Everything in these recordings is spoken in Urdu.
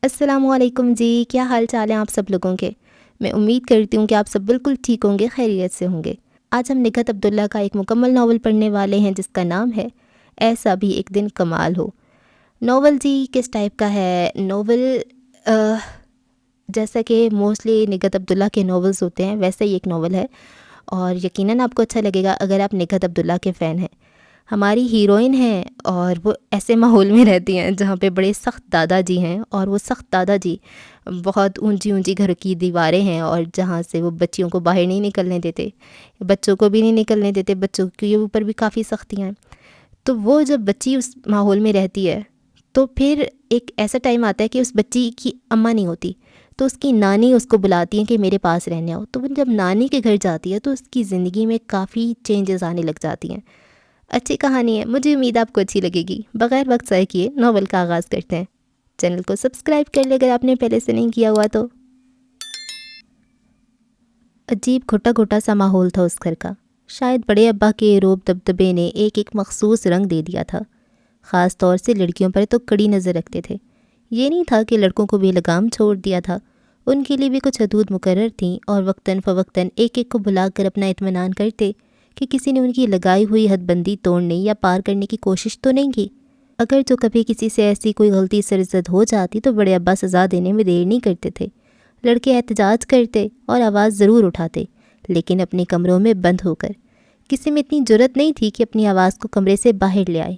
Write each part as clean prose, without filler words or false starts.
السلام علیکم جی، کیا حال چال ہیں آپ سب لوگوں کے؟ میں امید کرتی ہوں کہ آپ سب بالکل ٹھیک ہوں گے، خیریت سے ہوں گے۔ آج ہم نگہت عبداللہ کا ایک مکمل ناول پڑھنے والے ہیں جس کا نام ہے ایسا بھی ایک دن کمال ہو۔ ناول جی کس ٹائپ کا ہے؟ ناول جیسا کہ موسٹلی نگہت عبداللہ کے ناولز ہوتے ہیں ویسا ہی ایک ناول ہے، اور یقیناً آپ کو اچھا لگے گا اگر آپ نگہت عبداللہ کے فین ہیں۔ ہماری ہیروئن ہیں اور وہ ایسے ماحول میں رہتی ہیں جہاں پہ بڑے سخت دادا جی ہیں، اور وہ سخت دادا جی بہت اونچی اونچی گھر کی دیواریں ہیں، اور جہاں سے وہ بچیوں کو باہر نہیں نکلنے دیتے، بچوں کو بھی نہیں نکلنے دیتے، بچوں کے اوپر بھی کافی سختیاں ہیں۔ تو وہ جب بچی اس ماحول میں رہتی ہے تو پھر ایک ایسا ٹائم آتا ہے کہ اس بچی کی اماں نہیں ہوتی، تو اس کی نانی اس کو بلاتی ہیں کہ میرے پاس رہنے آؤ۔ تو وہ جب نانی کے گھر جاتی ہے تو اس کی زندگی میں کافی چینجز آنے لگ جاتی ہیں۔ اچھی کہانی ہے، مجھے امید آپ کو اچھی لگے گی۔ بغیر وقت ضائع کیے ناول کا آغاز کرتے ہیں۔ چینل کو سبسکرائب کر لے اگر آپ نے پہلے سے نہیں کیا ہوا تو۔ عجیب گھٹا گھٹا سا ماحول تھا اس گھر کا، شاید بڑے ابا کے روب دبدبے نے ایک ایک مخصوص رنگ دے دیا تھا۔ خاص طور سے لڑکیوں پر تو کڑی نظر رکھتے تھے۔ یہ نہیں تھا کہ لڑکوں کو بے لگام چھوڑ دیا تھا، ان کے لیے بھی کچھ حدود مقرر تھیں، اور وقتاً فوقتاً ایک ایک کو بلا کر اپنا اطمینان کرتے کہ کسی نے ان کی لگائی ہوئی حد بندی توڑنے یا پار کرنے کی کوشش تو نہیں کی۔ اگر جو کبھی کسی سے ایسی کوئی غلطی سرزد ہو جاتی تو بڑے ابا سزا دینے میں دیر نہیں کرتے تھے۔ لڑکے احتجاج کرتے اور آواز ضرور اٹھاتے، لیکن اپنے کمروں میں بند ہو کر۔ کسی میں اتنی جرت نہیں تھی کہ اپنی آواز کو کمرے سے باہر لے آئے۔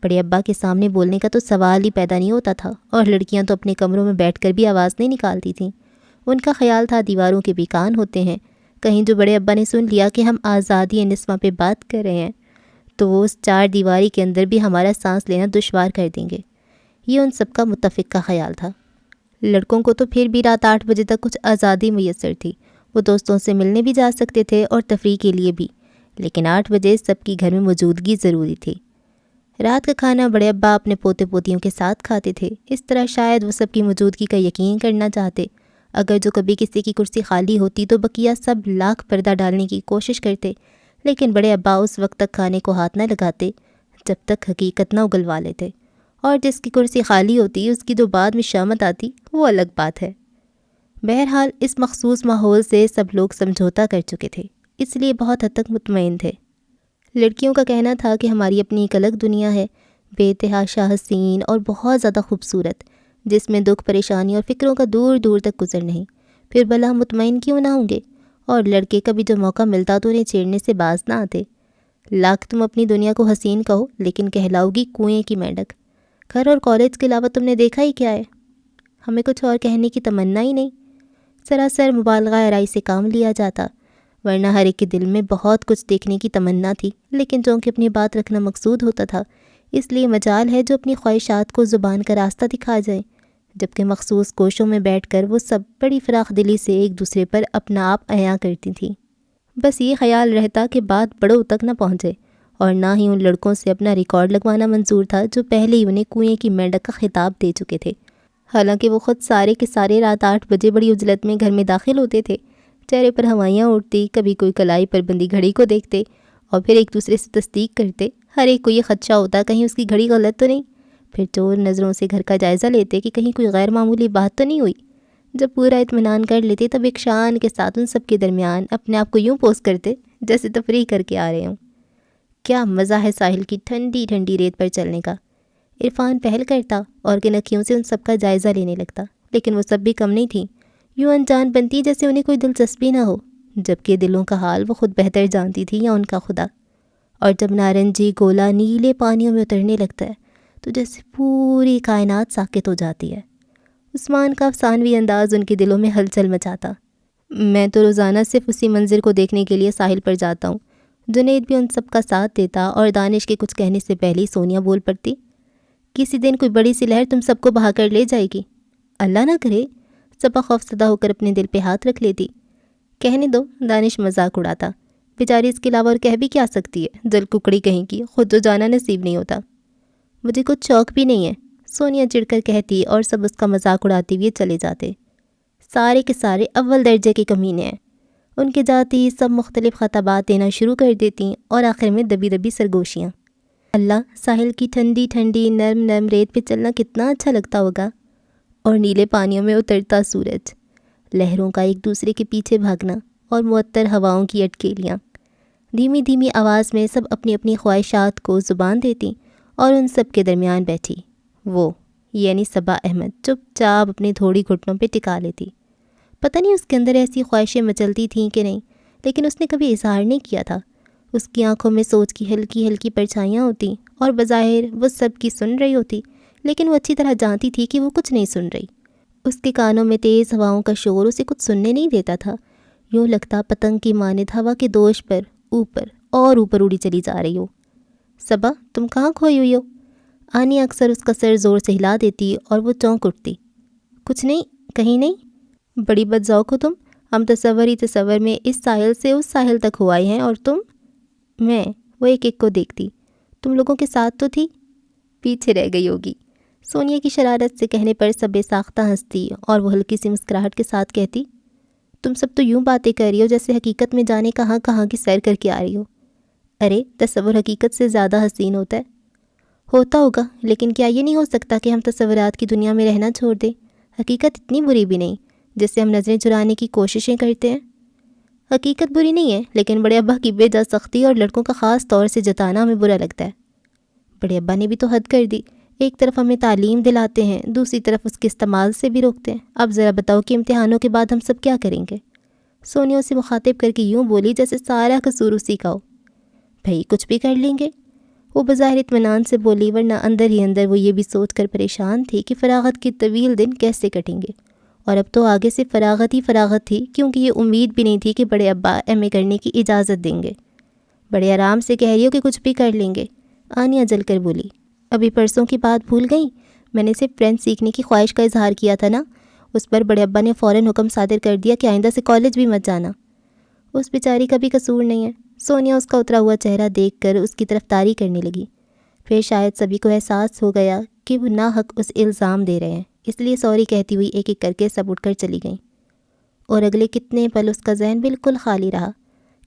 بڑے ابا کے سامنے بولنے کا تو سوال ہی پیدا نہیں ہوتا تھا، اور لڑکیاں تو اپنے کمروں میں بیٹھ کر بھی آواز نہیں نکالتی تھیں۔ ان کا خیال تھا دیواروں کے بھی کان ہوتے ہیں، کہیں جو بڑے ابا نے سن لیا کہ ہم آزادی نسواں پہ بات کر رہے ہیں تو وہ اس چار دیواری کے اندر بھی ہمارا سانس لینا دشوار کر دیں گے۔ یہ ان سب کا متفق کا خیال تھا۔ لڑکوں کو تو پھر بھی رات 8 بجے تک کچھ آزادی میسر تھی، وہ دوستوں سے ملنے بھی جا سکتے تھے اور تفریح کے لیے بھی، لیکن 8 بجے سب کی گھر میں موجودگی ضروری تھی۔ رات کا کھانا بڑے ابا اپنے پوتے پوتیوں کے ساتھ کھاتے تھے، اس طرح شاید وہ سب کی موجودگی کا یقین کرنا چاہتے۔ اگر جو کبھی کسی کی کرسی خالی ہوتی تو بقیہ سب لاکھ پردہ ڈالنے کی کوشش کرتے، لیکن بڑے ابا اس وقت تک کھانے کو ہاتھ نہ لگاتے جب تک حقیقت نہ اگلوا لیتے، اور جس کی کرسی خالی ہوتی اس کی جو بعد میں شامت آتی وہ الگ بات ہے۔ بہرحال اس مخصوص ماحول سے سب لوگ سمجھوتا کر چکے تھے، اس لیے بہت حد تک مطمئن تھے۔ لڑکیوں کا کہنا تھا کہ ہماری اپنی ایک الگ دنیا ہے، بے تحاشا حسین اور بہت زیادہ خوبصورت، جس میں دکھ پریشانی اور فکروں کا دور دور تک گزر نہیں۔ پھر بھلا ہم مطمئن کیوں نہ ہوں گے؟ اور لڑکے کبھی جو موقع ملتا تو انہیں چھیڑنے سے باز نہ آتے۔ لاکھ تم اپنی دنیا کو حسین کہو، لیکن کہلاؤ گی کنویں کی مینڈک۔ گھر اور کالج کے علاوہ تم نے دیکھا ہی کیا ہے؟ ہمیں کچھ اور کہنے کی تمنا ہی نہیں۔ سراسر مبالغہ آرائی سے کام لیا جاتا، ورنہ ہر ایک کے دل میں بہت کچھ دیکھنے کی تمنا تھی، لیکن چونکہ اپنی بات رکھنا مقصود ہوتا تھا، اس لیے مجال ہے جو اپنی خواہشات کو زبان کا راستہ دکھا جائیں، جبکہ مخصوص کوشوں میں بیٹھ کر وہ سب بڑی فراخ دلی سے ایک دوسرے پر اپنا آپ عیاں کرتی تھیں۔ بس یہ خیال رہتا کہ بات بڑوں تک نہ پہنچے، اور نہ ہی ان لڑکوں سے اپنا ریکارڈ لگوانا منظور تھا جو پہلے ہی انہیں کنویں کی مینڈک کا خطاب دے چکے تھے۔ حالانکہ وہ خود سارے کے سارے رات 8 بجے بڑی عجلت میں گھر میں داخل ہوتے تھے، چہرے پر ہوائیاں اڑتی، کبھی کوئی کلائی پر بندی گھڑی کو دیکھتے اور پھر ایک دوسرے سے تصدیق کرتے۔ ہر ایک کو یہ خدشہ ہوتا کہیں اس کی گھڑی غلط تو نہیں، پھر چور نظروں سے گھر کا جائزہ لیتے کہ کہیں کوئی غیر معمولی بات تو نہیں ہوئی۔ جب پورا اطمینان کر لیتے تب ایک شان کے ساتھ ان سب کے درمیان اپنے آپ کو یوں پوز کرتے جیسے تفریح کر کے آ رہے ہوں۔ کیا مزہ ہے ساحل کی ٹھنڈی ٹھنڈی ریت پر چلنے کا۔ عرفان پہل کرتا اور کنکھیوں سے ان سب کا جائزہ لینے لگتا، لیکن وہ سب بھی کم نہیں تھیں، یوں انجان بنتی جیسے انہیں کوئی دلچسپی نہ ہو، جبکہ دلوں کا حال وہ خود بہتر جانتی تھی یا ان کا خدا۔ اور جب نارنجی گولا نیلے پانیوں میں اترنے لگتا ہے تو جیسے پوری کائنات ساکت ہو جاتی ہے۔ عثمان کا افسانوی انداز ان کے دلوں میں ہلچل مچاتا۔ میں تو روزانہ صرف اسی منظر کو دیکھنے کے لیے ساحل پر جاتا ہوں۔ جنید بھی ان سب کا ساتھ دیتا، اور دانش کے کچھ کہنے سے پہلے ہی سونیا بول پڑتی، کسی دن کوئی بڑی سی لہر تم سب کو بہا کر لے جائے گی۔ اللہ نہ کرے، صبا خوف زدہ ہو کر اپنے دل پہ ہاتھ رکھ لیتی۔ کہنے دو، دانش مذاق اڑاتا، بیچاری اس کے علاوہ اور کہہ بھی کیا سکتی ہے، دل ککڑی کہیں کی، خود تو جانا نصیب نہیں ہوتا۔ مجھے کچھ شوق بھی نہیں ہے، سونیا چڑھ کر کہتی، اور سب اس کا مذاق اڑاتے ہوئے چلے جاتے۔ سارے کے سارے اول درجے کے کمینے ہیں۔ ان کے جاتے ہی سب مختلف خطابات دینا شروع کر دیتی، اور آخر میں دبی دبی سرگوشیاں۔ اللہ، ساحل کی ٹھنڈی ٹھنڈی نرم نرم ریت پہ چلنا کتنا اچھا لگتا ہوگا۔ اور نیلے پانیوں میں اترتا سورج، لہروں کا ایک دوسرے کے پیچھے بھاگنا اور معطر ہواؤں کی اٹکیلیاں۔ دھیمی دھیمی آواز میں سب اپنی اپنی خواہشات کو زبان دیتی اور ان سب کے درمیان بیٹھی وہ، یعنی صبا احمد، چپ چاپ اپنے تھوڑی گھٹنوں پہ ٹکا لیتی۔ پتہ نہیں اس کے اندر ایسی خواہشیں مچلتی تھیں کہ نہیں، لیکن اس نے کبھی اظہار نہیں کیا تھا۔ اس کی آنکھوں میں سوچ کی ہلکی ہلکی پرچھائیاں ہوتی اور بظاہر وہ سب کی سن رہی ہوتی، لیکن وہ اچھی طرح جانتی تھی کہ وہ کچھ نہیں سن رہی۔ اس کے کانوں میں تیز ہواؤں کا شور اسے کچھ سننے نہیں دیتا تھا، یوں لگتا پتنگ کی مانند ہوا کے دوش پر اوپر اور اوپر اڑی چلی جا رہی ہو۔ صبا، تم کہاں کھوئی ہوئی ہو؟ آنی اکثر اس کا سر زور سے ہلا دیتی اور وہ چونک اٹھتی۔ کچھ نہیں، کہیں نہیں۔ بڑی بد ذوق ہو تم، ہم تصور ہی تصور میں اس ساحل سے اس ساحل تک ہو آئے ہیں اور تم؟ میں، وہ ایک ایک کو دیکھتی، تم لوگوں کے ساتھ تو تھی، پیچھے رہ گئی ہوگی۔ سونیا کی شرارت سے کہنے پر سب بے ساختہ ہنستی اور وہ ہلکی سی مسکراہٹ کے ساتھ کہتی، تم سب تو یوں باتیں کر رہی ہو جیسے حقیقت میں جانے کہاں کہاں کی سیر کر کے آ رہی ہو۔ ارے تصور حقیقت سے زیادہ حسین ہوتا ہے۔ ہوتا ہوگا، لیکن کیا یہ نہیں ہو سکتا کہ ہم تصورات کی دنیا میں رہنا چھوڑ دیں؟ حقیقت اتنی بری بھی نہیں جس سے ہم نظریں چرانے کی کوششیں کرتے ہیں۔ حقیقت بری نہیں ہے، لیکن بڑے ابا کی بے جا سختی اور لڑکوں کا خاص طور سے جتانا ہمیں برا لگتا ہے۔ بڑے ابا نے بھی تو حد کر دی، ایک طرف ہمیں تعلیم دلاتے ہیں، دوسری طرف اس کے استعمال سے بھی روکتے ہیں۔ اب ذرا بتاؤ کہ امتحانوں کے بعد ہم سب کیا کریں گے؟ سونیا اسے مخاطب کر کے یوں بولی جیسے سارا قصور اسی کا ہو۔ بھئی کچھ بھی کر لیں گے، وہ بظاہر اطمینان سے بولی، ورنہ اندر ہی اندر وہ یہ بھی سوچ کر پریشان تھی کہ فراغت کے طویل دن کیسے کٹیں گے، اور اب تو آگے سے فراغت ہی فراغت تھی، کیونکہ یہ امید بھی نہیں تھی کہ بڑے ابا ایم اے کرنے کی اجازت دیں گے۔ بڑے آرام سے کہہ رہی ہو کہ کچھ بھی کر لیں گے، آنیا جل کر بولی۔ ابھی پرسوں کی بات بھول گئیں؟ میں نے صرف فرینچ سیکھنے کی خواہش کا اظہار کیا تھا نا، اس پر بڑے ابا نے فوراً حکم صادر کر دیا کہ آئندہ سے کالج بھی مت جانا۔ اس بیچاری کا بھی قصور نہیں ہے۔ سونیا اس کا اترا ہوا چہرہ دیکھ کر اس کی طرف طاری کرنے لگی۔ پھر شاید سبھی کو احساس ہو گیا کہ وہ ناحق اس الزام دے رہے ہیں، اس لیے سوری کہتی ہوئی ایک ایک کر کے سب اٹھ کر چلی گئیں۔ اور اگلے کتنے پل اس کا ذہن بالکل خالی رہا،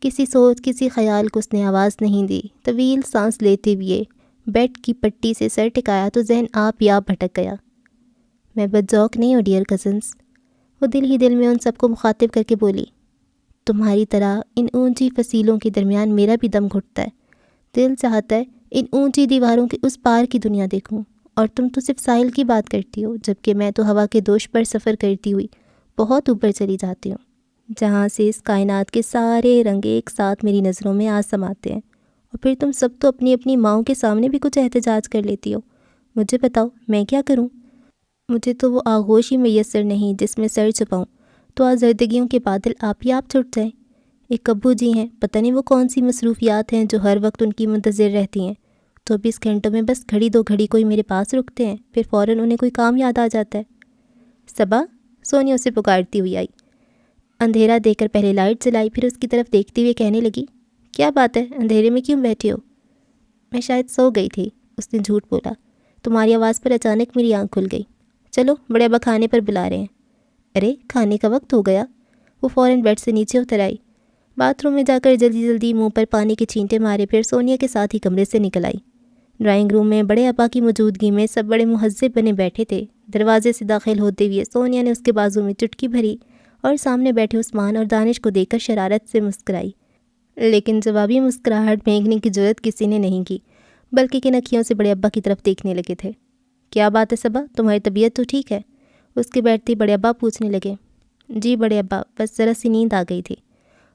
کسی سوچ کسی خیال کو اس نے آواز نہیں دی۔ طویل سانس لیتے ہوئے بیڈ کی پٹی سے سر ٹکایا تو ذہن آپ ہی آپ بھٹک گیا۔ میں بد ذوق نہیں ہوں ڈیئر کزنس، وہ دل ہی دل میں ان سب کو مخاطب کر کے بولی۔ تمہاری طرح ان اونچی فصیلوں کے درمیان میرا بھی دم گھٹتا ہے، دل چاہتا ہے ان اونچی دیواروں کے اس پار کی دنیا دیکھوں، اور تم تو صرف ساحل کی بات کرتی ہو، جبکہ میں تو ہوا کے دوش پر سفر کرتی ہوئی بہت اوپر چلی جاتی ہوں، جہاں سے اس کائنات کے سارے رنگ ایک ساتھ میری نظروں میں آ سماتے ہیں، اور پھر تم سب تو اپنی اپنی ماؤں کے سامنے بھی کچھ احتجاج کر لیتی ہو۔ مجھے بتاؤ میں کیا کروں؟ مجھے تو وہ آغوش ہی میسر نہیں جس میں سر چھپاؤں، تو آزردگیوں کے بادل آپ ہی آپ چھٹ جائیں۔ ایک ابو جی ہیں، پتہ نہیں وہ کون سی مصروفیات ہیں جو ہر وقت ان کی منتظر رہتی ہیں، 24 گھنٹوں میں بس گھڑی دو گھڑی کوئی میرے پاس رکتے ہیں، پھر فوراً انہیں کوئی کام یاد آ جاتا ہے۔ صبا، سونیا اسے پکارتی ہوئی آئی، اندھیرا دیکھ کر پہلے لائٹ جلائی، پھر اس کی طرف دیکھتے ہوئے کہنے لگی، کیا بات ہے، اندھیرے میں کیوں بیٹھی ہو؟ میں شاید سو گئی تھی، اس نے جھوٹ بولا، تمہاری آواز پر اچانک میری آنکھ کھل گئی۔ چلو بڑے ابا کھانے پر بلا رہے ہیں۔ ارے کھانے کا وقت ہو گیا؟ وہ فوراً بیڈ سے نیچے اتر آئی، باتھ روم میں جا کر جلدی جلدی منہ پر پانی کے چھینٹے مارے، پھر سونیا کے ساتھ ہی کمرے سے نکل آئی۔ ڈرائنگ روم میں بڑے ابا کی موجودگی میں سب بڑے مہذب بنے بیٹھے تھے۔ دروازے سے داخل ہوتے ہوئے سونیا نے اس کے بازو میں چٹکی بھری اور سامنے بیٹھے عثمان اور دانش کو دیکھ کر شرارت سے مسکرائی، لیکن جوابی مسکراہٹ پھینکنے کی جرات کسی نے نہیں کی، بلکہ کنکھیوں سے بڑے ابا کی طرف دیکھنے لگے تھے۔ کیا بات ہے صبا، تمہاری طبیعت تو ٹھیک ہے؟ اس کے بیٹھتے بڑے ابا پوچھنے لگے۔ جی بڑے ابا، بس ذرا سی نیند آ گئی تھی،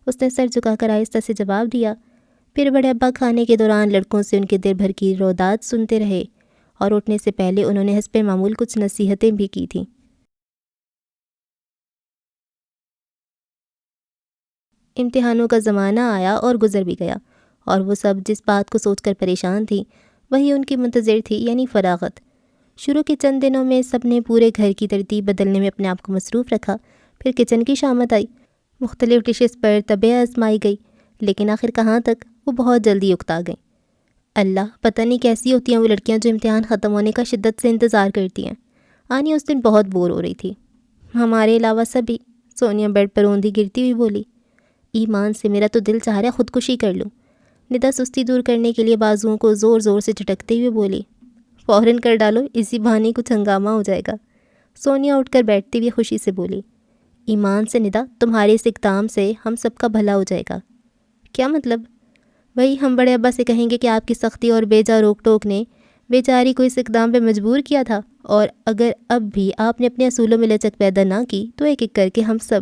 اس نے سر جھکا کر آہستہ سے جواب دیا۔ پھر بڑے ابا کھانے کے دوران لڑکوں سے ان کے دل بھر کی روداد سنتے رہے، اور اٹھنے سے پہلے انہوں نے حسب معمول کچھ نصیحتیں بھی کی تھیں۔ امتحانوں کا زمانہ آیا اور گزر بھی گیا، اور وہ سب جس بات کو سوچ کر پریشان تھی وہی ان کی منتظر تھی، یعنی فراغت۔ شروع کے چند دنوں میں سب نے پورے گھر کی ترتیب بدلنے میں اپنے آپ کو مصروف رکھا، پھر کچن کی شامت آئی، مختلف ڈشز پر طبع آزمائی گئی، لیکن آخر کہاں تک، وہ بہت جلدی اکتا گئیں۔ اللہ، پتہ نہیں کیسی ہوتی ہیں وہ لڑکیاں جو امتحان ختم ہونے کا شدت سے انتظار کرتی ہیں۔ آنی اس دن بہت بور ہو رہی تھی۔ ہمارے علاوہ سبھی، سونیا بیڈ پر اوندھی گرتی ہوئی بولی۔ ایمان سے میرا تو دل چاہ رہا ہے خودکشی کر لوں، ندا سستی دور کرنے کے لیے بازوؤں کو زور زور سے جھٹکتے ہوئے بولی۔ فوراً کر ڈالو، اسی بہانے کچھ ہنگامہ ہو جائے گا۔ سونیا اٹھ کر بیٹھتے ہوئے خوشی سے بولی، ایمان سے ندا، تمہارے اس اقدام سے ہم سب کا بھلا ہو جائے گا۔ کیا مطلب؟ وہی، ہم بڑے ابا سے کہیں گے کہ آپ کی سختی اور بیجا روک ٹوک نے بیچاری کو اس اقدام پہ مجبور کیا تھا، اور اگر اب بھی آپ نے اپنے اصولوں میں لچک پیدا نہ کی تو ایک ایک کر کے ہم سب۔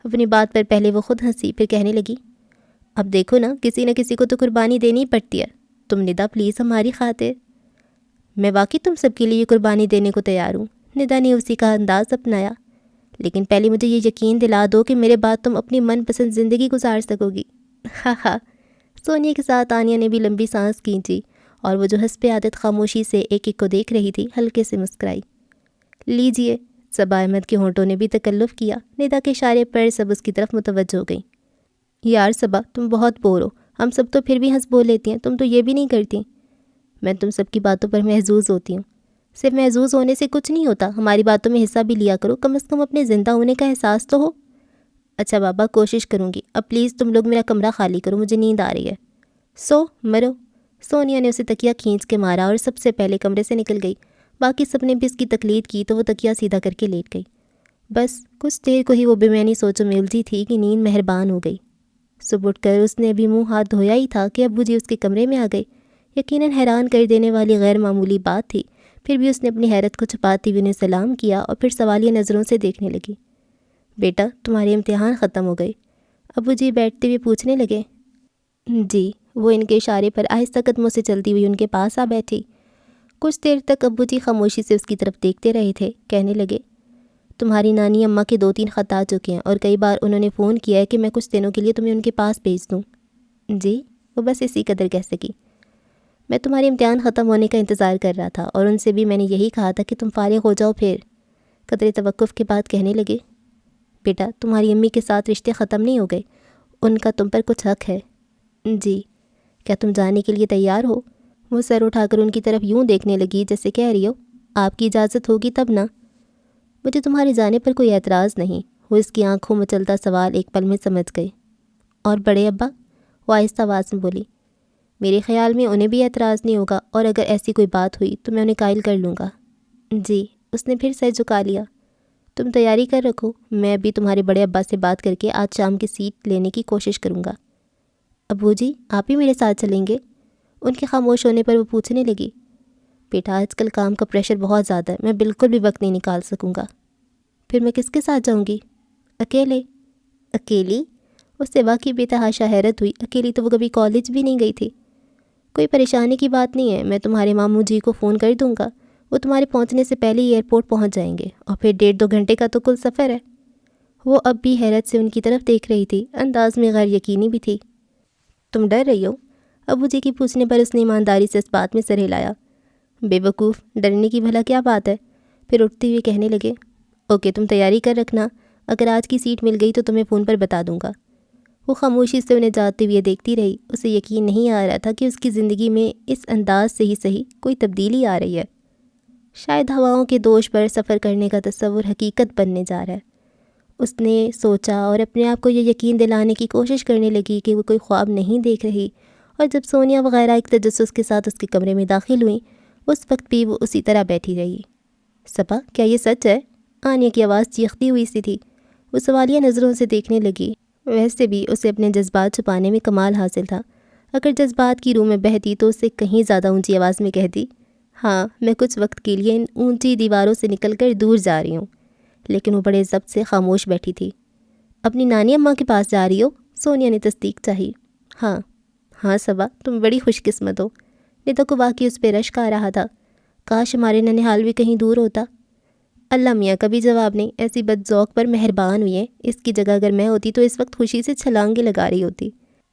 اپنی بات پر پہلے وہ خود ہنسی، پھر کہنے لگی، اب دیکھو نا، کسی نہ کسی کو تو قربانی دینی پڑتی ہے۔ تم ندا پلیز ہماری خاطر۔ میں واقعی تم سب کے لیے قربانی دینے کو تیار ہوں، ندا نے اسی کا انداز اپنایا، لیکن پہلے مجھے یہ یقین دلا دو کہ میرے بعد تم اپنی من پسند زندگی گزار سکو گی۔ ہاں ہاں۔ سونیا کے ساتھ آنیا نے بھی لمبی سانس کھینچی اور وہ جو حسب عادت خاموشی سے ایک ایک کو دیکھ رہی تھی ہلکے سے مسکرائی۔ لیجئے، صبا احمد کے ہونٹوں نے بھی تکلف کیا، ندا کے اشارے پر سب اس کی طرف متوجہ ہو گئیں۔ یار صبا، تم بہت بور ہو، ہم سب تو پھر بھی ہنس بول لیتی ہیں، تم تو یہ بھی نہیں کرتی۔ میں تم سب کی باتوں پر محظوظ ہوتی ہوں۔ صرف محظوظ ہونے سے کچھ نہیں ہوتا، ہماری باتوں میں حصہ بھی لیا کرو، کم از کم اپنے زندہ ہونے کا احساس تو ہو۔ اچھا بابا، کوشش کروں گی، اب پلیز تم لوگ میرا کمرہ خالی کرو، مجھے نیند آ رہی ہے۔ سو مرو۔ سونیا نے اسے تکیہ کھینچ کے مارا اور سب سے پہلے کمرے سے نکل گئی۔ باقی سب نے بھی اس کی تقلید کی تو وہ تکیہ سیدھا کر کے لیٹ گئی۔ بس کچھ دیر کو ہی وہ بے معنی سوچوں میں الجھی تھی کہ نیند مہربان ہو گئی۔ صبح اٹھ کر اس نے ابھی منہ ہاتھ دھویا ہی تھا کہ ابو جی اس کے کمرے میں آ گئے۔ یقیناً حیران کر دینے والی غیر معمولی بات تھی، پھر بھی اس نے اپنی حیرت کو چھپاتے ہوئے انہیں سلام کیا اور پھر سوالیہ نظروں سے دیکھنے لگی۔ بیٹا، تمہارے امتحان ختم ہو گئے؟ ابو جی بیٹھتے ہوئے پوچھنے لگے۔ جی۔ وہ ان کے اشارے پر آہستہ قدموں سے چلتی ہوئی ان کے پاس آ بیٹھی۔ کچھ دیر تک ابو جی خاموشی سے اس کی طرف دیکھتے رہے تھے، کہنے لگے، تمہاری نانی اماں کے 2-3 خط آ چکے ہیں اور کئی بار انہوں نے فون کیا ہے کہ میں کچھ دنوں کے لیے تمہیں ان کے پاس بھیج دوں۔ جی؟ وہ بس اسی قدر کہہ سکی۔ میں تمہارے امتحان ختم ہونے کا انتظار کر رہا تھا اور ان سے بھی میں نے یہی کہا تھا کہ تم فارغ ہو جاؤ۔ پھر قدرے توقف کے بعد کہنے لگے، بیٹا، تمہاری امی کے ساتھ رشتے ختم نہیں ہو گئے، ان کا تم پر کچھ حق ہے۔ جی؟ کیا تم جانے کے لیے تیار ہو؟ وہ سر اٹھا کر ان کی طرف یوں دیکھنے لگی جیسے کہہ رہی ہو، آپ کی اجازت ہوگی تب نا؟ مجھے تمہارے جانے پر کوئی اعتراض نہیں۔ وہ اس کی آنکھوں میں چلتا سوال ایک پل میں سمجھ گئے۔ اور بڑے ابا؟ وہ آہستہ آواز میں بولی، میرے خیال میں انہیں بھی اعتراض نہیں ہوگا، اور اگر ایسی کوئی بات ہوئی تو میں انہیں قائل کر لوں گا۔ جی؟ اس نے پھر سر جھکا لیا۔ تم تیاری کر رکھو، میں ابھی تمہارے بڑے ابا سے بات کر کے آج شام کی سیٹ لینے کی کوشش کروں گا۔ ابو جی، آپ ہی میرے ساتھ چلیں گے؟ ان کے خاموش ہونے پر وہ پوچھنے لگی، بیٹا آج کل کام کا پریشر بہت زیادہ ہے، میں بالکل بھی وقت نہیں نکال سکوں گا۔ پھر میں کس کے ساتھ جاؤں گی؟ اکیلے؟ اکیلی؟ اس سے واقعی بے تحاشا حیرت ہوئی، اکیلی تو وہ کبھی کالج بھی نہیں گئی تھی۔ کوئی پریشانی کی بات نہیں ہے، میں تمہارے ماموں جی کو فون کر دوں گا، وہ تمہارے پہنچنے سے پہلے ہی ایئرپورٹ پہنچ جائیں گے، اور پھر 1.5-2 گھنٹے کا تو کل سفر ہے۔ وہ اب بھی حیرت سے ان کی طرف دیکھ رہی تھی، انداز میں غیر یقینی بھی تھی۔ تم ڈر رہی ہو؟ ابو جی کی پوچھنے پر اس نے ایمانداری سے اس بات میں سر ہلایا۔ بے وقوف، ڈرنے کی بھلا کیا بات ہے؟ پھر اٹھتے ہوئے کہنے لگے، اوکے، تم تیاری کر رکھنا، اگر آج کی سیٹ مل گئی تو تمہیں فون پر بتا دوں گا۔ وہ خاموشی سے انہیں جاتے ہوئے دیکھتی رہی، اسے یقین نہیں آ رہا تھا کہ اس کی زندگی میں اس انداز سے ہی صحیح کوئی تبدیلی آ رہی ہے۔ شاید ہواؤں کے دوش پر سفر کرنے کا تصور حقیقت بننے جا رہا ہے۔ اس نے سوچا اور اپنے آپ کو یہ یقین دلانے کی کوشش کرنے لگی کہ وہ کوئی خواب نہیں دیکھ رہی، اور جب سونیا وغیرہ ایک تجسس کے ساتھ اس کے کمرے میں داخل ہوئیں، اس وقت بھی وہ اسی طرح بیٹھی رہی۔ صبا، کیا یہ سچ ہے؟ آنیا کی آواز چیختی ہوئی سی تھی۔ وہ سوالیہ نظروں سے دیکھنے لگی۔ ویسے بھی اسے اپنے جذبات چھپانے میں کمال حاصل تھا، اگر جذبات کی روح میں بہتی تو اسے کہیں زیادہ اونچی آواز میں کہتی، ہاں، میں کچھ وقت کے لیے ان اونچی دیواروں سے نکل کر دور جا رہی ہوں۔ لیکن وہ بڑے ضبط سے خاموش بیٹھی تھی۔ اپنی نانی اماں کے پاس جا رہی ہو؟ سونیا نے تصدیق چاہی۔ ہاں ہاں صبا، تم بڑی خوش قسمت ہو۔ ندا کو واقعی اس پہ رشک آ رہا تھا، کاش ہمارے ننہال بھی کہیں دور ہوتا۔ اللہ میاں کا بھی جواب نہیں، ایسی بد ذوق پر مہربان ہوئی ہیں، اس کی جگہ اگر میں ہوتی تو اس وقت خوشی سے چھلانگیں لگا رہی ہوتی۔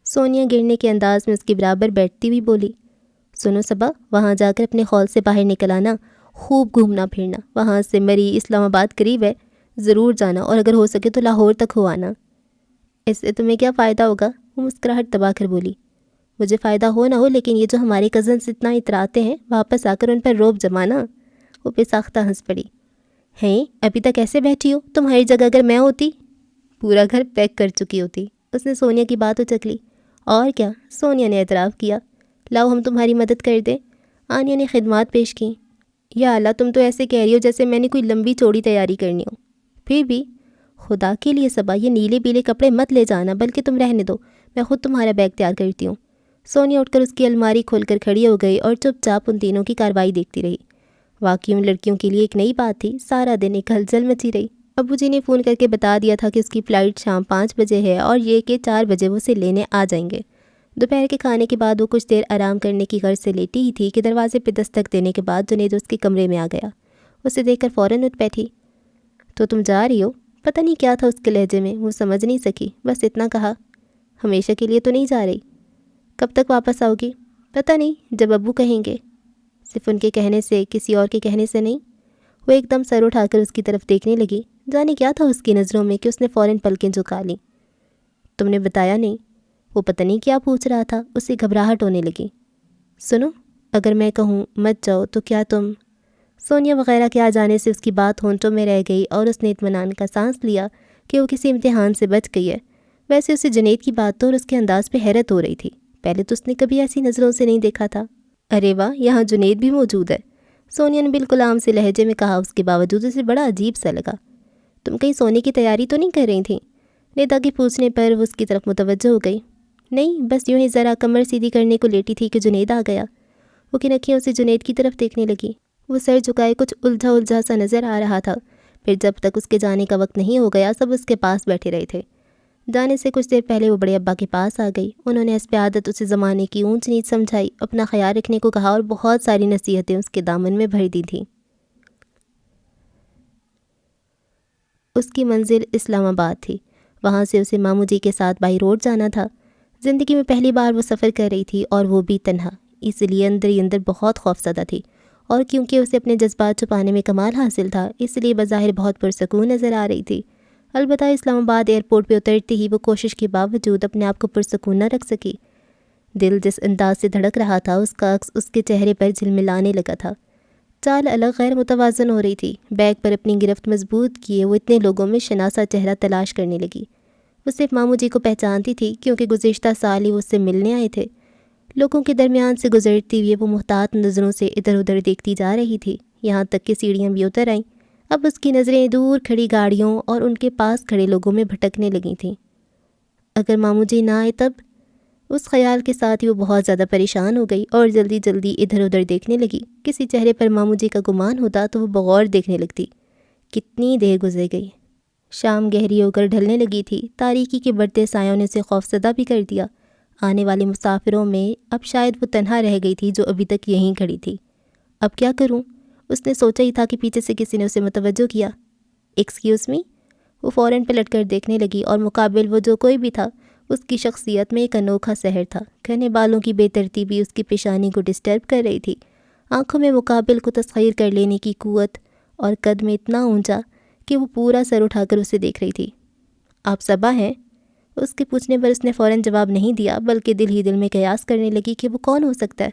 سونیا گرنے کے انداز میں اس کے برابر بیٹھتی ہوئی بولی، سنو صبا، وہاں جا کر اپنے خول سے باہر نکل آنا، خوب گھومنا پھرنا، وہاں سے مری اسلام آباد قریب ہے، ضرور جانا، اور اگر ہو سکے تو لاہور تک ہو آنا۔ اس سے تمہیں کیا فائدہ ہوگا؟ وہ مسکراہٹ دبا کر بولی، مجھے فائدہ ہو نہ ہو، لیکن یہ جو ہمارے کزنس اتنا اتراتے ہیں، واپس آ کر ان پر روب جمانا۔ وہ بے ساختہ ہنس پڑی۔ ہیں، ابھی تک ایسے بیٹھی ہو؟ تمہاری جگہ اگر میں ہوتی پورا گھر پیک کر چکی ہوتی۔ اس نے سونیا کی بات اچک لی۔ اور کیا؟ سونیا نے اعتراف کیا۔ لاؤ ہم تمہاری مدد کر دیں۔ آنیا نے خدمات پیش کیں۔ یا اللہ، تم تو ایسے کہہ رہی ہو جیسے میں نے کوئی لمبی چوڑی تیاری کرنی ہو۔ پھر بھی خدا کے لیے صبا، یہ نیلے پیلے کپڑے مت لے جانا، بلکہ تم رہنے دو، میں خود تمہارا بیگ تیار کرتی ہوں۔ سونیا اٹھ کر اس کی الماری کھول کر کھڑی ہو گئی اور چپ چاپ ان تینوں کی کارروائی دیکھتی رہی۔ واقعی ان لڑکیوں کے لیے ایک نئی بات تھی، سارا دن ایک ہلچل مچی رہی۔ ابو جی نے فون کر کے بتا دیا تھا کہ اس کی فلائٹ شام 5 بجے ہے اور یہ کہ 4 بجے وہ اسے لینے آ جائیں گے۔ دوپہر کے کھانے کے بعد وہ کچھ دیر آرام کرنے کی غرض سے لیٹی ہی تھی کہ دروازے پہ دستک دینے کے بعد جنید اس کے کمرے میں آ گیا۔ اسے دیکھ کر فوراً اٹھ بیٹھی۔ تو تم جا رہی ہو؟ پتہ نہیں کیا تھا اس کے لہجے میں، وہ سمجھ نہیں سکی، بس اتنا کہا۔ ہمیشہ کے لیے تو نہیں جا رہی؟ کب تک واپس آؤ گی؟ پتہ نہیں، جب ابو کہیں گے۔ صرف ان کے کہنے سے، کسی اور کے کہنے سے نہیں؟ وہ ایک دم سر اٹھا کر اس کی طرف دیکھنے لگی۔ جانے کیا تھا اس کی نظروں میں کہ اس نے فوراً پلکیں جھکا لیں۔ تم نے بتایا نہیں؟ وہ پتہ نہیں کیا پوچھ رہا تھا، اسے گھبراہٹ ہونے لگی۔ سنو، اگر میں کہوں مت جاؤ تو کیا تم؟ سونیا وغیرہ کے آ جانے سے اس کی بات ہونٹوں میں رہ گئی اور اس نے اطمینان کا سانس لیا کہ وہ کسی امتحان سے بچ گئی ہے۔ ویسے اسے جنید کی باتوں اور اس کے انداز پہ حیرت ہو رہی تھی، پہلے تو اس نے کبھی ایسی نظروں سے نہیں دیکھا تھا۔ ارے واہ، یہاں جنید بھی موجود ہے، سونیا نے بالکل عام سے لہجے میں کہا۔ اس کے باوجود اسے بڑا عجیب سا لگا۔ تم کہیں سونے کی تیاری تو نہیں کر رہی تھیں؟ ندا کے پوچھنے پر وہ اس کی طرف متوجہ ہو گئی۔ نہیں، بس یوں ہی ذرا کمر سیدھی کرنے کو لیٹی تھی کہ جنید آ گیا۔ وہ کنکھیوں سے جنید کی طرف دیکھنے لگی۔ وہ سر جھکائے کچھ الجھا الجھا سا نظر آ رہا تھا۔ پھر جب تک اس کے جانے کا وقت نہیں ہو گیا سب اس کے پاس بیٹھے رہے تھے۔ جانے سے کچھ دیر پہلے وہ بڑے ابا کے پاس آ گئی۔ انہوں نے حسب عادت اسے زمانے کی اونچ نیچ سمجھائی، اپنا خیال رکھنے کو کہا اور بہت ساری نصیحتیں اس کے دامن میں بھر دی تھیں۔ اس کی منزل اسلام آباد تھی، وہاں سے اسے ماموں جی کے ساتھ بائی روڈ جانا تھا۔ زندگی میں پہلی بار وہ سفر کر رہی تھی اور وہ بھی تنہا، اس لیے اندر ہی اندر بہت خوفزدہ تھی، اور کیونکہ اسے اپنے جذبات چھپانے میں کمال حاصل تھا اس لیے بظاہر بہت پرسکون نظر آ رہی تھی۔ البتہ اسلام آباد ایئرپورٹ پہ اترتے ہی وہ کوشش کے باوجود اپنے آپ کو پرسکون نہ رکھ سکی۔ دل جس انداز سے دھڑک رہا تھا اس کا عکس اس کے چہرے پر جھلملانے لگا تھا۔ چال الگ غیر متوازن ہو رہی تھی۔ بیگ پر اپنی گرفت مضبوط کیے وہ اتنے لوگوں میں شناسا چہرہ تلاش کرنے لگی۔ وہ صرف ماموں جی کو پہچانتی تھی کیونکہ گزشتہ سال ہی وہ اس سے ملنے آئے تھے۔ لوگوں کے درمیان سے گزرتی ہوئی وہ محتاط نظروں سے ادھر ادھر دیکھتی جا رہی تھی، یہاں تک کہ سیڑھیاں بھی اتر آئیں۔ اب اس کی نظریں دور کھڑی گاڑیوں اور ان کے پاس کھڑے لوگوں میں بھٹکنے لگی تھیں۔ اگر ماموں جی نہ آئے تب؟ اس خیال کے ساتھ ہی وہ بہت زیادہ پریشان ہو گئی اور جلدی جلدی ادھر ادھر دیکھنے لگی۔ کسی چہرے پر ماموں جی کا گمان ہوتا تو وہ بغور دیکھنے لگتی۔ کتنی دیر گزر گئی، شام گہری ہو کر ڈھلنے لگی تھی۔ تاریکی کے بڑھتے سایوں نے اسے خوفزدہ بھی کر دیا۔ آنے والے مسافروں میں اب شاید وہ تنہا رہ گئی تھی جو ابھی تک یہیں کھڑی تھی۔ اب کیا کروں؟ اس نے سوچا ہی تھا کہ پیچھے سے کسی نے اسے متوجہ کیا۔ Excuse me? وہ فوراً پلٹ کر دیکھنے لگی اور مقابل وہ جو کوئی بھی تھا اس کی شخصیت میں ایک انوکھا سحر تھا۔ گھنے بالوں کی بے ترتیبی اس کی پیشانی کو ڈسٹرب کر رہی تھی۔ آنکھوں میں مقابل کو تسخیر کر لینے کی قوت، اور قد میں اتنا اونچا کہ وہ پورا سر اٹھا کر اسے دیکھ رہی تھی۔ آپ صبا ہیں؟ اس کے پوچھنے پر اس نے فوراً جواب نہیں دیا بلکہ دل ہی دل میں قیاس کرنے لگی کہ وہ کون ہو سکتا ہے۔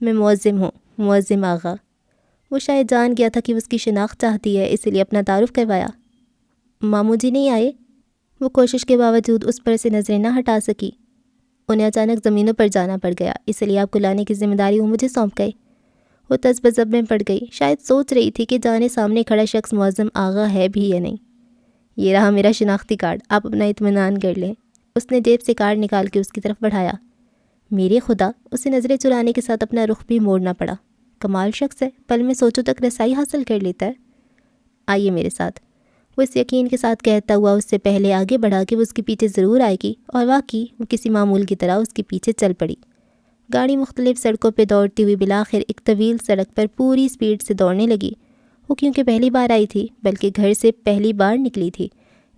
میں معظم ہوں، معظم آغا۔ وہ شاید جان گیا تھا کہ وہ اس کی شناخت چاہتی ہے، اس لیے اپنا تعارف کروایا۔ ماموں جی نہیں آئے؟ وہ کوشش کے باوجود اس پر سے نظریں نہ ہٹا سکی۔ انہیں اچانک زمینوں پر جانا پڑ گیا، اس لیے آپ کو لانے کی ذمہ داری وہ مجھے سونپ گئے۔ وہ تذبذب میں پڑ گئی، شاید سوچ رہی تھی کہ جانے سامنے کھڑا شخص معظم آغا ہے بھی یا نہیں۔ یہ رہا میرا شناختی کارڈ، آپ اپنا اطمینان کر لیں۔ اس نے جیب سے کارڈ نکال کے اس کی طرف بڑھایا۔ میرے خدا، اسے نظریں چرانے کے ساتھ اپنا رخ بھی موڑنا پڑا۔ کمال شخص ہے، پل میں سوچوں تک رسائی حاصل کر لیتا ہے۔ آئیے میرے ساتھ، وہ اس یقین کے ساتھ کہتا ہوا اس سے پہلے آگے بڑھا کہ وہ اس کے پیچھے ضرور آئے گی، اور واقعی وہ کسی معمول کی طرح اس کے پیچھے چل پڑی۔ گاڑی مختلف سڑکوں پہ دوڑتی ہوئی بالآخر ایک طویل سڑک پر پوری سپیڈ سے دوڑنے لگی۔ وہ کیونکہ پہلی بار آئی تھی بلکہ گھر سے پہلی بار نکلی تھی،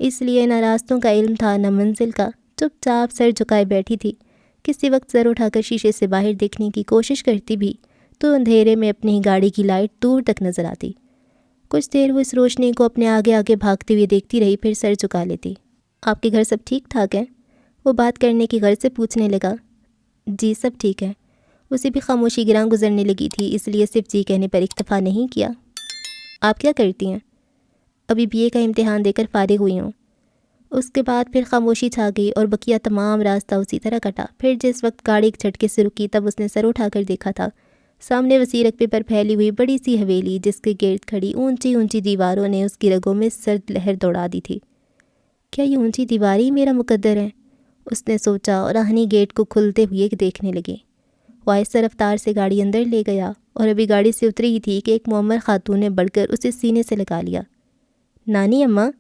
اس لیے نہ راستوں کا علم تھا نہ منزل کا۔ چپ چاپ سر جھکائے بیٹھی تھی، کسی وقت سر اٹھا کر شیشے سے باہر دیکھنے کی کوشش کرتی بھی تو اندھیرے میں اپنی گاڑی کی لائٹ دور تک نظر آتی۔ کچھ دیر وہ اس روشنی کو اپنے آگے آگے بھاگتے ہوئے دیکھتی رہی، پھر سر جھکا لیتی۔ آپ کے گھر سب ٹھیک ٹھاک ہیں؟ وہ بات کرنے کی غرض سے پوچھنے لگا۔ جی سب ٹھیک ہے۔ اسے بھی خاموشی گراں گزرنے لگی تھی، اس لیے صرف جی کہنے پر اکتفا نہیں کیا۔ آپ کیا کرتی ہیں؟ ابھی BA کا امتحان دے کر فارغ ہوئی ہوں۔ اس کے بعد پھر خاموشی چھا گئی اور بقیہ تمام راستہ اسی طرح کٹا۔ پھر جس وقت گاڑی ایک جھٹکے سے رکی تب اس نے سر اٹھا کر دیکھا تھا۔ سامنے وسیع رقبے پر پھیلی ہوئی بڑی سی حویلی، جس کے گرد کھڑی اونچی اونچی دیواروں نے اس کی رگوں میں سرد لہر دوڑا دی تھی۔ کیا یہ اونچی دیواریں میرا مقدر ہیں؟ اس نے سوچا اور آہنی گیٹ کو کھلتے ہوئے دیکھنے لگی۔ وہ آہستہ رفتار سے گاڑی اندر لے گیا اور ابھی گاڑی سے اتری ہی تھی کہ ایک معمر خاتون نے بڑھ کر اسے سینے سے لگا لیا۔ نانی اماں!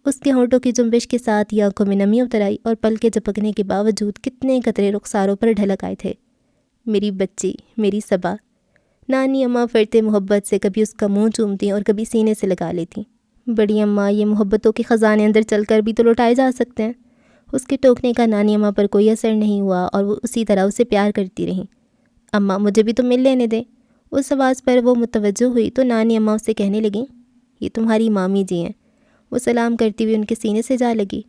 اس کے ہونٹوں کی جنبش کے ساتھ ہی آنکھوں میں نمی اتر آئی اور پل کے جھپکنے کے باوجود کتنے قطرے رخساروں پر ڈھلک آئے تھے۔ میری بچی، میری صبا! نانی اماں فرتے محبت سے کبھی اس کا منہ چومتی اور کبھی سینے سے لگا لیتی۔ بڑی اماں، یہ محبتوں کے خزانے اندر چل کر بھی تو لوٹائے جا سکتے ہیں۔ اس کے ٹوکنے کا نانی اماں پر کوئی اثر نہیں ہوا اور وہ اسی طرح اسے پیار کرتی رہیں۔ اماں، مجھے بھی تو مل لینے دیں۔ اس آواز پر وہ متوجہ ہوئی تو نانی اماں اسے کہنے لگیں، یہ تمہاری مامی جی ہیں۔ وہ سلام کرتی ہوئی ان کے سینے سے جا لگی۔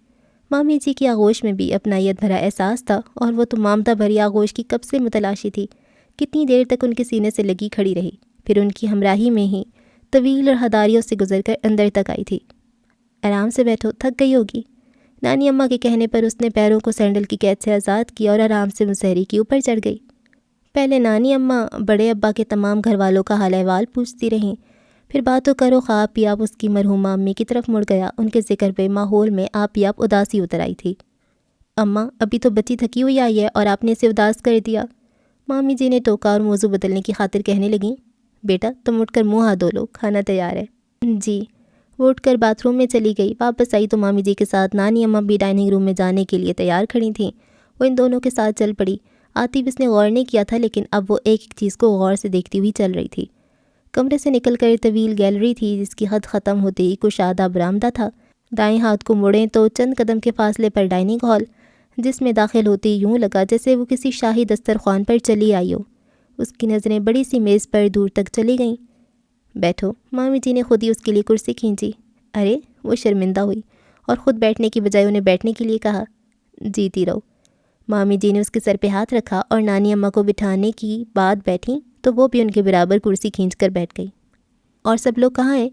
مامی جی کی آغوش میں بھی اپنائیت بھرا احساس تھا اور وہ تو ممتا بھری آغوش کی کب سے متلاشی تھی۔ کتنی دیر تک ان کے سینے سے لگی کھڑی رہی، پھر ان کی ہمراہی میں ہی طویل اور ہداریوں سے گزر کر اندر تک آئی تھی۔ آرام سے بیٹھو، تھک گئی ہوگی۔ نانی اماں کے کہنے پر اس نے پیروں کو سینڈل کی قید سے آزاد کیا اور آرام سے مسہری کے اوپر چڑھ گئی۔ پہلے نانی اماں بڑے ابا کے تمام گھر والوں کا حال احوال پوچھتی رہیں، پھر باتوں کرو خواب پیاب اس کی مرحومہ امی کی طرف مڑ گیا۔ ان کے ذکر پہ ماحول میں آپ پیاب اداسی اتر آئی تھی۔ اماں، ابھی تو بچی تھکی ہوئی آئی ہے اور آپ نے اسے اداس کر دیا۔ مامی جی نے ٹوکا اور موضوع بدلنے کی خاطر کہنے لگیں، بیٹا تم اٹھ کر منہ ہاتھ دھو لو، کھانا تیار ہے۔ جی۔ وہ اٹھ کر باتھ روم میں چلی گئی۔ واپس آئی تو مامی جی کے ساتھ نانی اماں بھی ڈائننگ روم میں جانے کے لیے تیار کھڑی تھیں۔ وہ ان دونوں کے ساتھ چل پڑی۔ آتی بھی اس نے غور نہیں کیا تھا، لیکن اب وہ ایک ایک چیز کو غور سے دیکھتی ہوئی چل رہی تھی۔ کمرے سے نکل کر طویل گیلری تھی جس کی حد ختم ہوتے ہی کشادہ برآمدہ تھا۔ دائیں ہاتھ کو مڑیں تو چند قدم کے فاصلے پر ڈائننگ ہال، جس میں داخل ہوتے ہی یوں لگا جیسے وہ کسی شاہی دسترخوان پر چلی آئی ہو۔ اس کی نظریں بڑی سی میز پر دور تک چلی گئیں۔ بیٹھو، مامی جی نے خود ہی اس کے لیے کرسی کھینچی۔ ارے! وہ شرمندہ ہوئی اور خود بیٹھنے کی بجائے انہیں بیٹھنے کے لیے کہا۔ جیتی رہو۔ مامی جی نے اس کے سر پہ ہاتھ رکھا اور نانی اماں کو بٹھانے کی بعد بیٹھیں تو وہ بھی ان کے برابر کرسی کھینچ کر بیٹھ گئی۔ اور سب لوگ کہاں ہیں؟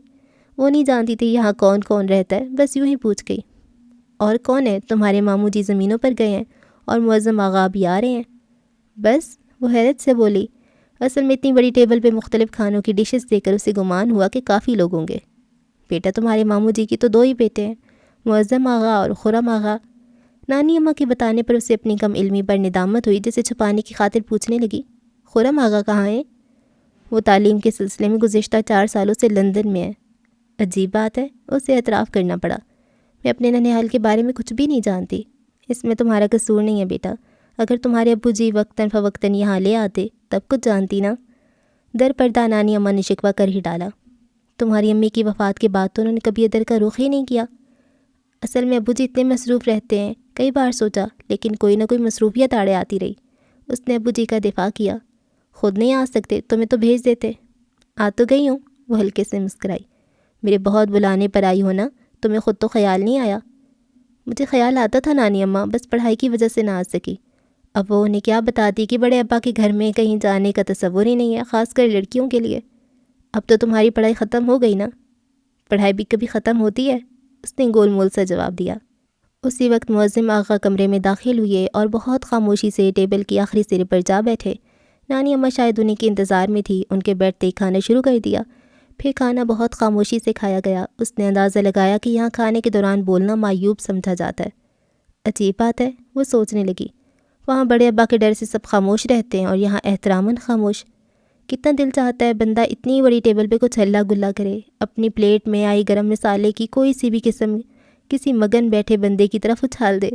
وہ نہیں جانتی تھی یہاں کون کون رہتا ہے، بس یوں ہی پوچھ گئی۔ اور کون ہے؟ تمہارے ماموں جی زمینوں پر گئے ہیں اور معظم آغا بھی آ رہے ہیں۔ بس؟ وہ حیرت سے بولی۔ اصل میں اتنی بڑی ٹیبل پہ مختلف کھانوں کی ڈشز دیکھ کر اسے گمان ہوا کہ کافی لوگ ہوں گے۔ بیٹا تمہارے ماموں جی کی تو 2 ہی بیٹے ہیں، معظم آغا اور خرم آغا۔ نانی اماں کے بتانے پر اسے اپنی کم علمی پر ندامت ہوئی، جسے چھپانے کی خاطر پوچھنے لگی، خرم آغا کہاں ہیں؟ وہ تعلیم کے سلسلے میں گزشتہ 4 سالوں سے لندن میں ہے۔ عجیب بات ہے، اسے اعتراف کرنا پڑا۔ میں اپنے ننھیال کے بارے میں کچھ بھی نہیں جانتی۔ اس میں تمہارا قصور نہیں ہے بیٹا، اگر تمہارے ابو جی وقتاً فوقتاً یہاں لے آتے تب کچھ جانتی نا۔ در پردہ نانی اماں نے شکوہ کر ہی ڈالا۔ تمہاری امی کی وفات کے بعد تو انہوں نے کبھی ادھر کا رخ ہی نہیں کیا۔ اصل میں ابو جی اتنے مصروف رہتے ہیں، کئی بار سوچا لیکن کوئی نہ کوئی مصروفیت آڑے آتی رہی۔ اس نے ابو جی کا دفاع کیا۔ خود نہیں آ سکتے تمہیں تو بھیج دیتے۔ آ تو گئی ہوں، وہ ہلکے سے مسکرائی۔ میرے بہت بلانے پر آئی ہو نا، تمہیں خود تو خیال نہیں آیا؟ مجھے خیال آتا تھا نانی اماں، بس پڑھائی کی وجہ سے نہ آ سکی۔ اب وہ انہیں کیا بتاتی کہ بڑے ابا کے گھر میں کہیں جانے کا تصور ہی نہیں ہے، خاص کر لڑکیوں کے لیے۔ اب تو تمہاری پڑھائی ختم ہو گئی نا؟ پڑھائی بھی کبھی ختم ہوتی ہے؟ اس نے گول مول سا جواب دیا۔ اسی وقت معظم آغا کمرے میں داخل ہوئے اور بہت خاموشی سے ٹیبل کی آخری سرے پر جا بیٹھے۔ نانی اماں شاید انہیں کے انتظار میں تھی، ان کے بیٹھتے ہی کھانا شروع کر دیا۔ پھر کھانا بہت خاموشی سے کھایا گیا۔ اس نے اندازہ لگایا کہ یہاں کھانے کے دوران بولنا معیوب سمجھا جاتا ہے۔ عجیب بات ہے، وہ سوچنے لگی، وہاں بڑے ابا کے ڈر سے سب خاموش رہتے ہیں اور یہاں احتراماً خاموش۔ کتنا دل چاہتا ہے بندہ اتنی بڑی ٹیبل پہ کچھ ہلا گلا کرے، اپنی پلیٹ میں آئی گرم مسالے کی کوئی سی بھی قسم کسی مگن بیٹھے بندے کی طرف اچھال دے۔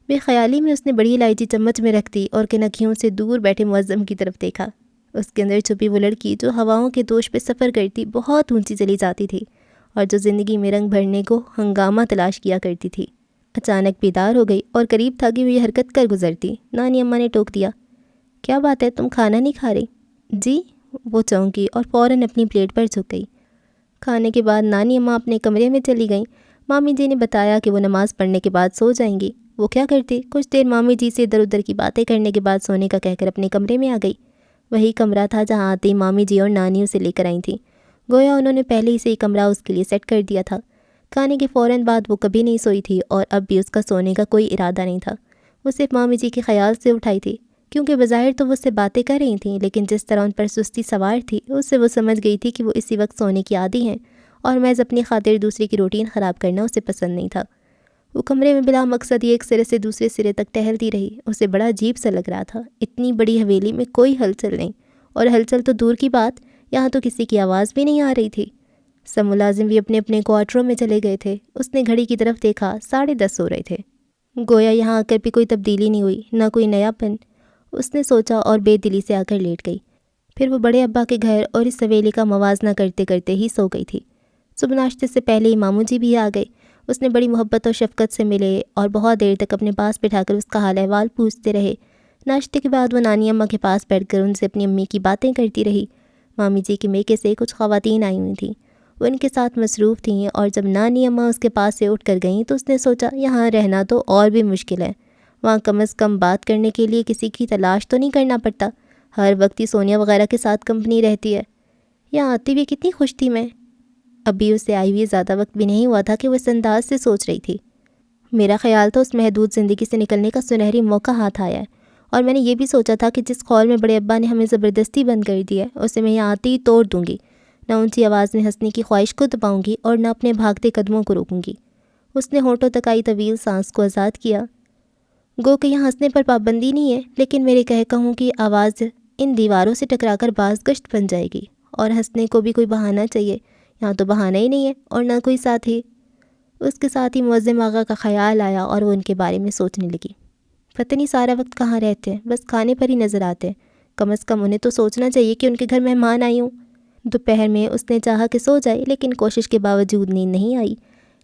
بے خیالی میں اس نے بڑی الائچی چمچ میں رکھ دی اور کنکھیوں سے دور بیٹھے معظم کی طرف دیکھا۔ اس کے اندر چھپی وہ لڑکی جو ہواؤں کے دوش پہ سفر کرتی بہت اونچی چلی جاتی تھی اور جو زندگی میں رنگ بھرنے کو ہنگامہ تلاش کیا کرتی تھی، اچانک بیدار ہو گئی اور قریب تھا کہ وہ یہ حرکت کر گزرتی۔ نانی اماں نے ٹوک دیا، کیا بات ہے، تم کھانا نہیں کھا رہی؟ جی، وہ چونکی اور فوراً اپنی پلیٹ پر جھک گئی۔ کھانے کے بعد نانی اماں اپنے کمرے میں چلی گئیں۔ مامی جی نے بتایا کہ وہ نماز پڑھنے کے بعد سو جائیں گی۔ وہ کیا کرتی، کچھ دیر مامی جی سے ادھر ادھر کی باتیں کرنے کے بعد سونے کا کہہ کر اپنے کمرے میں آ گئی۔ وہی کمرہ تھا جہاں آتے ہی مامی جی اور نانی اسے لے کر آئی تھیں۔ گویا انہوں نے پہلے ہی سے ہی کمرہ اس کے لیے سیٹ کر دیا تھا۔ کھانے کے فوراً بعد وہ کبھی نہیں سوئی تھی اور اب بھی اس کا سونے کا کوئی ارادہ نہیں تھا۔ وہ صرف مامی جی کے خیال سے اٹھائی تھی۔ کیونکہ بظاہر تو وہ اس سے باتیں کر رہی تھیں، لیکن جس طرح ان پر سستی سوار تھی اس سے وہ سمجھ گئی تھی کہ وہ اسی وقت سونے کی عادی ہیں، اور محض اپنی خاطر دوسرے کی روٹین خراب کرنا اسے پسند نہیں تھا۔ وہ کمرے میں بلا مقصد ایک سرے سے دوسرے سرے تک ٹہلتی رہی۔ اسے بڑا عجیب سا لگ رہا تھا، اتنی بڑی حویلی میں کوئی ہلچل نہیں، اور ہلچل تو دور کی بات، یہاں تو کسی کی آواز بھی نہیں آ رہی تھی۔ سب ملازم بھی اپنے اپنے کوارٹروں میں چلے گئے تھے۔ اس نے گھڑی کی طرف دیکھا، 10:30 ہو رہے تھے۔ گویا یہاں آ کر بھی کوئی تبدیلی نہیں ہوئی، نہ کوئی نیا پن، اس نے سوچا، اور بے دلی سے آ کر لیٹ گئی۔ پھر وہ بڑے ابا کے گھر اور اس حویلی کا موازنہ کرتے کرتے ہی سو گئی تھی۔ صبح ناشتے سے پہلے ہی ماموں جی بھی آ گئے۔ اس نے بڑی محبت اور شفقت سے ملے اور بہت دیر تک اپنے پاس بٹھا کر اس کا حال احوال پوچھتے رہے۔ ناشتے کے بعد وہ نانی اماں کے پاس بیٹھ کر ان سے اپنی امی کی باتیں کرتی رہی۔ مامی جی کے میکے سے کچھ خواتین آئی ہوئی تھیں، وہ ان کے ساتھ مصروف تھیں، اور جب نانی اماں اس کے پاس سے اٹھ کر گئیں تو اس نے سوچا یہاں رہنا تو اور بھی مشکل ہے، وہاں کم از کم بات کرنے کے لیے کسی کی تلاش تو نہیں کرنا پڑتا، ہر وقت ہی سونیا وغیرہ کے ساتھ کمپنی رہتی ہے۔ یہاں آتی ہوئی کتنی خوش تھی میں، ابھی اس سے آئی ہوئی زیادہ وقت بھی نہیں ہوا تھا کہ وہ اس انداز سے سوچ رہی تھی۔ میرا خیال تھا اس محدود زندگی سے نکلنے کا سنہری موقع ہاتھ آیا ہے، اور میں نے یہ بھی سوچا تھا کہ جس خول میں بڑے ابا نے ہمیں زبردستی بند کر دیا ہے اسے میں یہاں آتی ہی توڑ دوں گی، نہ اونچی آواز میں ہنسنے کی خواہش کو دباؤں گی اور نہ اپنے بھاگتے قدموں کو روکوں گی۔ اس نے ہونٹوں تک آئی طویل سانس کو آزاد کیا۔ گو کہ یہاں ہنسنے پر پابندی نہیں ہے، لیکن میرے کہوں کی آواز ان دیواروں سے ٹکرا کر باز گشت بن جائے گی، اور ہنسنے کو بھی کوئی بہانہ چاہیے، یہاں تو بہانہ ہی نہیں ہے اور نہ کوئی ساتھی۔ اس کے ساتھ ہی معظم آغا کا خیال آیا اور وہ ان کے بارے میں سوچنے لگی۔ پتہ نہیں سارا وقت کہاں رہتے ہیں، بس کھانے پر ہی نظر آتے ہیں، کم از کم انہیں تو سوچنا چاہیے کہ ان کے گھر مہمان آئی ہوں۔ دوپہر میں اس نے چاہا کہ سو جائے، لیکن کوشش کے باوجود نیند نہیں آئی۔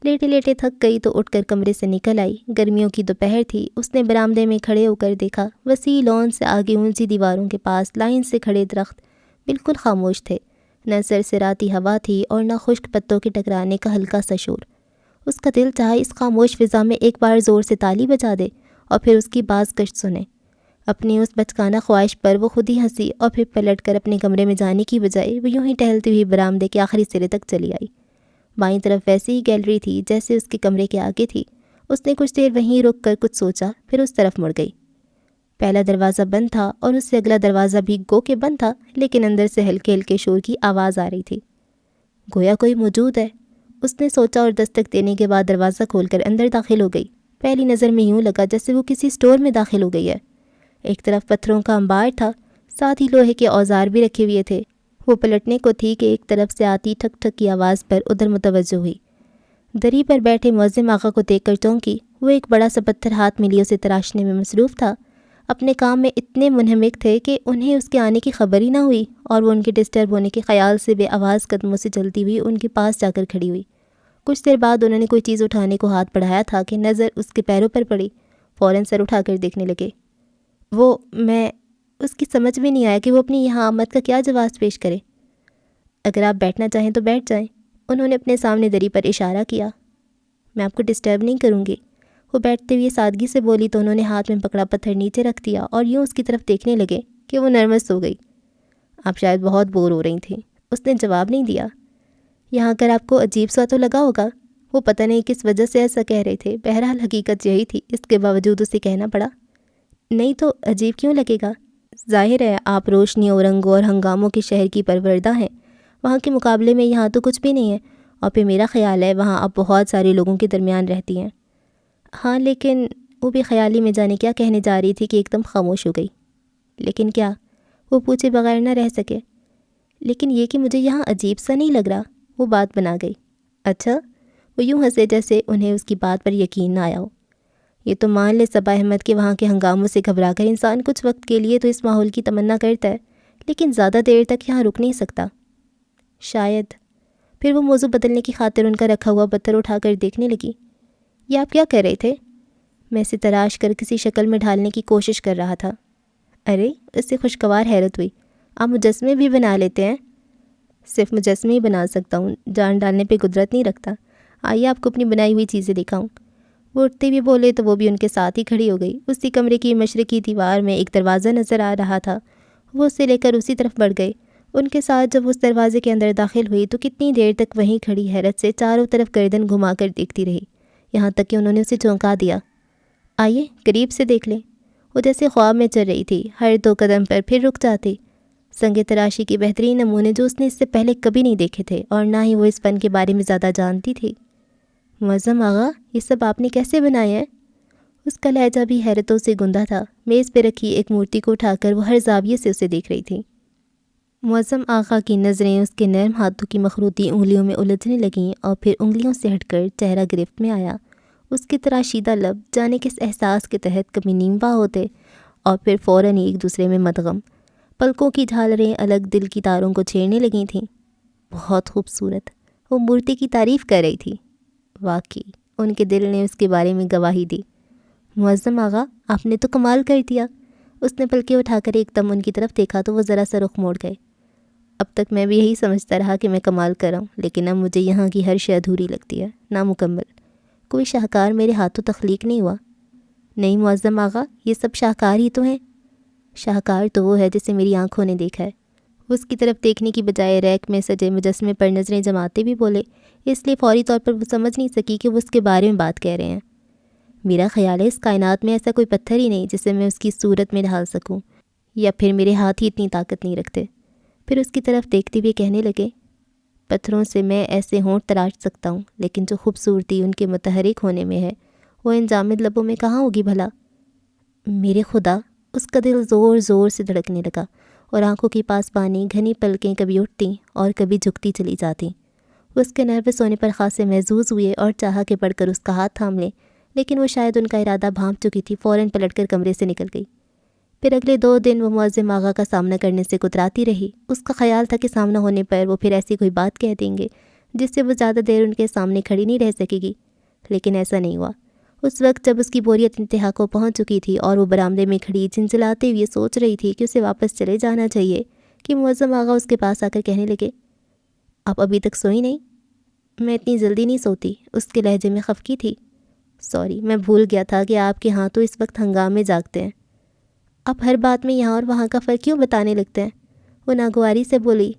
لیٹے لیٹے تھک گئی تو اٹھ کر کمرے سے نکل آئی۔ گرمیوں کی دوپہر تھی۔ اس نے برآمدے میں کھڑے ہو کر دیکھا، وسیع لان سے آگے اونچی دیواروں کے پاس لائن سے کھڑے درخت بالکل خاموش تھے، نہ سرسراتی ہوا تھی اور نہ خشک پتوں کے ٹکرانے کا ہلکا سا شور۔ اس کا دل چاہا اس خاموش فضا میں ایک بار زور سے تالی بجا دے اور پھر اس کی باز گشت سنے۔ اپنی اس بچکانہ خواہش پر وہ خود ہی ہنسی اور پھر پلٹ کر اپنے کمرے میں جانے کی بجائے وہ یوں ہی ٹہلتی ہوئی برآمدے کے آخری سرے تک چلی آئی۔ بائیں طرف ویسی ہی گیلری تھی جیسے اس کے کمرے کے آگے تھی۔ اس نے کچھ دیر وہیں رک کر کچھ سوچا، پھر اس طرف مڑ گئی۔ پہلا دروازہ بند تھا اور اس سے اگلا دروازہ بھی گو کہ بند تھا، لیکن اندر سے ہلکے ہلکے شور کی آواز آ رہی تھی۔ گویا کوئی موجود ہے، اس نے سوچا، اور دستک دینے کے بعد دروازہ کھول کر اندر داخل ہو گئی۔ پہلی نظر میں یوں لگا جیسے وہ کسی سٹور میں داخل ہو گئی ہے۔ ایک طرف پتھروں کا انبار تھا، ساتھ ہی لوہے کے اوزار بھی رکھے ہوئے تھے۔ وہ پلٹنے کو تھی کہ ایک طرف سے آتی ٹھک ٹھک کی آواز پر ادھر متوجہ ہوئی۔ دری پر بیٹھے معظم آغا کو دیکھ کر چونکی۔ وہ ایک بڑا سا پتھر ہاتھ میں لیے اسے تراشنے میں مصروف تھا۔ اپنے کام میں اتنے منہمک تھے کہ انہیں اس کے آنے کی خبر ہی نہ ہوئی، اور وہ ان کے ڈسٹرب ہونے کے خیال سے بے آواز قدموں سے چلتی ہوئی ان کے پاس جا کر کھڑی ہوئی۔ کچھ دیر بعد انہوں نے کوئی چیز اٹھانے کو ہاتھ بڑھایا تھا کہ نظر اس کے پیروں پر پڑی۔ فوراً سر اٹھا کر دیکھنے لگے۔ اس کی سمجھ میں نہیں آیا کہ وہ اپنی یہاں آمد کا کیا جواز پیش کرے۔ اگر آپ بیٹھنا چاہیں تو بیٹھ جائیں، انہوں نے اپنے سامنے دری پر اشارہ کیا۔ میں آپ کو ڈسٹرب نہیں کروں گی، وہ بیٹھتے ہوئے سادگی سے بولی تو انہوں نے ہاتھ میں پکڑا پتھر نیچے رکھ دیا اور یوں اس کی طرف دیکھنے لگے کہ وہ نروس ہو گئی۔ آپ شاید بہت بور ہو رہی تھیں، اس نے جواب نہیں دیا۔ یہاں کر آپ کو عجیب سا تو لگا ہوگا، وہ پتہ نہیں کس وجہ سے ایسا کہہ رہے تھے، بہرحال حقیقت یہی تھی، اس کے باوجود اسے کہنا پڑا۔ نہیں تو عجیب کیوں لگے گا، ظاہر ہے آپ روشنیوں، رنگوں اور ہنگاموں کے شہر کی پروردہ ہیں، وہاں کے مقابلے میں یہاں تو کچھ بھی نہیں ہے، اور پھر میرا خیال ہے وہاں آپ بہت سارے لوگوں کے درمیان رہتی ہیں۔ ہاں لیکن وہ بھی خیالی میں جانے کیا کہنے جا رہی تھی کہ ایک دم خاموش ہو گئی۔ لیکن کیا، وہ پوچھے بغیر نہ رہ سکے۔ لیکن یہ کہ مجھے یہاں عجیب سا نہیں لگ رہا، وہ بات بنا گئی۔ اچھا، وہ یوں ہنسے جیسے انہیں اس کی بات پر یقین نہ آیا ہو۔ یہ تو مان لے صبا احمد کے وہاں کے ہنگاموں سے گھبرا کر انسان کچھ وقت کے لیے تو اس ماحول کی تمنا کرتا ہے، لیکن زیادہ دیر تک یہاں رک نہیں سکتا۔ شاید۔ پھر وہ موضوع بدلنے کی خاطر ان کا رکھا ہوا پتھر اٹھا کر دیکھنے لگی۔ یہ آپ کیا کر رہے تھے؟ میں اسے تراش کر کسی شکل میں ڈھالنے کی کوشش کر رہا تھا۔ ارے، اس سے خوشگوار حیرت ہوئی، آپ مجسمے بھی بنا لیتے ہیں؟ صرف مجسمے ہی بنا سکتا ہوں، جان ڈالنے پہ قدرت نہیں رکھتا۔ آئیے آپ کو اپنی بنائی ہوئی چیزیں دکھاؤں۔ وہ اٹھتے بھی بولے تو وہ بھی ان کے ساتھ ہی کھڑی ہو گئی۔ اسی کمرے کی مشرقی دیوار میں ایک دروازہ نظر آ رہا تھا، وہ اسے لے کر اسی طرف بڑھ گئے۔ ان کے ساتھ جب اس دروازے کے اندر داخل ہوئی تو کتنی دیر تک وہیں کھڑی حیرت سے چاروں طرف گردن گھما کر دیکھتی رہی، یہاں تک کہ انہوں نے اسے چونکا دیا۔ آئیے قریب سے دیکھ لیں۔ وہ جیسے خواب میں چل رہی تھی، ہر 2 قدم پر پھر رک جاتی۔ سنگ تراشی کے بہترین نمونے جو اس نے اس سے پہلے کبھی نہیں دیکھے تھے، اور نہ ہی وہ اس فن کے بارے میں زیادہ جانتی تھی۔ معظم آغا، یہ سب آپ نے کیسے بنایا ہے؟ اس کا لہجہ بھی حیرتوں سے گندا تھا۔ میز پہ رکھی ایک مورتی کو اٹھا کر وہ ہر زاویے سے اسے دیکھ رہی تھی۔ معظم آغا کی نظریں اس کے نرم ہاتھوں کی مخروطی انگلیوں میں الجھنے لگیں اور پھر انگلیوں سے ہٹ کر چہرہ گرفت میں آیا۔ اس کے تراشیدہ لب جانے کس احساس کے تحت کبھی نیم وا ہوتے اور پھر فوراً ایک دوسرے میں مدغم۔ پلکوں کی جھالریں الگ دل کی تاروں کو چھیڑنے لگی تھیں۔ بہت خوبصورت، وہ مورتی کی تعریف کر رہی تھی۔ واقعی ان کے دل نے اس کے بارے میں گواہی دی۔ معظم آغا، آپ نے تو کمال کر دیا۔ اس نے پلکیں اٹھا کر ایک دم ان کی طرف دیکھا تو وہ ذرا سا رخ موڑ گئے۔ اب تک میں بھی یہی سمجھتا رہا کہ میں کمال کر رہا ہوں، لیکن اب مجھے یہاں کی ہر شے ادھوری لگتی ہے، نامکمل۔ کوئی شاہکار میرے ہاتھوں تخلیق نہیں ہوا۔ نہیں معظم آغا، یہ سب شاہکار ہی تو ہیں۔ شاہکار تو وہ ہے جسے میری آنکھوں نے دیکھا ہے۔ اس کی طرف دیکھنے کی بجائے ریک میں سجے مجسمے پر نظریں جماتے بھی بولے، اس لیے فوری طور پر وہ سمجھ نہیں سکی کہ وہ اس کے بارے میں بات کہہ رہے ہیں۔ میرا خیال ہے اس کائنات میں ایسا کوئی پتھر ہی نہیں جسے میں اس کی صورت میں ڈھال سکوں، یا پھر میرے ہاتھ ہی اتنی طاقت نہیں رکھتے۔ پھر اس کی طرف دیکھتے ہوئے کہنے لگے، پتھروں سے میں ایسے ہونٹ تراش سکتا ہوں، لیکن جو خوبصورتی ان کے متحرک ہونے میں ہے وہ ان جامد لبوں میں کہاں ہوگی بھلا؟ میرے خدا! اس کا دل زور زور سے دھڑکنے لگا اور آنکھوں کی پاس بانی گھنی پلکیں کبھی اٹھتیں اور کبھی جھکتی چلی جاتیں۔ اس کے نروس ہونے پر خاصے محظوظ ہوئے اور چاہا کہ پڑھ کر اس کا ہاتھ تھام لیں، لیکن وہ شاید ان کا ارادہ بھانپ چکی تھی، فوراً پلٹ کر کمرے سے نکل گئی۔ پھر اگلے 2 دن وہ معظم آغا کا سامنا کرنے سے کتراتی رہی۔ اس کا خیال تھا کہ سامنا ہونے پر وہ پھر ایسی کوئی بات کہہ دیں گے جس سے وہ زیادہ دیر ان کے سامنے کھڑی نہیں رہ سکے گی، لیکن ایسا نہیں ہوا۔ اس وقت جب اس کی بوریت انتہا کو پہنچ چکی تھی اور وہ برآمدے میں کھڑی جھنجھلاتے ہوئے سوچ رہی تھی کہ اسے واپس چلے جانا چاہیے، کہ معظم آغا اس کے پاس آ کر کہنے لگے، آپ ابھی تک سوئی نہیں؟ میں اتنی جلدی نہیں سوتی، اس کے لہجے میں خفگی تھی۔ سوری، میں بھول گیا تھا کہ آپ کے ہاں تو اس وقت ہنگامے جاگتے ہیں۔ آپ ہر بات میں یہاں اور وہاں کا فرق کیوں بتانے لگتے ہیں؟ وہ ناگواری سے بولی۔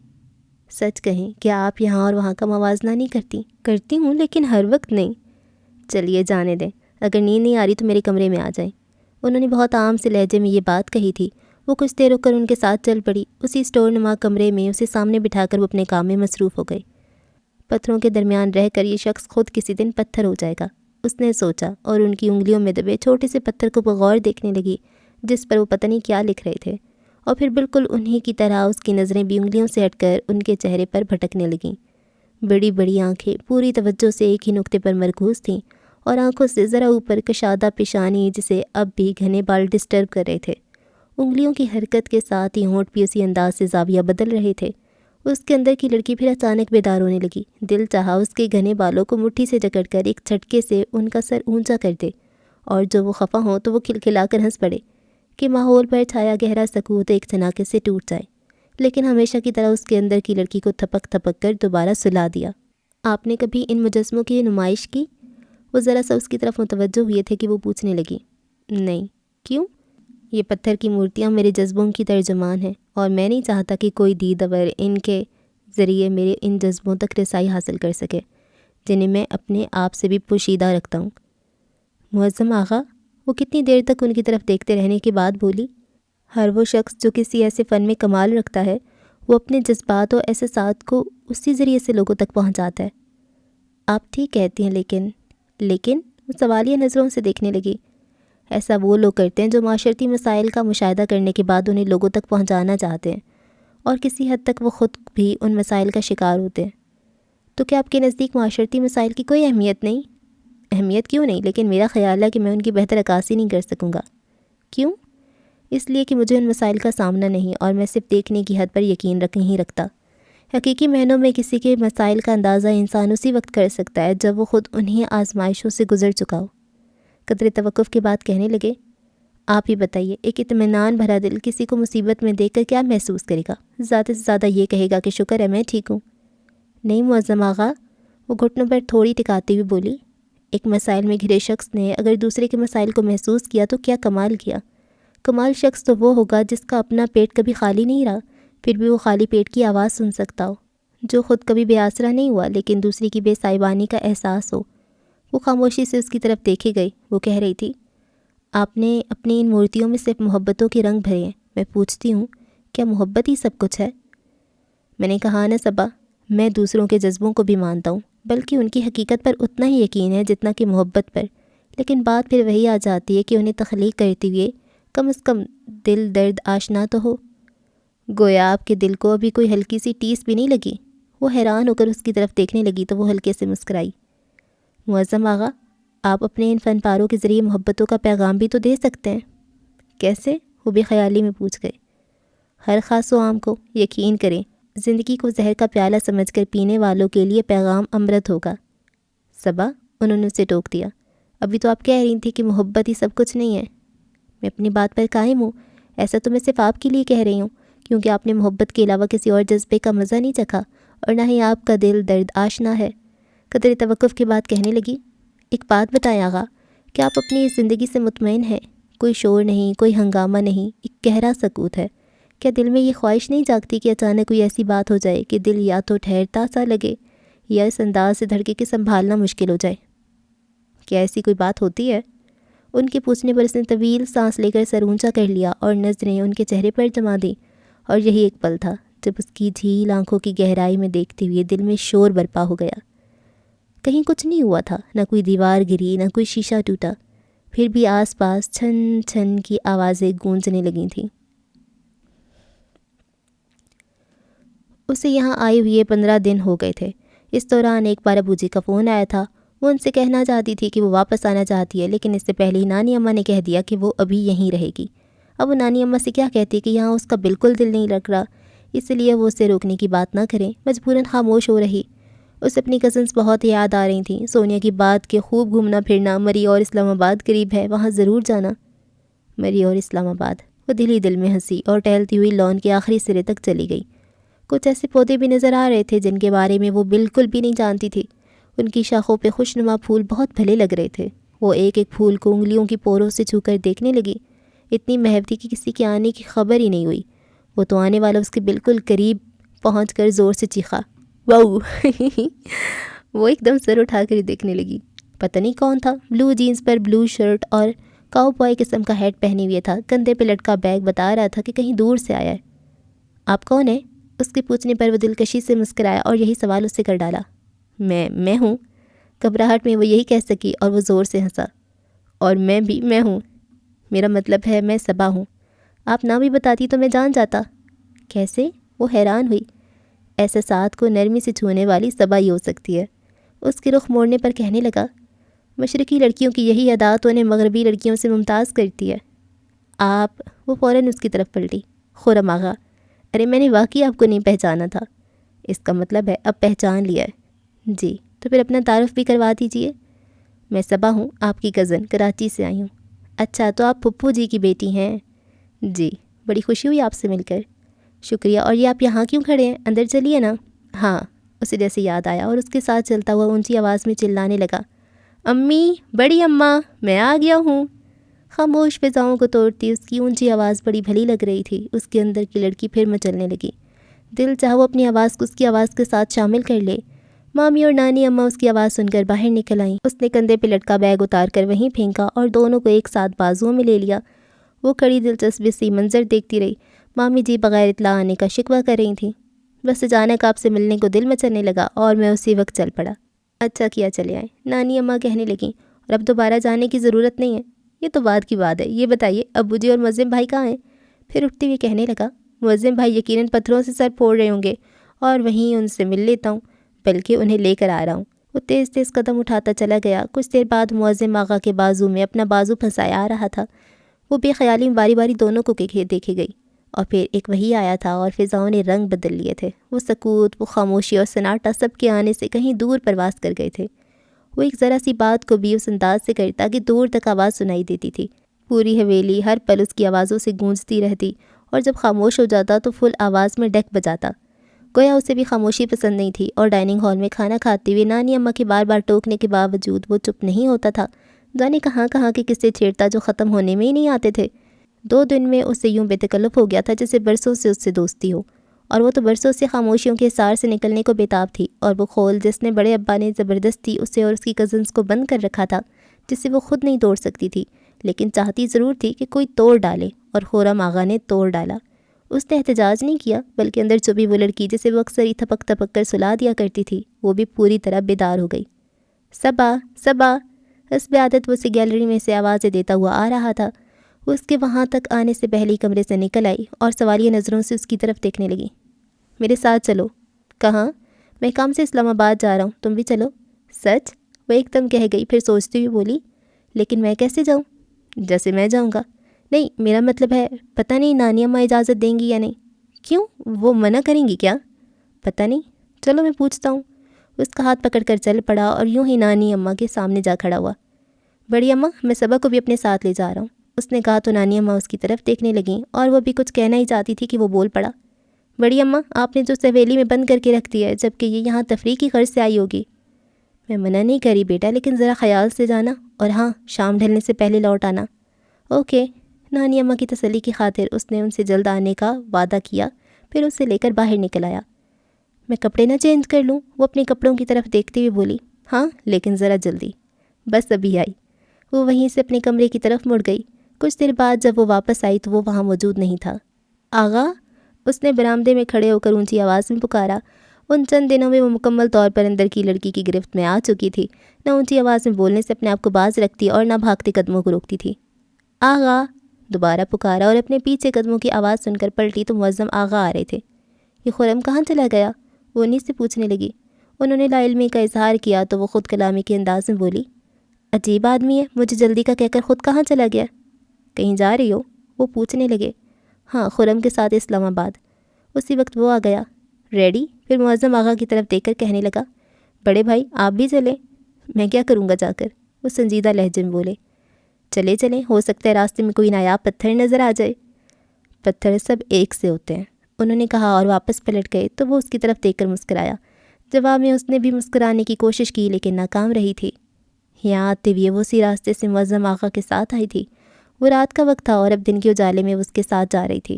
سچ کہیں، کیا آپ یہاں اور وہاں کا موازنہ نہیں کرتی؟ کرتی ہوں، لیکن ہر وقت نہیں۔ چلیے جانے دیں، اگر نیند نہیں آ رہی تو میرے کمرے میں آ جائیں۔ انہوں نے بہت عام سے لہجے میں یہ بات کہی تھی۔ وہ کچھ دیر رک کر ان کے ساتھ چل پڑی۔ اسی اسٹور نما کمرے میں اسے سامنے بٹھا کر وہ اپنے کام میں مصروف ہو گئی۔ پتھروں کے درمیان رہ کر یہ شخص خود کسی دن پتھر ہو جائے گا، اس نے سوچا، اور ان کی انگلیوں میں دبے چھوٹے سے پتھر کو بغور دیکھنے لگی جس پر وہ پتہ نہیں کیا لکھ رہے تھے، اور پھر بالکل انہی کی طرح اس کی نظریں بھی انگلیوں سے ہٹ کر ان کے چہرے پر بھٹکنے لگیں۔ بڑی بڑی آنکھیں پوری توجہ سے ایک ہی نقطے پر مرکوز تھیں، اور آنکھوں سے ذرا اوپر کشادہ پیشانی جسے اب بھی گھنے بال ڈسٹرب کر رہے تھے۔ انگلیوں کی حرکت کے ساتھ ہی ہونٹ بھی اسی انداز سے زاویہ بدل رہے تھے۔ اس کے اندر کی لڑکی پھر اچانک بیدار ہونے لگی۔ دل چاہا اس کے گھنے بالوں کو مٹھی سے جکڑ کر ایک جھٹکے سے ان کا سر اونچا کر دے، اور جو وہ خفا ہوں تو وہ کھلکھلا کر ہنس پڑے کہ ماحول پر چھایا گہرا سکوت ایک جھناکے سے ٹوٹ جائے، لیکن ہمیشہ کی طرح اس کے اندر کی لڑکی کو تھپک تھپک کر دوبارہ سلا دیا۔ آپ نے کبھی ان مجسموں کی نمائش کی؟ وہ ذرا سا اس کی طرف متوجہ ہوئے تھے کہ وہ پوچھنے لگی۔ نہیں۔ کیوں؟ یہ پتھر کی مورتیاں میرے جذبوں کی ترجمان ہیں، اور میں نہیں چاہتا کہ کوئی دیدور ان کے ذریعے میرے ان جذبوں تک رسائی حاصل کر سکے جنہیں میں اپنے آپ سے بھی پوشیدہ رکھتا ہوں۔ معظم آغا، وہ کتنی دیر تک ان کی طرف دیکھتے رہنے کے بعد بولی، ہر وہ شخص جو کسی ایسے فن میں کمال رکھتا ہے وہ اپنے جذبات اور احساسات کو اسی ذریعے سے لوگوں تک پہنچاتا ہے۔ آپ ٹھیک کہتی ہیں، لیکن وہ سوالیہ نظروں سے دیکھنے لگی۔ ایسا وہ لوگ کرتے ہیں جو معاشرتی مسائل کا مشاہدہ کرنے کے بعد انہیں لوگوں تک پہنچانا چاہتے ہیں، اور کسی حد تک وہ خود بھی ان مسائل کا شکار ہوتے ہیں۔ تو کیا آپ کے نزدیک معاشرتی مسائل کی کوئی اہمیت نہیں؟ اہمیت کیوں نہیں، لیکن میرا خیال ہے کہ میں ان کی بہتر عکاسی نہیں کر سکوں گا۔ کیوں؟ اس لیے کہ مجھے ان مسائل کا سامنا نہیں، اور میں صرف دیکھنے کی حد پر یقین نہیں رکھتا۔ حقیقی معنوں میں کسی کے مسائل کا اندازہ انسان اسی وقت کر سکتا ہے جب وہ خود انہی آزمائشوں سے گزر چکا ہو۔ قدرے توقف کے بعد کہنے لگے، آپ ہی بتائیے، ایک اطمینان بھرا دل کسی کو مصیبت میں دیکھ کر کیا محسوس کرے گا؟ زیادہ سے زیادہ یہ کہے گا کہ شکر ہے میں ٹھیک ہوں۔ نہیں معظم آغا، وہ گھٹنوں پر تھوڑی ٹکاتی ہوئی بولی، ایک مسائل میں گھرے شخص نے اگر دوسرے کے مسائل کو محسوس کیا تو کیا کمال کیا۔ کمال شخص تو وہ ہوگا جس کا اپنا پیٹ کبھی خالی نہیں رہا، پھر بھی وہ خالی پیٹ کی آواز سن سکتا ہو، جو خود کبھی بے آسرا نہیں ہوا لیکن دوسری کی بے سائبانی کا احساس ہو۔ وہ خاموشی سے اس کی طرف دیکھے گئی۔ وہ کہہ رہی تھی، آپ نے اپنی ان مورتیوں میں صرف محبتوں کے رنگ بھرے ہیں. میں پوچھتی ہوں کیا محبت ہی سب کچھ ہے؟ میں نے کہا نا صبا، میں دوسروں کے جذبوں کو بھی مانتا ہوں، بلکہ ان کی حقیقت پر اتنا ہی یقین ہے جتنا کہ محبت پر. لیکن بات پھر وہی آ جاتی ہے کہ انہیں تخلیق کرتے ہوئے کم از کم دل درد آشنا تو ہو. گویا آپ کے دل کو ابھی کوئی ہلکی سی ٹیس بھی نہیں لگی. وہ حیران ہو کر اس کی طرف دیکھنے لگی تو وہ ہلکے سے مسکرائی. معظم آغا، آپ اپنے ان فن پاروں کے ذریعے محبتوں کا پیغام بھی تو دے سکتے ہیں. کیسے؟ وہ بے خیالی میں پوچھ گئے. ہر خاص و عام کو یقین کریں، زندگی کو زہر کا پیالہ سمجھ کر پینے والوں کے لیے پیغام امرت ہوگا. صبا، انہوں نے اسے ٹوک دیا، ابھی تو آپ کہہ رہی تھی کہ محبت ہی سب کچھ نہیں ہے. میں اپنی بات پر قائم ہوں. ایسا تو میں صرف آپ کے لیے کہہ رہی ہوں، کیونکہ آپ نے محبت کے علاوہ کسی اور جذبے کا مزہ نہیں چکھا، اور نہ ہی آپ کا دل درد آشنا ہے. قدر توقف کے بعد کہنے لگی، ایک بات بتائیں آغا، کہ آپ اپنی اس زندگی سے مطمئن ہیں؟ کوئی شور نہیں، کوئی ہنگامہ نہیں، ایک گہرا سکوت ہے. کیا دل میں یہ خواہش نہیں جاگتی کہ اچانک کوئی ایسی بات ہو جائے کہ دل یا تو ٹھہرتا سا لگے یا اس انداز سے دھڑکے کہ سنبھالنا مشکل ہو جائے؟ کیا ایسی کوئی بات ہوتی ہے؟ ان کے پوچھنے پر اس نے طویل سانس لے کر سر اونچا کر لیا اور نظریں ان کے چہرے پر جما دیں. اور یہی ایک پل تھا جب اس کی جھیل آنکھوں کی گہرائی میں دیکھتے ہوئے دل میں شور برپا ہو گیا. کہیں کچھ نہیں ہوا تھا، نہ کوئی دیوار گری، نہ کوئی شیشہ ٹوٹا، پھر بھی آس پاس چھن چھن کی آوازیں گونجنے لگی تھیں. اسے یہاں آئے ہوئے 15 دن ہو گئے تھے. اس دوران ایک بار ابو جی کا فون آیا تھا. وہ ان سے کہنا چاہتی تھی کہ وہ واپس آنا چاہتی ہے، لیکن اس سے پہلے ہی نانی اماں نے کہہ دیا کہ وہ ابھی یہیں رہے گی. اب وہ نانی اماں سے کیا کہتی کہ یہاں اس کا بالکل دل نہیں لگ رہا، اس لیے وہ اسے روکنے کی بات نہ کریں. مجبوراً خاموش ہو رہی. اسے اپنی کزنس بہت یاد آ رہی تھیں. سونیا کی بات کہ خوب گھومنا پھرنا، مری اور اسلام آباد قریب ہے، وہاں ضرور جانا. مری اور اسلام آباد. وہ دل ہی دل میں ہنسی اور ٹہلتی ہوئی لان کے آخری سرے تک چلی گئی. کچھ ایسے پودے بھی نظر آ رہے تھے جن کے بارے میں وہ بالکل بھی نہیں جانتی تھی. ان کی شاخوں پہ خوشنما پھول بہت بھلے لگ رہے تھے. وہ ایک ایک پھول کو انگلیوں کی پوروں سے چھو کر دیکھنے لگی. اتنی محب تھی کہ کسی کے آنے کی خبر ہی نہیں ہوئی. وہ تو آنے والا اس کے بالکل قریب پہنچ کر زور سے چیخا، واؤ! وہ ایک دم سر اٹھا کر دیکھنے لگی. پتہ نہیں کون تھا، بلو جینز پر بلو شرٹ اور کاؤ بوائے قسم کا ہیٹ پہنے ہوئے تھا. کندھے پہ لٹکا بیگ بتا رہا تھا کہ کہیں دور سے آیا ہے. آپ کون ہیں؟ اس کے پوچھنے پر وہ دلکشی سے مسکرایا اور یہی سوال اس سے کر ڈالا. میں ہوں. گھبراہٹ میں وہ یہی کہہ سکی اور وہ زور سے ہنسا. اور میں ہوں. میرا مطلب ہے میں صبا ہوں. آپ نہ بھی بتاتی تو میں جان جاتا. کیسے؟ وہ حیران ہوئی. احساسات کو نرمی سے چھونے والی صبا ہی ہو سکتی ہے. اس کے رخ موڑنے پر کہنے لگا، مشرقی لڑکیوں کی یہی ادا تو انہیں مغربی لڑکیوں سے ممتاز کرتی ہے. آپ؟ وہ فوراً اس کی طرف پلٹی. خرم آغا، ارے میں نے واقعی آپ کو نہیں پہچانا تھا. اس کا مطلب ہے اب پہچان لیا ہے. جی، تو پھر اپنا تعارف بھی کروا دیجئے. میں صبا ہوں، آپ کی کزن، کراچی سے آئی ہوں. اچھا، تو آپ پھپھو جی کی بیٹی ہیں؟ جی، بڑی خوشی ہوئی آپ سے مل کر. شکریہ. اور یہ آپ یہاں کیوں کھڑے ہیں؟ اندر چلیے نا. ہاں. اسے جیسے یاد آیا اور اس کے ساتھ چلتا ہوا اونچی آواز میں چلانے لگا، امی، بڑی اماں، میں آ گیا ہوں. خاموش فضاؤں کو توڑتی اس کی اونچی آواز بڑی بھلی لگ رہی تھی. اس کے اندر کی لڑکی پھر مچلنے لگی. دل چاہا وہ اپنی آواز کو اس کی آواز کے ساتھ شامل کر لے. مامی اور نانی اماں اس کی آواز سن کر باہر نکل آئیں. اس نے کندھے پہ لٹکا بیگ اتار کر وہیں پھینکا اور دونوں کو ایک ساتھ بازوؤں میں لے لیا. وہ کڑی دلچسپی سے منظر دیکھتی رہی. مامی جی بغیر اطلاع آنے کا شکوہ کر رہی تھیں. بس اچانک آپ سے ملنے کو دل مچلنے لگا اور میں اسی وقت چل پڑا. اچھا کیا چلے آئیں، نانی اماں کہنے لگیں. اور اب دوبارہ جانے کی ضرورت نہیں ہے، یہ تو بعد کی بات ہے. یہ بتائیے ابو جی اور معظم بھائی کہاں ہیں؟ پھر اٹھتے ہوئے کہنے لگا، معظم بھائی یقیناً پتھروں سے سر پھوڑ رہے ہوں گے اور وہیں ان سے مل لیتا ہوں، بلکہ انہیں لے کر آ رہا ہوں. وہ تیز تیز قدم اٹھاتا چلا گیا. کچھ دیر بعد معظم آغا کے بازو میں اپنا بازو پھنسائے آ رہا تھا. وہ بے خیالی میں باری باری دونوں کو دیکھے گئی اور پھر ایک وہی آیا تھا اور فضاؤں نے رنگ بدل لیے تھے. وہ سکوت، وہ خاموشی اور سناٹا سب کے آنے سے کہیں دور پرواز کر گئے تھے. وہ ایک ذرا سی بات کو بھی اس انداز سے کرتا کہ دور تک آواز سنائی دیتی تھی. پوری حویلی ہر پل اس کی آوازوں سے گونجتی رہتی اور جب خاموش ہو جاتا تو فل آواز میں ڈیک بجاتا. گویا اسے بھی خاموشی پسند نہیں تھی اور ڈائننگ ہال میں کھانا کھاتے ہوئے نانی اماں کے بار بار ٹوکنے کے باوجود وہ چپ نہیں ہوتا تھا. جانے کہاں کہاں کے قصے چھیڑتا جو ختم ہونے میں ہی نہیں آتے تھے. 2 دن میں اسے یوں بے تکلف ہو گیا تھا جیسے برسوں سے اس سے دوستی ہو، اور وہ تو برسوں سے خاموشیوں کے حصار سے نکلنے کو بےتاب تھی. اور وہ خول جس نے بڑے ابا نے زبردستی اسے اور اس کی کزنس کو بند کر رکھا تھا، جسے وہ خود نہیں توڑ سکتی تھی، لیکن چاہتی ضرور تھی کہ کوئی توڑ ڈالے، اور خرم آغا نے توڑ ڈالا۔ اس نے احتجاج نہیں کیا، بلکہ اندر چھپی وہ لڑکی جسے وہ اکثر ہی تھپک تھپک کر سلا دیا کرتی تھی، وہ بھی پوری طرح بیدار ہو گئی۔ صبا صبا، حسب عادت وہ اسے گیلری میں سے آوازیں دیتا ہوا آ رہا تھا۔ وہ اس کے وہاں تک آنے سے پہلے ہی کمرے سے نکل آئی اور سوالیہ نظروں سے اس کی طرف دیکھنے لگی۔ میرے ساتھ چلو۔ کہاں؟ میں کام سے اسلام آباد جا رہا ہوں، تم بھی چلو۔ سچ؟ وہ ایک دم کہہ گئی، پھر سوچتی ہوئی بولی، لیکن میں کیسے جاؤں؟ جیسے میں جاؤں گا۔ نہیں، میرا مطلب ہے پتہ نہیں نانی اماں اجازت دیں گی یا نہیں۔ کیوں؟ وہ منع کریں گی کیا؟ پتہ نہیں، چلو میں پوچھتا ہوں۔ اس کا ہاتھ پکڑ کر چل پڑا اور یوں ہی نانی اماں کے سامنے جا کھڑا ہوا۔ بڑی اماں، میں صبا کو بھی اپنے ساتھ لے جا رہا ہوں، اس نے کہا تو نانی اماں اس کی طرف دیکھنے لگیں اور وہ بھی کچھ کہنا ہی چاہتی تھی کہ وہ بول پڑا، بڑی اماں آپ نے جو سویلی میں بند کر کے رکھ دیا ہے، جبکہ یہ یہاں تفریح کی غرض سے آئی ہوگی۔ میں منع نہیں کری بیٹا، لیکن ذرا خیال سے جانا، اور ہاں شام ڈھلنے سے پہلے لوٹ آنا۔ اوکے۔ نانی اماں کی تسلی کی خاطر اس نے ان سے جلد آنے کا وعدہ کیا، پھر اسے لے کر باہر نکل آیا۔ میں کپڑے نہ چینج کر لوں؟ وہ اپنے کپڑوں کی طرف دیکھتے ہوئے بولی۔ ہاں لیکن ذرا جلدی۔ بس ابھی آئی۔ وہ وہیں سے اپنے کمرے کی طرف مڑ گئی۔ کچھ دیر بعد جب وہ واپس آئی تو وہ وہاں موجود نہیں تھا۔ آغا، اس نے برآمدے میں کھڑے ہو کر اونچی آواز میں پکارا۔ ان چند دنوں میں وہ مکمل طور پر اندر کی لڑکی کی گرفت میں آ چکی تھی، نہ اونچی آواز میں بولنے سے اپنے آپ کو باز رکھتی اور نہ بھاگتے قدموں کو روکتی تھی۔ آغا، دوبارہ پکارا اور اپنے پیچھے قدموں کی آواز سن کر پلٹی تو معظم آغا آ رہے تھے۔ یہ خرم کہاں چلا گیا؟ وہ انیس سے پوچھنے لگی۔ انہوں نے لا علمی کا اظہار کیا تو وہ خود کلامی کے انداز میں بولی، عجیب آدمی ہے، مجھے جلدی کا کہہ کر خود کہاں چلا گیا؟ کہیں جا رہی ہو؟ وہ پوچھنے لگے۔ ہاں، خرم کے ساتھ اسلام آباد۔ اسی وقت وہ آ گیا۔ ریڈی؟ پھر معظم آغا کی طرف دیکھ کر کہنے لگا، بڑے بھائی آپ بھی چلیں؟ میں کیا کروں گا جا کر؟ وہ سنجیدہ لہجے میں بولے۔ چلے چلیں، ہو سکتا ہے راستے میں کوئی نایاب پتھر نظر آ جائے۔ پتھر سب ایک سے ہوتے ہیں، انہوں نے کہا اور واپس پلٹ گئے تو وہ اس کی طرف دیکھ کر مسکرایا۔ جواب میں اس نے بھی مسکرانے کی کوشش کی لیکن ناکام رہی تھی۔ یہاں آتے ہوئے وہ اسی راستے سے معظم آغا کے ساتھ آئی تھی۔ وہ رات کا وقت تھا اور اب دن کے اجالے میں اس کے ساتھ جا رہی تھی۔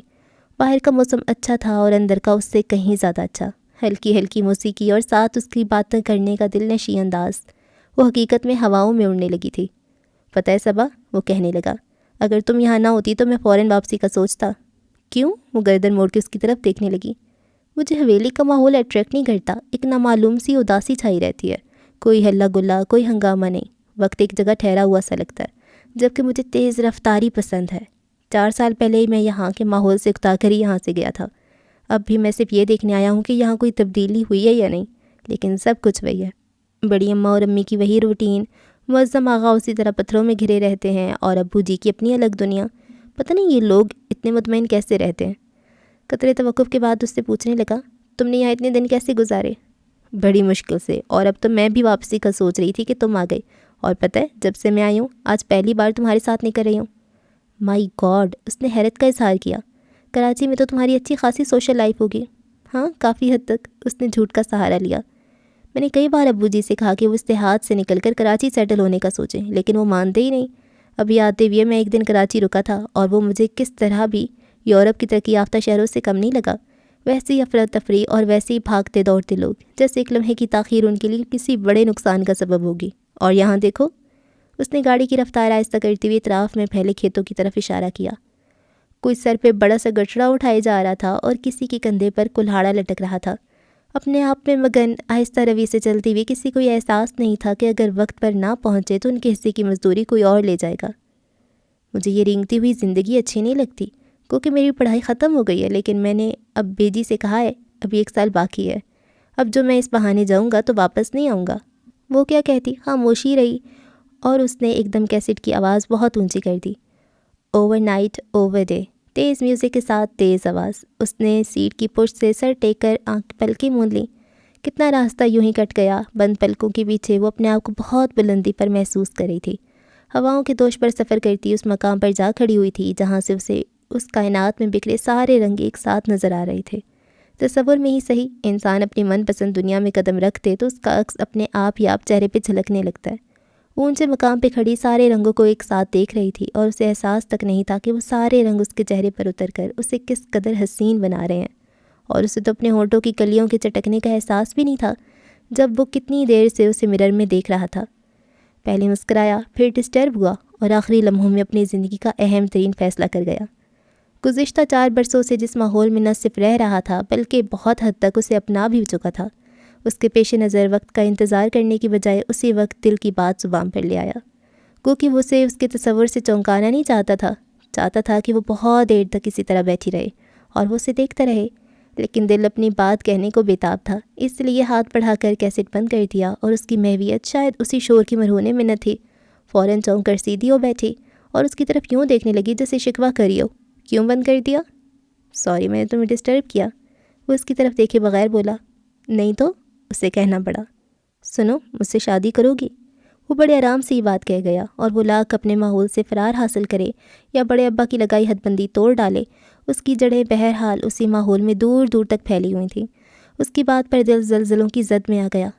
باہر کا موسم اچھا تھا اور اندر کا اس سے کہیں زیادہ اچھا۔ ہلکی ہلکی موسیقی اور ساتھ اس کی باتیں کرنے کا دل نشیں انداز۔ وہ حقیقت میں ہواؤں میں اڑنے لگی تھی۔ پتہ ہے صبا، وہ کہنے لگا، اگر تم یہاں نہ ہوتی تو میں فوراً واپسی کا سوچتا۔ کیوں؟ وہ گردن موڑ کے اس کی طرف دیکھنے لگی۔ مجھے حویلی کا ماحول اٹریکٹ نہیں کرتا، ایک نامعلوم سی اداسی چھائی رہتی ہے، کوئی ہلا گلا، کوئی ہنگامہ نہیں، وقت ایک جگہ ٹھہرا ہوا سا لگتا ہے، جبکہ مجھے تیز رفتاری پسند ہے۔ 4 سال پہلے ہی میں یہاں کے ماحول سے اکتا کر ہی یہاں سے گیا تھا۔ اب بھی میں صرف یہ دیکھنے آیا ہوں کہ یہاں کوئی تبدیلی ہوئی ہے یا نہیں، لیکن سب کچھ وہی ہے۔ بڑی اماں اور امی کی وہی روٹین، معظم آغا اسی طرح پتھروں میں گھرے رہتے ہیں اور ابو جی کی اپنی الگ دنیا۔ پتہ نہیں یہ لوگ اتنے مطمئن کیسے رہتے ہیں۔ قطرے توقف کے بعد اس سے پوچھنے لگا، تم نے یہاں اتنے دن کیسے گزارے؟ بڑی مشکل سے، اور اب تو میں بھی واپسی کا سوچ رہی تھی کہ تم آ گئی، اور پتہ ہے جب سے میں آئی ہوں آج پہلی بار تمہارے ساتھ نکل رہی ہوں۔ مائی گاڈ، اس نے حیرت کا اظہار کیا۔ کراچی میں تو تمہاری اچھی خاصی سوشل لائف ہوگی۔ ہاں کافی حد تک، اس نے جھوٹ کا سہارا لیا۔ میں نے کئی بار ابو جی سے کہا کہ وہ اس دیہات سے نکل کر کراچی سیٹل ہونے کا سوچیں، لیکن وہ مانتے ہی نہیں۔ ابھی آتے ہوئے میں ایک دن کراچی رکا تھا اور وہ مجھے کس طرح بھی یورپ کی ترقی یافتہ شہروں سے کم نہیں لگا۔ ویسی افراتفری اور ویسے ہی بھاگتے دوڑتے لوگ، جیسے ایک لمحے کی تاخیر ان کے لیے کسی بڑے نقصان کا سبب ہوگی۔ اور یہاں دیکھو، اس نے گاڑی کی رفتار آہستہ کرتے ہوئے اطراف میں پھیلے کھیتوں کی طرف اشارہ کیا۔ کوئی سر پہ بڑا سا گٹھڑا اٹھائے جا رہا تھا اور کسی کے کندھے پر کلہاڑا لٹک رہا تھا۔ اپنے آپ میں مگن آہستہ روی سے چلتی ہوئی کسی کو یہ احساس نہیں تھا کہ اگر وقت پر نہ پہنچے تو ان کے حصے کی مزدوری کوئی اور لے جائے گا۔ مجھے یہ رینگتی ہوئی زندگی اچھی نہیں لگتی، کیونکہ میری پڑھائی ختم ہو گئی ہے، لیکن میں نے اب بیجی سے کہا ہے ابھی 1 سال باقی ہے، اب جو میں اس بہانے جاؤں گا تو واپس نہیں آؤں گا۔ وہ کیا کہتی؟ خاموشی رہی اور اس نے ایک دم کیسٹ کی آواز بہت اونچی کر دی۔ اوور نائٹ اوور ڈے، تیز میوزک کے ساتھ تیز آواز۔ اس نے سیٹ کی پشت سے سر ٹیک کر پلکیں موند لیں۔ کتنا راستہ یوں ہی کٹ گیا۔ بند پلکوں کے پیچھے وہ اپنے آپ کو بہت بلندی پر محسوس کر رہی تھی۔ ہواؤں کے دوش پر سفر کرتی اس مقام پر جا کھڑی ہوئی تھی جہاں سے اسے اس کائنات میں بکھرے سارے رنگ ایک ساتھ نظر آ رہے تھے۔ تصور میں ہی صحیح، انسان اپنی من پسند دنیا میں قدم رکھتے تو اس کا عکس اپنے آپ ہی آپ چہرے پہ جھلکنے لگتا ہے۔ اونچے مقام پہ کھڑی سارے رنگوں کو ایک ساتھ دیکھ رہی تھی اور اسے احساس تک نہیں تھا کہ وہ سارے رنگ اس کے چہرے پر اتر کر اسے کس قدر حسین بنا رہے ہیں، اور اسے تو اپنے ہونٹوں کی کلیوں کے چٹکنے کا احساس بھی نہیں تھا جب وہ کتنی دیر سے اسے مرر میں دیکھ رہا تھا۔ پہلے مسکرایا، پھر ڈسٹرب ہوا اور آخری لمحوں میں اپنی زندگی کا اہم ترین فیصلہ کر گیا۔ گزشتہ 4 برسوں سے جس ماحول میں نہ صرف رہ رہا تھا بلکہ بہت حد تک اسے اپنا بھی چکا تھا، اس کے پیش نظر وقت کا انتظار کرنے کی بجائے اسی وقت دل کی بات زبان پر لے آیا۔ گو کہ وہ اسے اس کے تصور سے چونکانا نہیں چاہتا تھا کہ وہ بہت دیر تک اسی طرح بیٹھی رہے اور وہ اسے دیکھتا رہے، لیکن دل اپنی بات کہنے کو بےتاب تھا، اس لیے ہاتھ بڑھا کر کیسٹ بند کر دیا اور اس کی محویت شاید اسی شور کی مرہونے میں نہ تھی۔ فوراً چونک کر سیدھی ہو بیٹھی اور اس کی طرف یوں دیکھنے لگی جیسے شکوہ کری ہو۔ کیوں بند کر دیا؟ سوری، میں نے تمہیں ڈسٹرب کیا؟ وہ اس کی طرف دیکھے بغیر بولا۔ نہیں تو، اسے کہنا پڑا۔ سنو، مجھ سے شادی کرو گی؟ وہ بڑے آرام سے یہ بات کہہ گیا اور وہ لاکھ اپنے ماحول سے فرار حاصل کرے یا بڑے ابا کی لگائی حد بندی توڑ ڈالے، اس کی جڑیں بہرحال اسی ماحول میں دور دور تک پھیلی ہوئی تھیں۔ اس کی بات پر دل زلزلوں کی زد میں آ گیا۔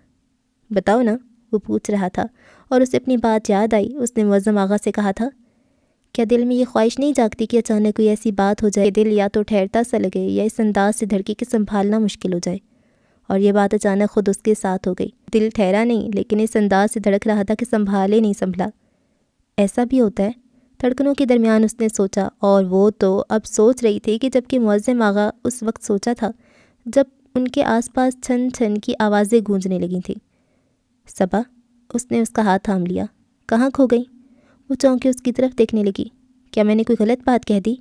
بتاؤ نا، وہ پوچھ رہا تھا اور اسے اپنی بات یاد آئی۔ اس نے معظم آغا سے کہا تھا، کیا دل میں یہ خواہش نہیں جاگتی کہ اچانک کوئی ایسی بات ہو جائے دل یا تو ٹھہرتا سا لگے یا اس انداز سے دھڑکے کہ سنبھالنا مشکل ہو جائے؟ اور یہ بات اچانک خود اس کے ساتھ ہو گئی۔ دل ٹھہرا نہیں، لیکن اس انداز سے دھڑک رہا تھا کہ سنبھالے نہیں سنبھلا۔ ایسا بھی ہوتا ہے؟ دھڑکنوں کے درمیان اس نے سوچا، اور وہ تو اب سوچ رہی تھی کہ جبکہ معظم آغا اس وقت سوچا تھا جب ان کے آس پاس چھن چھن کی آوازیں گونجنے لگی تھیں۔ صبا، اس نے اس کا ہاتھ تھام لیا۔ کہاں کھو گئی؟ وہ چونکے اس کی طرف دیکھنے لگی۔ کیا میں نے کوئی غلط بات کہہ دی؟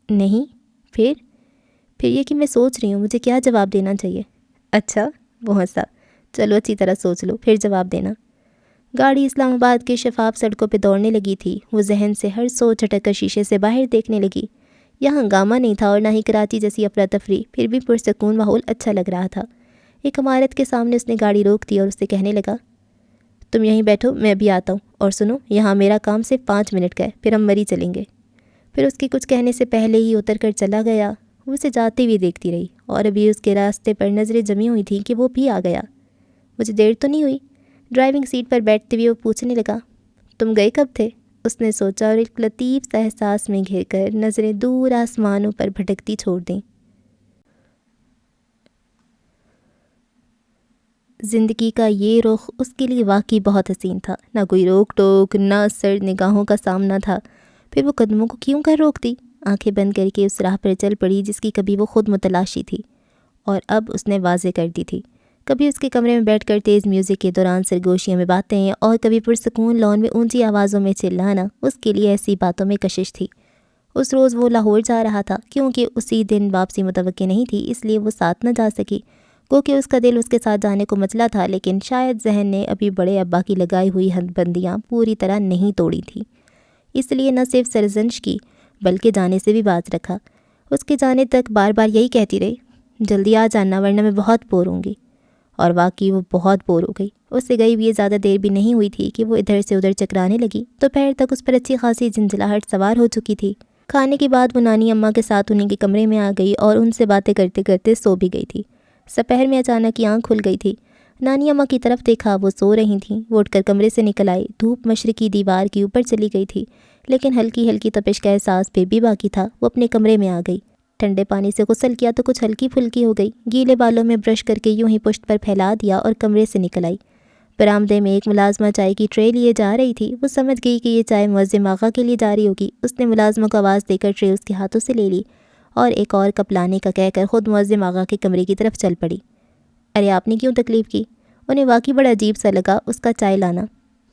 نہیں۔ پھر یہ کہ میں سوچ رہی ہوں مجھے کیا جواب دینا چاہیے۔ اچھا، وہ ہنسا۔ چلو اچھی طرح سوچ لو، پھر جواب دینا۔ گاڑی اسلام آباد کے شفاف سڑکوں پہ دوڑنے لگی تھی۔ وہ ذہن سے ہر سوچ ہٹک کر شیشے سے باہر دیکھنے لگی۔ یہاں ہنگامہ نہیں تھا اور نہ ہی کراچی جیسی افراتفری، پھر بھی پرسکون ماحول اچھا لگ رہا تھا۔ ایک عمارت کے سامنے اس نے گاڑی روک دی اور اس سے کہنے لگا، تم یہیں بیٹھو، میں ابھی آتا ہوں، اور سنو، یہاں میرا کام صرف 5 منٹ کا ہے، پھر ہم مری چلیں گے۔ پھر اس کے کچھ کہنے سے پہلے ہی اتر کر چلا گیا۔ وہ اسے جاتے ہوئے دیکھتی رہی اور ابھی اس کے راستے پر نظریں جمی ہوئی تھیں کہ وہ بھی آ گیا۔ مجھے دیر تو نہیں ہوئی؟ ڈرائیونگ سیٹ پر بیٹھتے ہوئے وہ پوچھنے لگا۔ تم گئے کب تھے؟ اس نے سوچا اور ایک لطیف سا احساس میں گھر کر نظریں دور آسمانوں پر بھٹکتی چھوڑ دیں۔ زندگی کا یہ رخ اس کے لیے واقعی بہت حسین تھا، نہ کوئی روک ٹوک، نہ سرد نگاہوں کا سامنا تھا۔ پھر وہ قدموں کو کیوں کر روکتی؟ آنکھیں بند کر کے اس راہ پر چل پڑی جس کی کبھی وہ خود متلاشی تھی اور اب اس نے واضح کر دی تھی۔ کبھی اس کے کمرے میں بیٹھ کر تیز میوزک کے دوران سرگوشیوں میں باتیں اور کبھی پرسکون لان میں اونچی آوازوں میں چلانا اس کے لیے ایسی باتوں میں کشش تھی۔ اس روز وہ لاہور جا رہا تھا، کیونکہ اسی دن واپسی متوقع نہیں تھی، اس لیے وہ ساتھ نہ جا سکی۔ گو کہ اس کا دل اس کے ساتھ جانے کو مچلا تھا، لیکن شاید ذہن نے ابھی بڑے ابا کی لگائی ہوئی حد بندیاں پوری طرح نہیں توڑی تھیں، اس لیے نہ صرف سرزنش کی بلکہ جانے سے بھی باز رکھا۔ اس کے جانے تک بار بار یہی کہتی رہی، جلدی آ جانا ورنہ میں بہت بور ہوں گی۔ اور واقعی وہ بہت بور ہو گئی۔ اس سے گئی بھی زیادہ دیر بھی نہیں ہوئی تھی کہ وہ ادھر سے ادھر چکرانے لگی۔ دوپہر تک اس پر اچھی خاصی جھنجھلاہٹ سوار ہو چکی تھی۔ کھانے کے بعد وہ نانی اماں کے ساتھ انہیں کے کمرے میں آ گئی اور ان سے باتیں کرتے کرتے سو بھی گئی تھی۔ سپہر میں اچانک آنکھ کھل گئی تھی۔ نانی اماں کی طرف دیکھا، وہ سو رہی تھیں۔ وہ اٹھ کر کمرے سے نکل آئی۔ دھوپ مشرقی دیوار کے اوپر چلی گئی تھی، لیکن ہلکی ہلکی تپش کا احساس پھر بھی باقی تھا۔ وہ اپنے کمرے میں آ گئی۔ ٹھنڈے پانی سے غسل کیا تو کچھ ہلکی پھلکی ہو گئی۔ گیلے بالوں میں برش کر کے یوں ہی پشت پر پھیلا دیا اور کمرے سے نکل آئی۔ برآمدے میں ایک ملازمہ چائے کی ٹرے لیے جا رہی تھی۔ وہ سمجھ گئی کہ یہ چائے معظم آغا کے لیے جا رہی ہوگی۔ اس نے ملازمہ کو آواز دے کر ٹرے اس کے ہاتھوں سے لے لی اور ایک اور کپ لانے کا کہہ کر خود معظم آغا کے کمرے کی طرف چل پڑی۔ ارے آپ نے کیوں تکلیف کی؟ انہیں واقعی بڑا عجیب سا لگا اس کا چائے لانا۔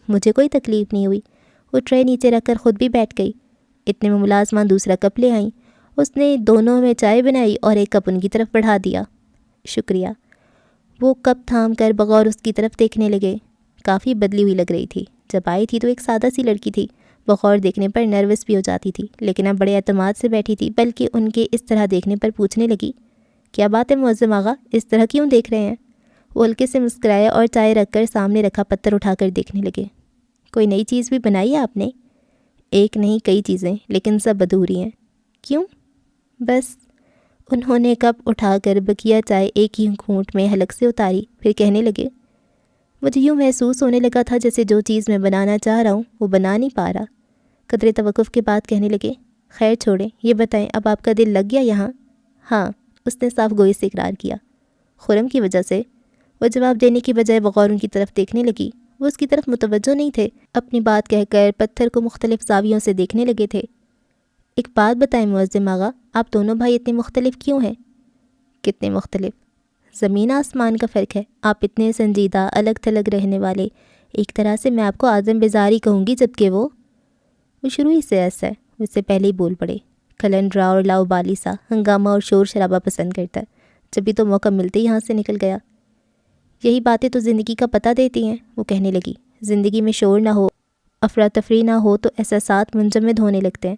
مجھے کوئی تکلیف نہیں ہوئی۔ وہ ٹرے نیچے رکھ کر خود بھی بیٹھ گئی۔ اتنے میں ملازمہ دوسرا کپ لے آئیں۔ اس نے دونوں میں چائے بنائی اور ایک کپ ان کی طرف بڑھا دیا۔ شکریہ۔ وہ کپ تھام کر بغور اس کی طرف دیکھنے لگے۔ کافی بدلی ہوئی لگ رہی تھی۔ جب آئی تھی تو ایک سادہ سی لڑکی تھی، بغور دیکھنے پر نروس بھی ہو جاتی تھی، لیکن اب بڑے اعتماد سے بیٹھی تھی، بلکہ ان کے اس طرح دیکھنے پر پوچھنے لگی، کیا بات ہے معظم آغا، اس طرح کیوں دیکھ رہے ہیں؟ وہ ہلکے سے مسکرائے اور چائے رکھ کر سامنے رکھا پتر اٹھا کر دیکھنے لگے۔ کوئی نئی چیز بھی بنائی ہے آپ نے؟ ایک نہیں، کئی چیزیں، لیکن سب ادھوری ہیں۔ کیوں؟ بس۔ انہوں نے کپ اٹھا کر بقیہ چائے ایک ہی گھونٹ میں حلق سے اتاری، پھر کہنے لگے، مجھے یوں محسوس ہونے لگا تھا جیسے جو چیز میں بنانا چاہ رہا ہوں وہ بنا نہیں پا رہا۔ قدرے توقف کے بعد کہنے لگے، خیر چھوڑیں، یہ بتائیں اب آپ کا دل لگ گیا یہاں؟ ہاں، اس نے صاف گوئی سے اقرار کیا۔ خرم کی وجہ سے؟ وہ جواب دینے کی بجائے بغور ان کی طرف دیکھنے لگی۔ وہ اس کی طرف متوجہ نہیں تھے، اپنی بات کہہ کر پتھر کو مختلف زاویوں سے دیکھنے لگے تھے۔ ایک بات بتائیں معظم آغا، آپ دونوں بھائی اتنے مختلف کیوں ہیں؟ کتنے مختلف؟ زمین آسمان کا فرق ہے۔ آپ اتنے سنجیدہ، الگ تھلگ رہنے والے، ایک طرح سے میں آپ کو اعظم بیزاری کہوں گی، جبکہ وہ شروع ہی سے ایسا ہے۔ اس سے پہلے ہی بول پڑے، کھلنڈرا اور لاؤبالی سا، ہنگامہ اور شور شرابہ پسند کرتا ہے، جبھی تو موقع ملتے ہی یہاں سے نکل گیا۔ یہی باتیں تو زندگی کا پتہ دیتی ہیں، وہ کہنے لگی۔ زندگی میں شور نہ ہو، افراتفری نہ ہو تو احساسات منجمد ہونے لگتے ہیں۔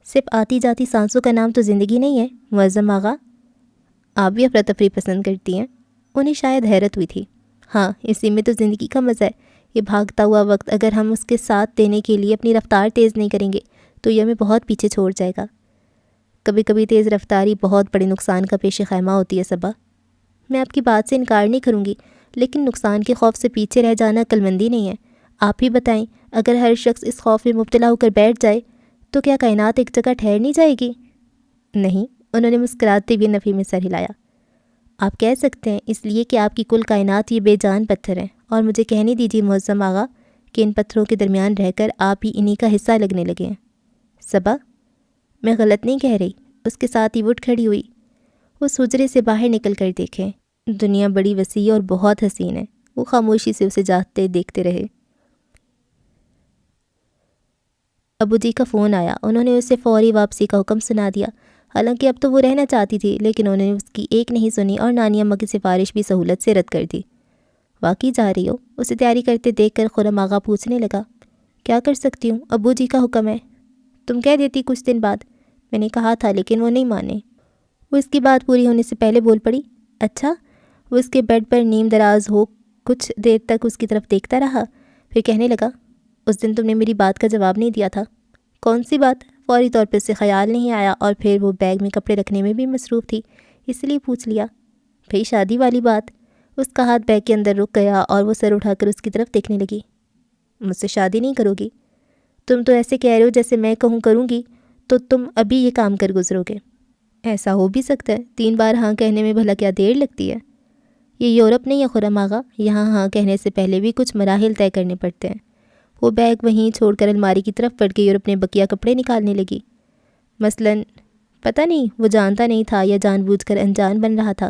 صرف آتی جاتی سانسوں کا نام تو زندگی نہیں ہے۔ معظم آغا، آپ بھی افراتفری پسند کرتی ہیں؟ انہیں شاید حیرت ہوئی تھی۔ ہاں، اسی میں تو زندگی کا مزہ ہے۔ یہ بھاگتا ہوا وقت اگر ہم اس کے ساتھ دینے کے لیے اپنی رفتار تیز نہیں کریں گے تو یہ ہمیں بہت پیچھے چھوڑ جائے گا۔ کبھی کبھی تیز رفتاری بہت بڑے نقصان کا پیش خیمہ ہوتی ہے صبا۔ میں آپ کی بات سے انکار نہیں کروں گی، لیکن نقصان کے خوف سے پیچھے رہ جانا عقلمندی نہیں ہے۔ آپ ہی بتائیں، اگر ہر شخص اس خوف میں مبتلا ہو کر بیٹھ جائے تو کیا کائنات ایک جگہ ٹھہر نہیں جائے گی؟ نہیں، انہوں نے مسکراتے ہوئے نفی میں سر ہلایا۔ آپ کہہ سکتے ہیں، اس لیے کہ آپ کی کل کائنات یہ بے جان پتھر ہیں، اور مجھے کہنے دیجیے معظم آغا کہ ان پتھروں کے درمیان رہ کر آپ ہی انہی کا حصہ لگنے لگے ہیں۔ صبا، میں غلط نہیں کہہ رہی۔ اس کے ساتھ ہی اٹھ کھڑی ہوئی۔ اس حجرے سے باہر نکل کر دیکھیں، دنیا بڑی وسیع اور بہت حسین ہے۔ وہ خاموشی سے اسے جاتے دیکھتے رہے۔ ابو جی کا فون آیا، انہوں نے اسے فوری واپسی کا حکم سنا دیا۔ حالانکہ اب تو وہ رہنا چاہتی تھی، لیکن انہوں نے اس کی ایک نہیں سنی اور نانی اماں کی سفارش بھی سہولت سے رد کر دی۔ واقعی جا رہی ہو؟ اسے تیاری کرتے دیکھ کر خرم آغا پوچھنے لگا۔ کیا کر سکتی ہوں، ابو جی کا حکم ہے۔ تم کہہ دیتی کچھ دن بعد۔ میں نے کہا تھا لیکن وہ نہیں مانے۔ وہ اس کی بات پوری ہونے سے پہلے بول پڑی۔ اچھا؟ وہ اس کے بیڈ پر نیم دراز ہو کچھ دیر تک اس کی طرف دیکھتا رہا، پھر کہنے لگا، اس دن تم نے میری بات کا جواب نہیں دیا تھا۔ کون سی بات؟ فوری طور پر اسے خیال نہیں آیا، اور پھر وہ بیگ میں کپڑے رکھنے میں بھی مصروف تھی، اس لیے پوچھ لیا۔ بھئی شادی والی بات۔ اس کا ہاتھ بیگ کے اندر رک گیا اور وہ سر اٹھا کر اس کی طرف دیکھنے لگی۔ مجھ سے شادی نہیں کرو گی؟ تم تو ایسے کہہ رہے ہو جیسے میں کہوں کروں گی تو تم ابھی یہ کام کر گزرو گے۔ ایسا ہو بھی سکتا ہے، 3 بار ہاں کہنے میں بھلا کیا دیر لگتی ہے؟ یہ یورپ نہیں ہے خرم آغا، یہاں ہاں کہنے سے پہلے بھی کچھ مراحل طے کرنے پڑتے ہیں۔ وہ بیگ وہیں چھوڑ کر الماری کی طرف بڑھ گئی اور اپنے بقیہ کپڑے نکالنے لگی۔ مثلاً پتہ نہیں وہ جانتا نہیں تھا یا جان بوجھ کر انجان بن رہا تھا۔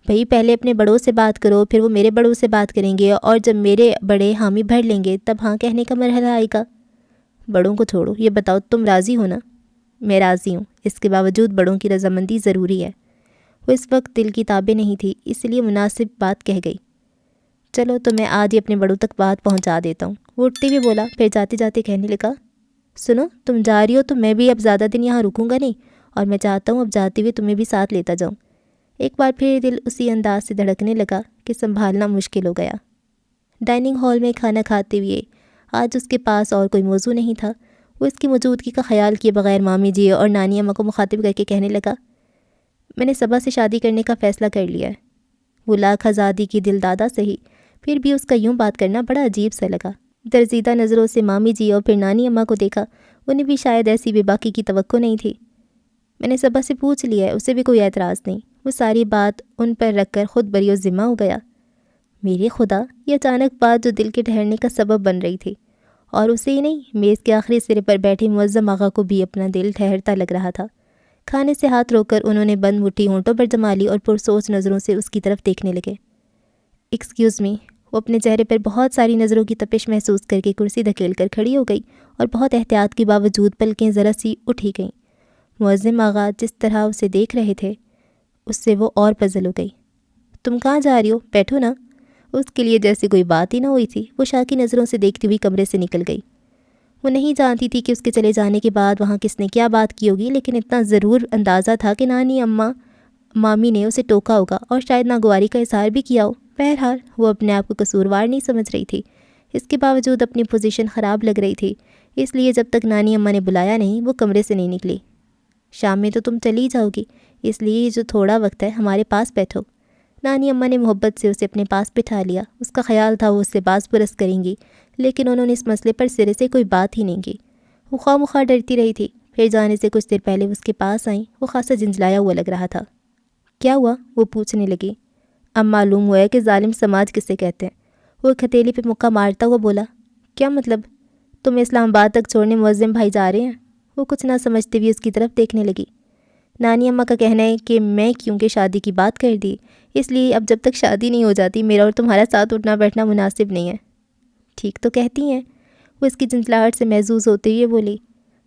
بھئی پہلے اپنے بڑوں سے بات کرو، پھر وہ میرے بڑوں سے بات کریں گے، اور جب میرے بڑے حامی بھر لیں گے تب ہاں کہنے کا مرحلہ آئے گا۔ بڑوں کو چھوڑو، یہ بتاؤ تم راضی ہو نا؟ میں راضی ہوں، اس کے باوجود بڑوں کی رضامندی ضروری ہے۔ وہ اس وقت دل کی تابع نہیں تھی، اس لیے مناسب بات کہہ گئی۔ چلو تو میں آج ہی اپنے بڑوں تک بات پہنچا دیتا ہوں۔ وہ اٹھتے ہوئے بولا، پھر جاتے جاتے کہنے لگا، سنو تم جا رہی ہو تو میں بھی اب زیادہ دن یہاں رکوں گا نہیں، اور میں چاہتا ہوں اب جاتے ہوئے تمہیں بھی ساتھ لیتا جاؤں۔ ایک بار پھر دل اسی انداز سے دھڑکنے لگا کہ سنبھالنا مشکل ہو گیا۔ ڈائننگ ہال میں کھانا کھاتے ہوئے آج اس کے پاس اور کوئی موضوع نہیں تھا۔ وہ اس کی موجودگی کا خیال کیے بغیر مامی جی اور نانی اماں کو مخاطب کر کے کہنے لگا، میں نے صبا سے شادی کرنے کا فیصلہ کر لیا ہے۔ وہ لاکھ آزادی کی دل دادا سہی، پھر بھی اس کا یوں بات کرنا بڑا عجیب سا لگا۔ درزیدہ نظروں سے مامی جی اور پھر نانی اماں کو دیکھا، انہیں بھی شاید ایسی بے باکی کی توقع نہیں تھی۔ میں نے صبا سے پوچھ لیا ہے، اسے بھی کوئی اعتراض نہیں۔ وہ ساری بات ان پر رکھ کر خود بری و ذمہ ہو گیا۔ میرے خدا، یہ اچانک بات جو دل کے ٹھہرنے کا سبب بن رہی تھی، اور اسے ہی نہیں، میز کے آخری سرے پر بیٹھے معظم آغا کو بھی اپنا دل ٹھہرتا لگ رہا تھا۔ کھانے سے ہاتھ روک کر انہوں نے بند مٹھی ہونٹوں پر جما لی اور پرسوچ نظروں سے اس کی طرف دیکھنے لگے۔ ایکسکیوز می، وہ اپنے چہرے پر بہت ساری نظروں کی تپش محسوس کر کے کرسی دھکیل کر کھڑی ہو گئی اور بہت احتیاط کے باوجود پلکیں ذرا سی اٹھ ہی گئیں۔ معظم آغا جس طرح اسے دیکھ رہے تھے اس سے وہ اور پزل ہو گئی۔ تم کہاں جا رہی ہو؟ بیٹھو نا۔ اس کے لیے جیسے کوئی بات ہی نہ ہوئی تھی۔ وہ شاکی نظروں سے دیکھتی ہوئی کمرے سے نکل گئی۔ وہ نہیں جانتی تھی کہ اس کے چلے جانے کے بعد وہاں کس نے کیا بات کی ہوگی، لیکن اتنا ضرور اندازہ تھا کہ نانی اماں مامی نے اسے ٹوکا ہوگا اور شاید ناگواری کا اظہار بھی کیا ہو۔ بہرحال وہ اپنے آپ کو قصوروار نہیں سمجھ رہی تھی۔ اس کے باوجود اپنی پوزیشن خراب لگ رہی تھی، اس لیے جب تک نانی اماں نے بلایا نہیں وہ کمرے سے نہیں نکلی۔ شام میں تو تم چلی جاؤ گی، اس لیے یہ جو تھوڑا وقت ہے ہمارے پاس بیٹھو۔ نانی اماں نے محبت سے اسے اپنے پاس بٹھا لیا۔ اس کا خیال تھا وہ اس سے باز پرس کریں گی، لیکن انہوں نے اس مسئلے پر سرے سے کوئی بات ہی نہیں کی۔ وہ خواہ مخواہ ڈرتی رہی تھی۔ پھر جانے سے کچھ دیر پہلے اس کے پاس آئیں۔ وہ خاصا جھنجھلایا ہوا لگ رہا تھا۔ کیا ہوا؟ وہ پوچھنے لگی۔ اب معلوم ہوا ہے کہ ظالم سماج کسے کہتے ہیں۔ وہ ایک ہتھیلی پہ مکہ مارتا ہوا بولا، کیا مطلب؟ تم اسلام آباد تک چھوڑنے معظم بھائی جا رہے ہیں؟ وہ کچھ نہ سمجھتے ہوئے اس کی طرف دیکھنے لگی۔ نانی اماں کا کہنا ہے کہ میں کیونکہ شادی کی بات کر دی، اس لیے اب جب تک شادی نہیں ہو جاتی میرا اور تمہارا ساتھ اٹھنا بیٹھنا مناسب نہیں ہے۔ ٹھیک تو کہتی ہیں، وہ اس کی جھنجھلاہٹ سے محظوظ ہوتے ہوئے بولی۔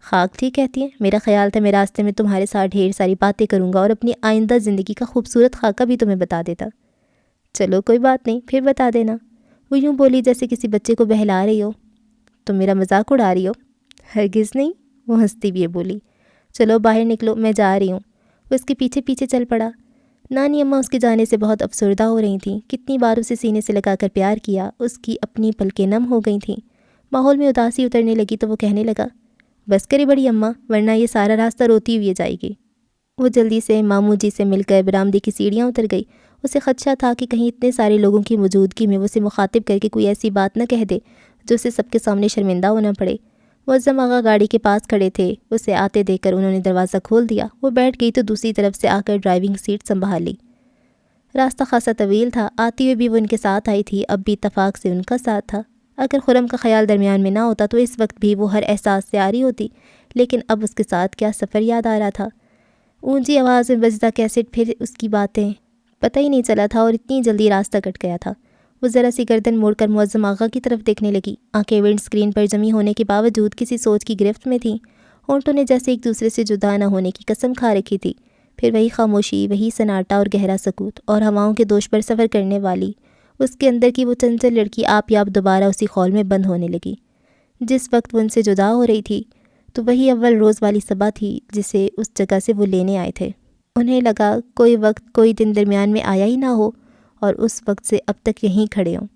خاک ٹھیک کہتی ہیں، میرا خیال تھا میں راستے میں تمہارے ساتھ ڈھیر ساری باتیں کروں گا اور اپنی آئندہ زندگی کا خوبصورت خاکہ بھی تمہیں بتا دیتا۔ چلو کوئی بات نہیں، پھر بتا دینا۔ وہ یوں بولی جیسے کسی بچے کو بہلا رہی ہو۔ تم میرا مذاق اڑا رہی ہو؟ ہرگز نہیں، وہ ہنستی ہوئے بولی۔ چلو باہر نکلو، میں جا رہی ہوں۔ وہ اس کے پیچھے پیچھے چل پڑا۔ نانی اماں اس کے جانے سے بہت افسردہ ہو رہی تھیں۔ کتنی بار اسے سینے سے لگا کر پیار کیا، اس کی اپنی پلکیں نم ہو گئی تھیں۔ ماحول میں اداسی اترنے لگی تو وہ کہنے لگا، بس کرے بڑی اماں، ورنہ یہ سارا راستہ روتی ہوئی جائے گی۔ وہ جلدی سے ماموں جی سے مل کر برآمدے کی سیڑھیاں اتر گئی۔ اسے خدشہ تھا کہ کہیں اتنے سارے لوگوں کی موجودگی میں وہ اسے مخاطب کر کے کوئی ایسی بات نہ کہہ دے جو اسے سب کے سامنے شرمندہ ہونا پڑے۔ معظم آغا گاڑی کے پاس کھڑے تھے۔ اسے آتے دیکھ کر انہوں نے دروازہ کھول دیا۔ وہ بیٹھ گئی تو دوسری طرف سے آ کر ڈرائیونگ سیٹ سنبھال لی۔ راستہ خاصا طویل تھا، آتی ہوئی بھی وہ ان کے ساتھ آئی تھی، اب بھی اتفاق سے ان کا ساتھ تھا۔ اگر خرم کا خیال درمیان میں نہ ہوتا تو اس وقت بھی وہ ہر احساس سے آ رہی ہوتی، لیکن اب اس کے ساتھ کیا سفر یاد آ رہا تھا۔ اونچی آواز میں بجتا کیسٹ، پھر اس کی باتیں، پتہ ہی نہیں چلا تھا اور اتنی جلدی راستہ کٹ گیا تھا۔ وہ ذرا سی گردن موڑ کر معظم آغا کی طرف دیکھنے لگی۔ آنکھیں ونڈ اسکرین پر جمی ہونے کے باوجود کسی سوچ کی گرفت میں تھیں۔ ہونٹوں نے جیسے ایک دوسرے سے جدا نہ ہونے کی قسم کھا رکھی تھی۔ پھر وہی خاموشی، وہی سناٹا اور گہرا سکوت، اور ہواؤں کے دوش پر سفر کرنے والی اس کے اندر کی وہ چنچل لڑکی آپ یاب دوبارہ اسی خول میں بند ہونے لگی۔ جس وقت وہ ان سے جدا ہو رہی تھی تو وہی اول روز والی صبا تھی جسے اس جگہ سے وہ لینے آئے تھے۔ انہیں لگا کوئی وقت، کوئی دن درمیان میں آیا ہی نہ ہو اور اس وقت سے اب تک یہیں کھڑے ہوں۔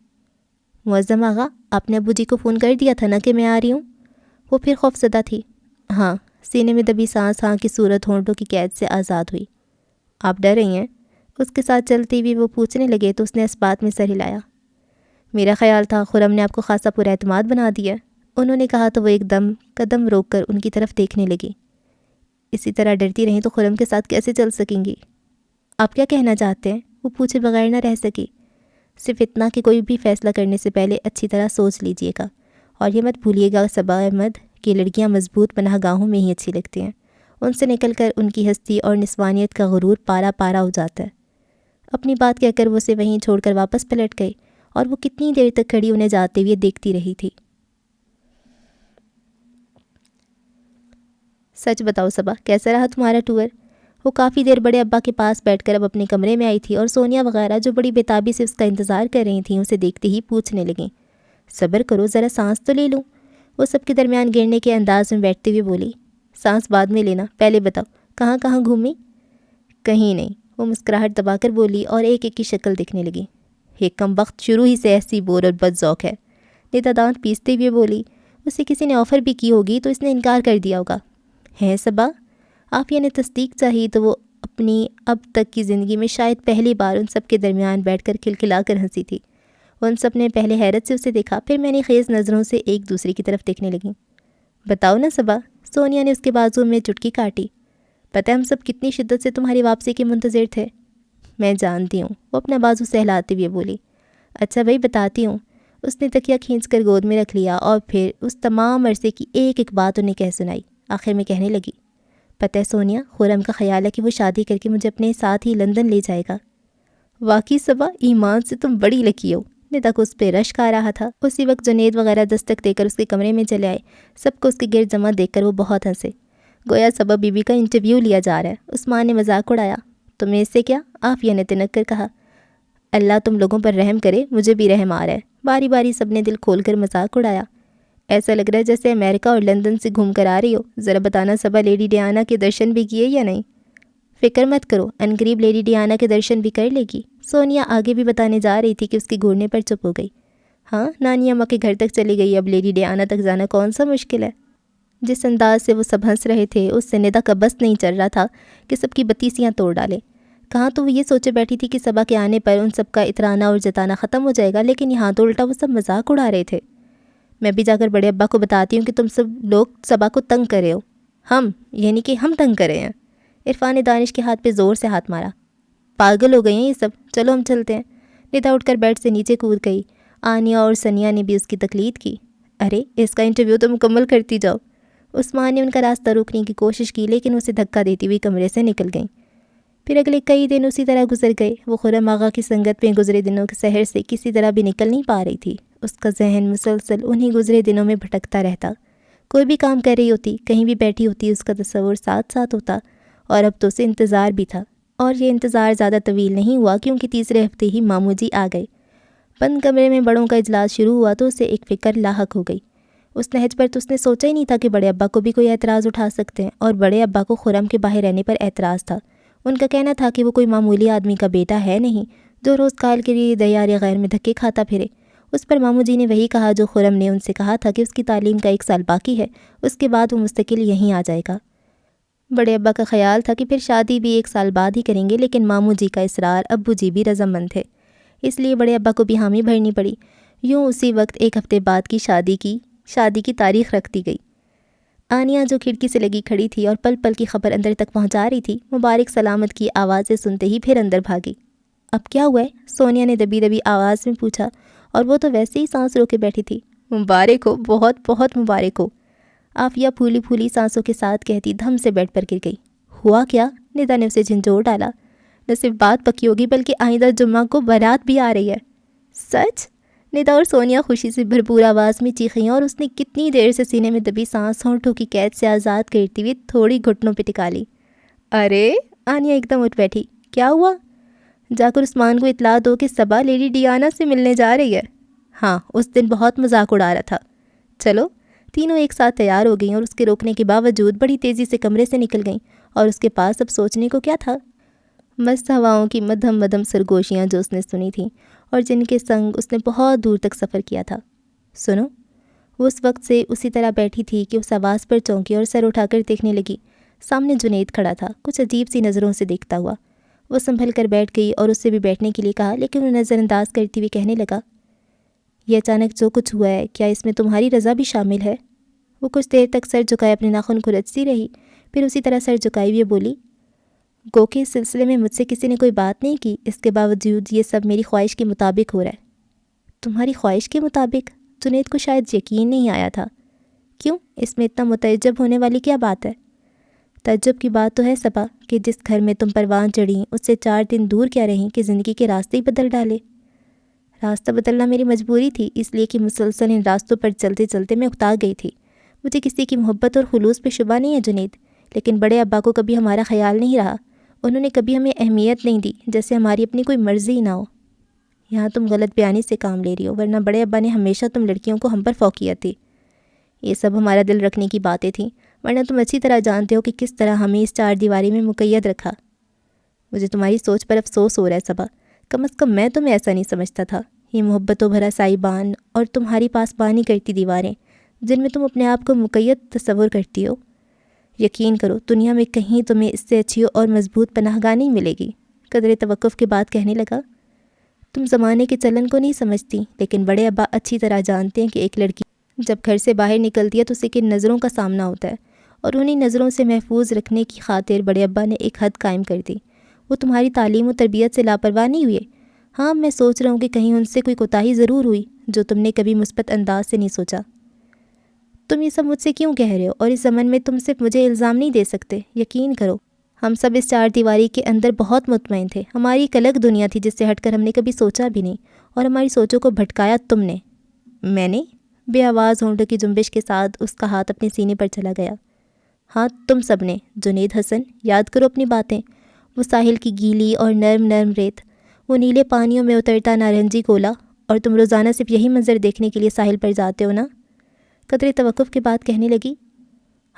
معظم آغا، آپ نے ابو جی کو فون کر دیا تھا نا کہ میں آ رہی ہوں؟ وہ پھر خوف زدہ تھی۔ ہاں، سینے میں دبی سانس ہاں کی صورت ہونٹوں کی قید سے آزاد ہوئی۔ آپ ڈر رہی ہیں؟ اس کے ساتھ چلتی ہوئی وہ پوچھنے لگے تو اس نے اس بات میں سر ہلایا۔ میرا خیال تھا خرم نے آپ کو خاصا پر اعتماد بنا دیا، انہوں نے کہا تو وہ ایک دم قدم روک کر ان کی طرف دیکھنے لگی۔ اسی طرح ڈرتی رہیں تو خرم کے ساتھ کیسے چل سکیں گی؟ آپ کیا کہنا چاہتے ہیں؟ وہ پوچھے بغیر نہ رہ سکی۔ صرف اتنا کہ کوئی بھی فیصلہ کرنے سے پہلے اچھی طرح سوچ لیجئے گا، اور یہ مت بھولیے گا صبا احمد کہ لڑکیاں مضبوط پناہ گاہوں میں ہی اچھی لگتی ہیں، ان سے نکل کر ان کی ہستی اور نسوانیت کا غرور پارا پارا ہو جاتا ہے۔ اپنی بات کہہ کر وہ اسے وہیں چھوڑ کر واپس پلٹ گئی، اور وہ کتنی دیر تک کھڑی انہیں جاتے ہوئے دیکھتی رہی تھی۔ سچ بتاؤ صبا، کیسا رہا تمہارا ٹور؟ وہ کافی دیر بڑے ابا کے پاس بیٹھ کر اب اپنے کمرے میں آئی تھی، اور سونیا وغیرہ جو بڑی بےتابی سے اس کا انتظار کر رہی تھیں اسے دیکھتے ہی پوچھنے لگیں، صبر کرو، ذرا سانس تو لے لوں۔ وہ سب کے درمیان گرنے کے انداز میں بیٹھتے ہوئے بولی، سانس بعد میں لینا، پہلے بتاؤ کہاں کہاں گھومی؟ کہیں نہیں، وہ مسکراہٹ دبا کر بولی اور ایک ایک کی شکل دکھنے لگی۔ ایک کم وقت شروع ہی سے ایسی بور اور بد ذوق ہے، ندا دانت پیستے ہوئے بولی۔ اسے کسی نے آفر بھی کی ہوگی تو اس نے انکار کر دیا ہوگا۔ ہے صبا؟ عافیہ نے تصدیق چاہی تو وہ اپنی اب تک کی زندگی میں شاید پہلی بار ان سب کے درمیان بیٹھ کر کھلکھلا کر ہنسی تھی۔ ان سب نے پہلے حیرت سے اسے دیکھا، پھر میں نے خیز نظروں سے ایک دوسرے کی طرف دیکھنے لگیں۔ بتاؤ نا صبا، سونیا نے اس کے بازو میں چٹکی کاٹی۔ پتہ ہے ہم سب کتنی شدت سے تمہاری واپسی کے منتظر تھے۔ میں جانتی ہوں، وہ اپنا بازو سہلاتے ہوئے بولی۔ اچھا بھائی بتاتی ہوں۔ اس نے تکیہ کھینچ کر گود میں رکھ لیا اور پھر اس تمام عرصے کی ایک ایک بات انہیں کہہ سنائی۔ آخر میں کہنے لگی، پتہ ہے سونیا، خرم کا خیال ہے کہ وہ شادی کر کے مجھے اپنے ساتھ ہی لندن لے جائے گا۔ واقعی صبا، ایمان سے تم بڑی لکی ہو۔ ندا کو اس پہ رشک آ رہا تھا۔ اسی وقت جنید وغیرہ دستک دے کر اس کے کمرے میں چلے آئے۔ سب کو اس کے گرد جمع دیکھ کر وہ بہت ہنسے، گویا صبا بی بی کا انٹرویو لیا جا رہا ہے۔ عثمان نے مذاق اڑایا، تمہیں اس سے کیا؟ عافیہ نے تنک کر کہا، اللہ تم لوگوں پر رحم کرے، مجھے بھی رحم آ رہا ہے۔ باری باری سب نے دل کھول کر مذاق اڑایا۔ ایسا لگ رہا ہے جیسے امریکہ اور لندن سے گھوم کر آ رہی ہو۔ ذرا بتانا صبا، لیڈی ڈیانا کے درشن بھی کیے یا نہیں؟ فکر مت کرو، ان قریب لیڈی ڈیانا کے درشن بھی کر لے گی۔ سونیا آگے بھی بتانے جا رہی تھی کہ اس کے گھورنے پر چپ ہو گئی۔ ہاں، نانی اماں کے گھر تک چلی گئی، اب لیڈی ڈیانا تک جانا کون سا مشکل ہے؟ جس انداز سے وہ سب ہنس رہے تھے اس سے ندا کا بس نہیں چل رہا تھا کہ سب کی بتیسیاں توڑ ڈالے۔ کہاں تو وہ یہ سوچے بیٹھی تھی کہ صبا کے آنے پر ان سب کا اترانا اور جتانا ختم ہو جائے گا، لیکن یہاں تو الٹا وہ سب مذاق اڑا رہے تھے۔ میں بھی جا کر بڑے ابا کو بتاتی ہوں کہ تم سب لوگ صبا کو تنگ کر رہے ہو۔ ہم یعنی کہ ہم تنگ کر رہے ہیں؟ عرفان نے دانش کے ہاتھ پہ زور سے ہاتھ مارا۔ پاگل ہو گئی ہیں یہ سب، چلو ہم چلتے ہیں۔ ندا اٹھ کر بیڈ سے نیچے کود گئی آنیا اور ثنیا نے بھی اس کی تقلید کی۔ ارے اس کا انٹرویو تو مکمل کرتی جاؤ۔ عثمان نے ان کا راستہ روکنے کی کوشش کی لیکن اسے دھکا دیتی ہوئی کمرے سے نکل گئیں۔ پھر اگلے کئی دن اسی طرح گزر گئے۔ وہ خرم آغا کی سنگت میں گزرے دنوں کے سحر سے کسی طرح بھی نکل نہیں پا رہی تھی۔ اس کا ذہن مسلسل انہی گزرے دنوں میں بھٹکتا رہتا۔ کوئی بھی کام کر رہی ہوتی، کہیں بھی بیٹھی ہوتی، اس کا تصور ساتھ ساتھ ہوتا، اور اب تو اسے انتظار بھی تھا۔ اور یہ انتظار زیادہ طویل نہیں ہوا کیونکہ تیسرے ہفتے ہی ماموں جی آ گئے۔ بند کمرے میں بڑوں کا اجلاس شروع ہوا تو اسے ایک فکر لاحق ہو گئی۔ اس نہج پر تو اس نے سوچا ہی نہیں تھا کہ بڑے ابا کو بھی کوئی اعتراض اٹھا سکتے ہیں، اور بڑے ابا کو خرم کے باہر رہنے پر اعتراض تھا۔ ان کا کہنا تھا کہ وہ کوئی معمولی آدمی کا بیٹا ہے نہیں جو روز کال کے لیے دیار یا غیر میں دھکے کھاتا پھرے۔ اس پر ماموں جی نے وہی کہا جو خرم نے ان سے کہا تھا کہ اس کی تعلیم کا 1 سال باقی ہے، اس کے بعد وہ مستقل یہیں آ جائے گا۔ بڑے ابا کا خیال تھا کہ پھر شادی بھی 1 سال بعد ہی کریں گے، لیکن ماموں جی کا اصرار ابو جی بھی رضامند تھے، اس لیے بڑے ابا کو بھی حامی بھرنی پڑی۔ یوں اسی وقت 1 ہفتے بعد کی شادی کی تاریخ رکھ دی گئی۔ آنیا جو کھڑکی سے لگی کھڑی تھی اور پل پل کی خبر اندر تک پہنچا رہی تھی، مبارک سلامت کی آوازیں سنتے ہی پھر اندر بھاگی۔ اب کیا ہوا ہے؟ سونیا نے دبی دبی آواز میں پوچھا، اور وہ تو ویسے ہی سانس رو کے بیٹھی تھی۔ مبارک ہو، بہت بہت مبارک ہو، عافیہ پھولی پھولی سانسوں کے ساتھ کہتی دھم سے بیڈ پر گر گئی۔ ہوا کیا؟ ندا نے اسے جھنجھوڑ ڈالا۔ نہ صرف بات پکی ہوگی بلکہ آئندہ جمعہ کو بارات بھی آ رہی ہے۔ سچ؟ ندا اور سونیا خوشی سے بھرپور آواز میں چیخیں، اور اس نے کتنی دیر سے سینے میں دبی سانس ہونٹوں کی قید سے آزاد کرتی ہوئی تھوڑی گھٹنوں پہ ٹکا لی۔ ارے آنیا ایک دم اٹھ بیٹھی۔ کیا ہوا؟ جا کر عثمان کو اطلاع دو کہ صبا لیڈی ڈیانا سے ملنے جا رہی ہے۔ ہاں، اس دن بہت مذاق اڑا رہا تھا۔ چلو۔ تینوں ایک ساتھ تیار ہو گئیں اور اس کے روکنے کے باوجود بڑی تیزی سے کمرے سے نکل گئیں، اور اس کے پاس اب سوچنے کو کیا تھا؟ مست ہواؤں کی مدھم مدھم سرگوشیاں جو اس نے سنی تھیں اور جن کے سنگ اس نے بہت دور تک سفر کیا تھا۔ سنو، وہ اس وقت سے اسی طرح بیٹھی تھی کہ اس آواز پر چونکی اور سر اٹھا کر دیکھنے لگی۔ سامنے جنید کھڑا تھا، کچھ عجیب سی نظروں سے دیکھتا ہوا۔ وہ سنبھل کر بیٹھ گئی اور اس سے بھی بیٹھنے کے لیے کہا، لیکن وہ نظر انداز کرتی ہوئی کہنے لگا، یہ اچانک جو کچھ ہوا ہے، کیا اس میں تمہاری رضا بھی شامل ہے؟ وہ کچھ دیر تک سر جھکائے اپنے ناخن کھرچتی رہی، پھر اسی طرح سر جھکائی ہوئے بولی، گو کہ اس سلسلے میں مجھ سے کسی نے کوئی بات نہیں کی، اس کے باوجود یہ سب میری خواہش کے مطابق ہو رہا ہے۔ تمہاری خواہش کے مطابق؟ جنید کو شاید یقین نہیں آیا تھا۔ کیوں؟ اس میں اتنا متعجب ہونے والی کیا بات ہے؟ تعجب کی بات تو ہے صبا کہ جس گھر میں تم پروان چڑھیں اس سے 4 دن دور کیا رہیں کہ زندگی کے راستے ہی بدل ڈالے۔ راستہ بدلنا میری مجبوری تھی، اس لیے کہ مسلسل ان راستوں پر چلتے چلتے میں اکتا گئی تھی۔ مجھے کسی کی محبت اور خلوص پہ شبہ نہیں ہے جنید، لیکن بڑے ابا کو کبھی ہمارا خیال نہیں رہا، انہوں نے کبھی ہمیں اہمیت نہیں دی، جیسے ہماری اپنی کوئی مرضی نہ ہو۔ یہاں تم غلط بیانی سے کام لے رہی ہو، ورنہ بڑے ابا نے ہمیشہ تم لڑکیوں کو ہم پر فوقیت دی۔ یہ سب ہمارا دل رکھنے کی باتیں تھیں، ورنہ تم اچھی طرح جانتے ہو کہ کس طرح ہمیں اس 4 دیواری میں مقید رکھا۔ مجھے تمہاری سوچ پر افسوس ہو رہا ہے صبا، کم از کم میں تمہیں ایسا نہیں سمجھتا تھا۔ یہ محبتوں بھرا سائبان اور تمہاری پاس بانی کرتی دیواریں جن میں تم اپنے آپ کو مقید تصور کرتی ہو، یقین کرو دنیا میں کہیں تمہیں اس سے اچھی اور مضبوط پناہ گاہ نہیں ملے گی۔ قدرے توقف کے بعد کہنے لگا، تم زمانے کے چلن کو نہیں سمجھتی، لیکن بڑے ابا اچھی طرح جانتے ہیں کہ ایک لڑکی جب گھر سے باہر نکلتی ہے تو اسے کن نظروں کا سامنا ہوتا ہے، اور انہی نظروں سے محفوظ رکھنے کی خاطر بڑے ابا نے ایک حد قائم کر دی۔ وہ تمہاری تعلیم و تربیت سے لاپرواہ نہیں ہوئے۔ ہاں، میں سوچ رہا ہوں کہ کہیں ان سے کوئی کوتاہی ضرور ہوئی جو تم نے کبھی مثبت انداز سے نہیں سوچا۔ تم یہ سب مجھ سے کیوں کہہ رہے ہو؟ اور اس زمن میں تم صرف مجھے الزام نہیں دے سکتے۔ یقین کرو ہم سب اس 4 دیواری کے اندر بہت مطمئن تھے۔ ہماری ایک الگ دنیا تھی جس سے ہٹ کر ہم نے کبھی سوچا بھی نہیں، اور ہماری سوچوں کو بھٹکایا تم نے۔ میں نے؟ بے آواز ہونٹوں کی جنبش کے ساتھ اس کا ہاتھ اپنے سینے پر چلا گیا۔ ہاں، تم سب نے۔ جنید حسن، یاد کرو اپنی باتیں۔ وہ ساحل کی گیلی اور نرم نرم ریت، وہ نیلے پانیوں میں اترتا نارنجی گولا، اور تم روزانہ صرف یہی منظر دیکھنے کے لیے ساحل پر جاتے ہو نا؟ قدرے توقف کے بعد کہنے لگی،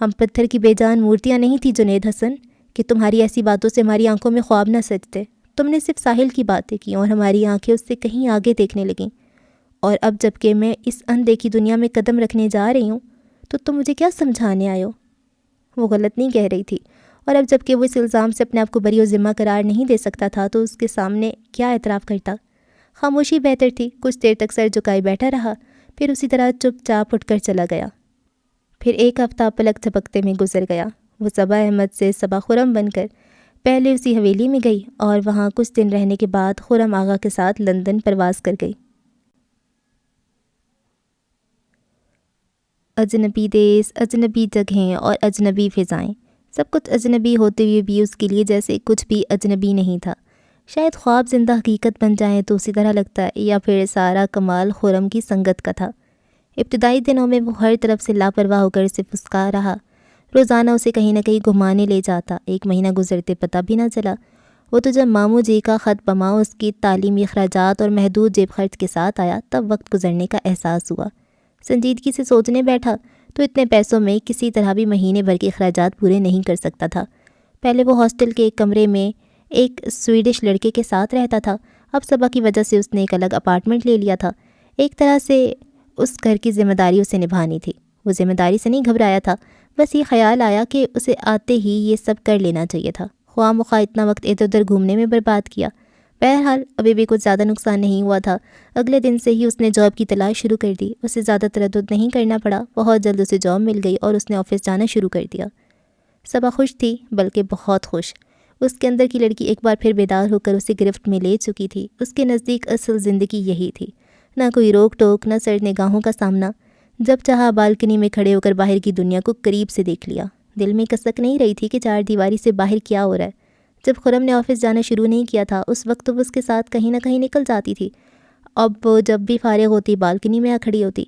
ہم پتھر کی بے جان مورتیاں نہیں تھی جنید حسن کہ تمہاری ایسی باتوں سے ہماری آنکھوں میں خواب نہ سجتے۔ تم نے صرف ساحل کی باتیں کی اور ہماری آنکھیں اس سے کہیں آگے دیکھنے لگیں، اور اب جب کہ میں اس اندیکھی دنیا میں قدم رکھنے جا رہی ہوں تو تم مجھے کیا سمجھانے آئے ہو؟ وہ غلط نہیں کہہ رہی تھی، اور اب جب کہ وہ اس الزام سے اپنے آپ کو بری و ذمہ قرار نہیں دے سکتا تھا تو اس کے سامنے کیا اعتراف کرتا؟ خاموشی بہتر تھی۔ کچھ دیر تک سر جھکائے بیٹھا رہا، پھر اسی طرح چپ چاپ اٹھ کر چلا گیا۔ پھر 1 ہفتہ پلک جھپکتے میں گزر گیا۔ وہ صبا احمد سے صبا خرم بن کر پہلے اسی حویلی میں گئی، اور وہاں کچھ دن رہنے کے بعد خرم آغا کے ساتھ لندن پرواز کر گئی۔ اجنبی دیس، اجنبی جگہیں اور اجنبی فضائیں، سب کچھ اجنبی ہوتے ہوئے بھی اس کے لیے جیسے کچھ بھی اجنبی نہیں تھا۔ شاید خواب زندہ حقیقت بن جائیں تو اسی طرح لگتا ہے، یا پھر سارا کمال خرم کی سنگت کا تھا۔ ابتدائی دنوں میں وہ ہر طرف سے لاپرواہ ہو کر اسے پھسکا رہا، روزانہ اسے کہیں نہ کہیں گھمانے لے جاتا۔ ایک مہینہ گزرتے پتہ بھی نہ چلا۔ وہ تو جب ماموں جی کا خط بما اس کی تعلیمی اخراجات اور محدود جیب خرچ کے ساتھ آیا تب وقت گزرنے کا احساس ہوا۔ سنجیدگی سے سوچنے بیٹھا تو اتنے پیسوں میں کسی طرح بھی مہینے بھر کے اخراجات پورے نہیں کر سکتا تھا۔ پہلے وہ ہاسٹل کے ایک کمرے میں ایک سویڈش لڑکے کے ساتھ رہتا تھا، اب صبح کی وجہ سے اس نے ایک الگ اپارٹمنٹ لے لیا تھا۔ ایک طرح سے اس گھر کی ذمہ داری اسے نبھانی تھی۔ وہ ذمہ داری سے نہیں گھبرایا تھا، بس یہ خیال آیا کہ اسے آتے ہی یہ سب کر لینا چاہیے تھا۔ خواہ مخواہ اتنا وقت ادھر ادھر گھومنے میں برباد کیا۔ بہرحال ابھی بھی کچھ زیادہ نقصان نہیں ہوا تھا۔ اگلے دن سے ہی اس نے جاب کی تلاش شروع کر دی۔ اسے زیادہ تردد نہیں کرنا پڑا، بہت جلد اسے جاب مل گئی اور اس نے آفس جانا شروع کر دیا۔ صبا خوش تھی، بلکہ بہت خوش۔ اس کے اندر کی لڑکی ایک بار پھر بیدار ہو کر اسے گرفت میں لے چکی تھی۔ اس کے نزدیک اصل زندگی یہی تھی، نہ کوئی روک ٹوک، نہ سرد نگاہوں کا سامنا۔ جب چاہا بالکنی میں کھڑے ہو کر باہر کی دنیا کو قریب سے دیکھ لیا۔ دل میں کسک نہیں رہی تھی کہ چار دیواری سے باہر کیا ہو رہا ہے۔ جب خرم نے آفس جانا شروع نہیں کیا تھا اس وقت تو وہ اس کے ساتھ کہیں نہ کہیں نکل جاتی تھی۔ اب وہ جب بھی فارغ ہوتی بالکنی میں آ کھڑی ہوتی۔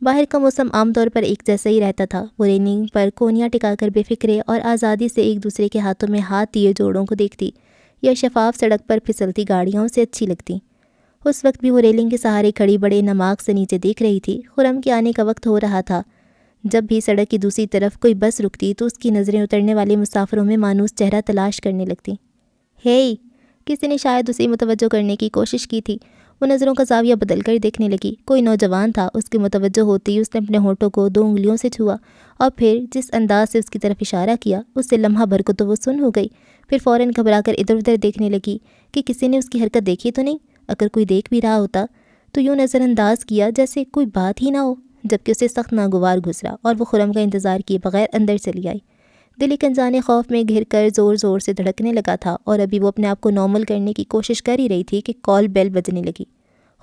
باہر کا موسم عام طور پر ایک جیسا ہی رہتا تھا۔ وہ ریلنگ پر کونیاں ٹکا کر بے فکرے اور آزادی سے ایک دوسرے کے ہاتھوں میں ہاتھ دیے جوڑوں کو دیکھتی، یا شفاف سڑک پر پھسلتی گاڑیوں سے اچھی لگتی۔ اس وقت بھی وہ ریلنگ کے سہارے کھڑی بڑے نماک سے نیچے دیکھ رہی تھی۔ خرم کے آنے کا وقت ہو رہا تھا۔ جب بھی سڑک کی دوسری طرف کوئی بس رکتی تو اس کی نظریں اترنے والے مسافروں میں مانوس چہرہ تلاش کرنے لگتی۔ ہے کسی نے شاید اسے متوجہ کرنے کی کوشش کی تھی۔ وہ نظروں کا زاویہ بدل کر دیکھنے لگی۔ کوئی نوجوان تھا۔ اس کے متوجہ ہوتے ہی اس نے اپنے ہونٹوں کو 2 انگلیوں سے چھوا اور پھر جس انداز سے اس کی طرف اشارہ کیا اس سے لمحہ بھر کو تو وہ سن ہو گئی، پھر فوراً گھبرا کر ادھر ادھر دیکھنے لگی کہ کسی نے اس کی حرکت دیکھی تو نہیں۔ اگر کوئی دیکھ بھی رہا ہوتا تو یوں نظر انداز کیا جیسے کوئی بات ہی نہ ہو، جبکہ اسے سخت ناگوار گزرا اور وہ خرم کا انتظار کیے بغیر اندر چلی آئی۔ دل ایک انجانے خوف میں گھر کر زور زور سے دھڑکنے لگا تھا اور ابھی وہ اپنے آپ کو نارمل کرنے کی کوشش کر ہی رہی تھی کہ کال بیل بجنے لگی۔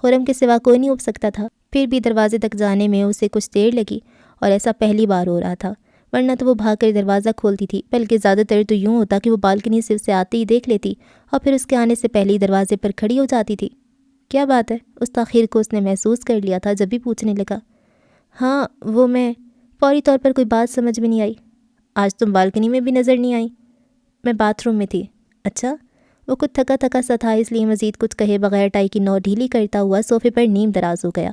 خرم کے سوا کوئی نہیں اٹھ سکتا تھا، پھر بھی دروازے تک جانے میں اسے کچھ دیر لگی، اور ایسا پہلی بار ہو رہا تھا، ورنہ تو وہ بھاگ کر دروازہ کھولتی تھی، بلکہ زیادہ تر تو یوں ہوتا کہ وہ بالکنی سے اسے آتے ہی دیکھ لیتی اور پھر اس کے آنے سے پہلے ہی دروازے پر کھڑی ہو جاتی تھی۔ کیا بات ہے؟ اس تاخیر کو اس نے محسوس کر لیا تھا جب بھی پوچھنے لگا۔ ہاں وہ میں فوری طور پر کوئی بات سمجھ میں نہیں آئی۔ آج تم بالکنی میں بھی نظر نہیں آئی۔ میں باتھ روم میں تھی۔ اچھا؟ وہ کچھ تھکا تھکا سا تھا، اس لیے مزید کچھ کہے بغیر ٹائی کی نوک ڈھیلی کرتا ہوا صوفے پر نیم دراز ہو گیا۔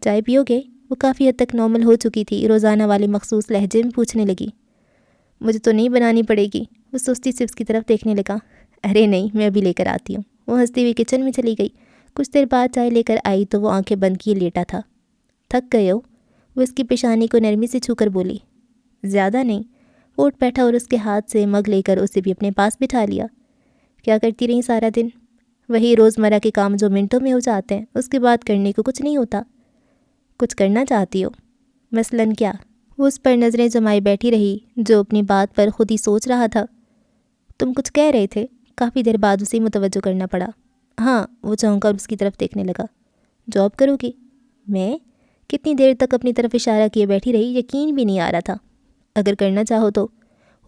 چائے پیو گے؟ وہ کافی حد تک نارمل ہو چکی تھی، روزانہ والے مخصوص لہجے میں پوچھنے لگی۔ مجھے تو نہیں بنانی پڑے گی۔ وہ سستی سے اس کی طرف دیکھنے لگا۔ ارے نہیں، میں ابھی لے کر آتی ہوں۔ وہ ہنستی ہوئی کچن میں چلی گئی۔ کچھ دیر بعد چائے لے کر آئی تو وہ آنکھیں بند کیے لیٹا تھا۔ تھک گئے ہو؟ وہ اس کی پیشانی کو نرمی سے چھو کر بولی۔ زیادہ نہیں۔ وہ اٹھ بیٹھا اور اس کے ہاتھ سے مگ لے کر اسے بھی اپنے پاس بٹھا لیا۔ کیا کرتی رہی سارا دن؟ وہی روزمرہ کے کام جو منٹوں میں ہو جاتے ہیں، اس کے بعد کرنے کو کچھ نہیں ہوتا۔ کچھ کرنا چاہتی ہو؟ مثلاً کیا؟ وہ اس پر نظریں جمائے بیٹھی رہی جو اپنی بات پر خود ہی سوچ رہا تھا۔ تم کچھ کہہ رہے تھے؟ کافی دیر بعد اسے متوجہ کرنا پڑا۔ ہاں، وہ چونکا اور اس کی طرف دیکھنے لگا۔ جاب کرو گی؟ میں؟ کتنی دیر تک اپنی طرف اشارہ کیے بیٹھی رہی، یقین بھی نہیں آ رہا تھا۔ اگر کرنا چاہو تو۔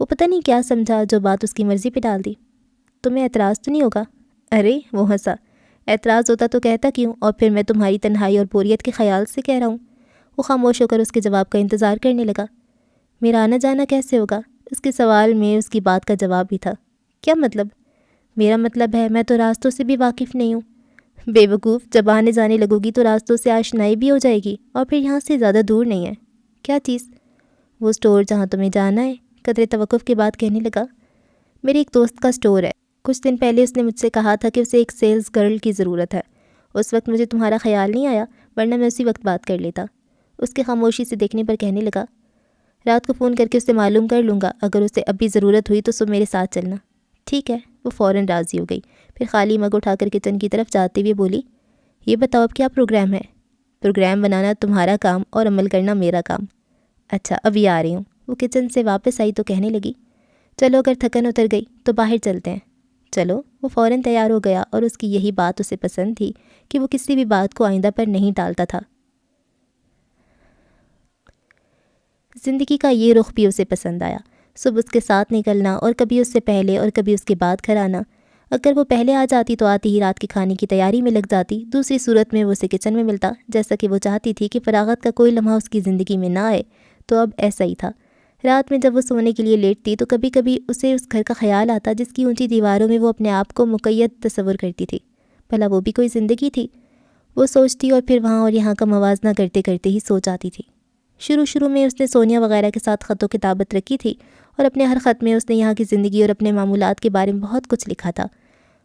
وہ پتہ نہیں کیا سمجھا جو بات اس کی مرضی پہ ڈال دی۔ تمہیں اعتراض تو نہیں ہوگا؟ ارے وہ ہنسا۔ اعتراض ہوتا تو کہتا کیوں، اور پھر میں تمہاری تنہائی اور بوریت کے خیال سے کہہ رہا ہوں۔ وہ خاموش ہو کر اس کے جواب کا انتظار کرنے لگا۔ میرا آنا جانا کیسے ہوگا؟ اس کے سوال میں اس کی بات کا جواب بھی تھا۔ کیا مطلب؟ میرا مطلب ہے میں تو راستوں سے بھی واقف نہیں ہوں۔ بے وقوف، جب آنے جانے لگو گی تو راستوں سے آشنائی بھی ہو جائے گی، اور پھر یہاں سے زیادہ دور نہیں ہے۔ کیا چیز؟ وہ اسٹور جہاں تمہیں جانا ہے۔ قدرے توقف کے بعد کہنے لگا۔ میری ایک دوست کا اسٹور ہے۔ کچھ دن پہلے اس نے مجھ سے کہا تھا کہ اسے ایک سیلز گرل کی ضرورت ہے۔ اس وقت مجھے تمہارا خیال نہیں آیا، ورنہ میں اسی وقت بات کر لیتا۔ اس کے خاموشی سے دیکھنے پر کہنے لگا۔ رات کو فون کر کے اس سے معلوم کر لوں گا، اگر اسے اب بھی ضرورت ہوئی تو صبح میرے ساتھ چلنا۔ ٹھیک ہے۔ وہ فوراً راضی ہو گئی، پھر خالی مگ اٹھا کر کچن کی طرف جاتے ہوئے بولی۔ یہ بتاؤ اب کیا پروگرام ہے؟ پروگرام بنانا تمہارا کام اور عمل کرنا میرا کام۔ اچھا، ابھی آ رہی ہوں۔ وہ کچن سے واپس آئی تو کہنے لگی۔ چلو اگر تھکن اتر گئی تو باہر چلتے ہیں۔ چلو۔ وہ فوراً تیار ہو گیا، اور اس کی یہی بات اسے پسند تھی کہ وہ کسی بھی بات کو آئندہ پر نہیں ٹالتا تھا۔ زندگی کا یہ رخ بھی اسے پسند آیا، صبح اس کے ساتھ نکلنا اور کبھی اس سے پہلے اور کبھی اس کے بعد گھر آنا۔ اگر وہ پہلے آ جاتی تو آتی ہی رات کے کھانے کی تیاری میں لگ جاتی، دوسری صورت میں وہ اسے کچن میں ملتا، جیسا کہ وہ چاہتی تھی کہ فراغت کا کوئی لمحہ اس کی زندگی میں نہ آئے۔ تو اب ایسا ہی تھا۔ رات میں جب وہ سونے کے لیے لیٹتی تو کبھی کبھی اسے اس گھر کا خیال آتا جس کی اونچی دیواروں میں وہ اپنے آپ کو مقید تصور کرتی تھی۔ بھلا وہ بھی کوئی زندگی تھی؟ وہ سوچتی اور پھر وہاں اور یہاں کا موازنہ کرتے کرتے ہی سو جاتی تھی۔ شروع میں اس نے سونیا وغیرہ کے ساتھ خط و کتابت رکھی تھی اور اپنے ہر خط میں اس نے یہاں کی زندگی اور اپنے معمولات کے بارے میں بہت کچھ لکھا تھا۔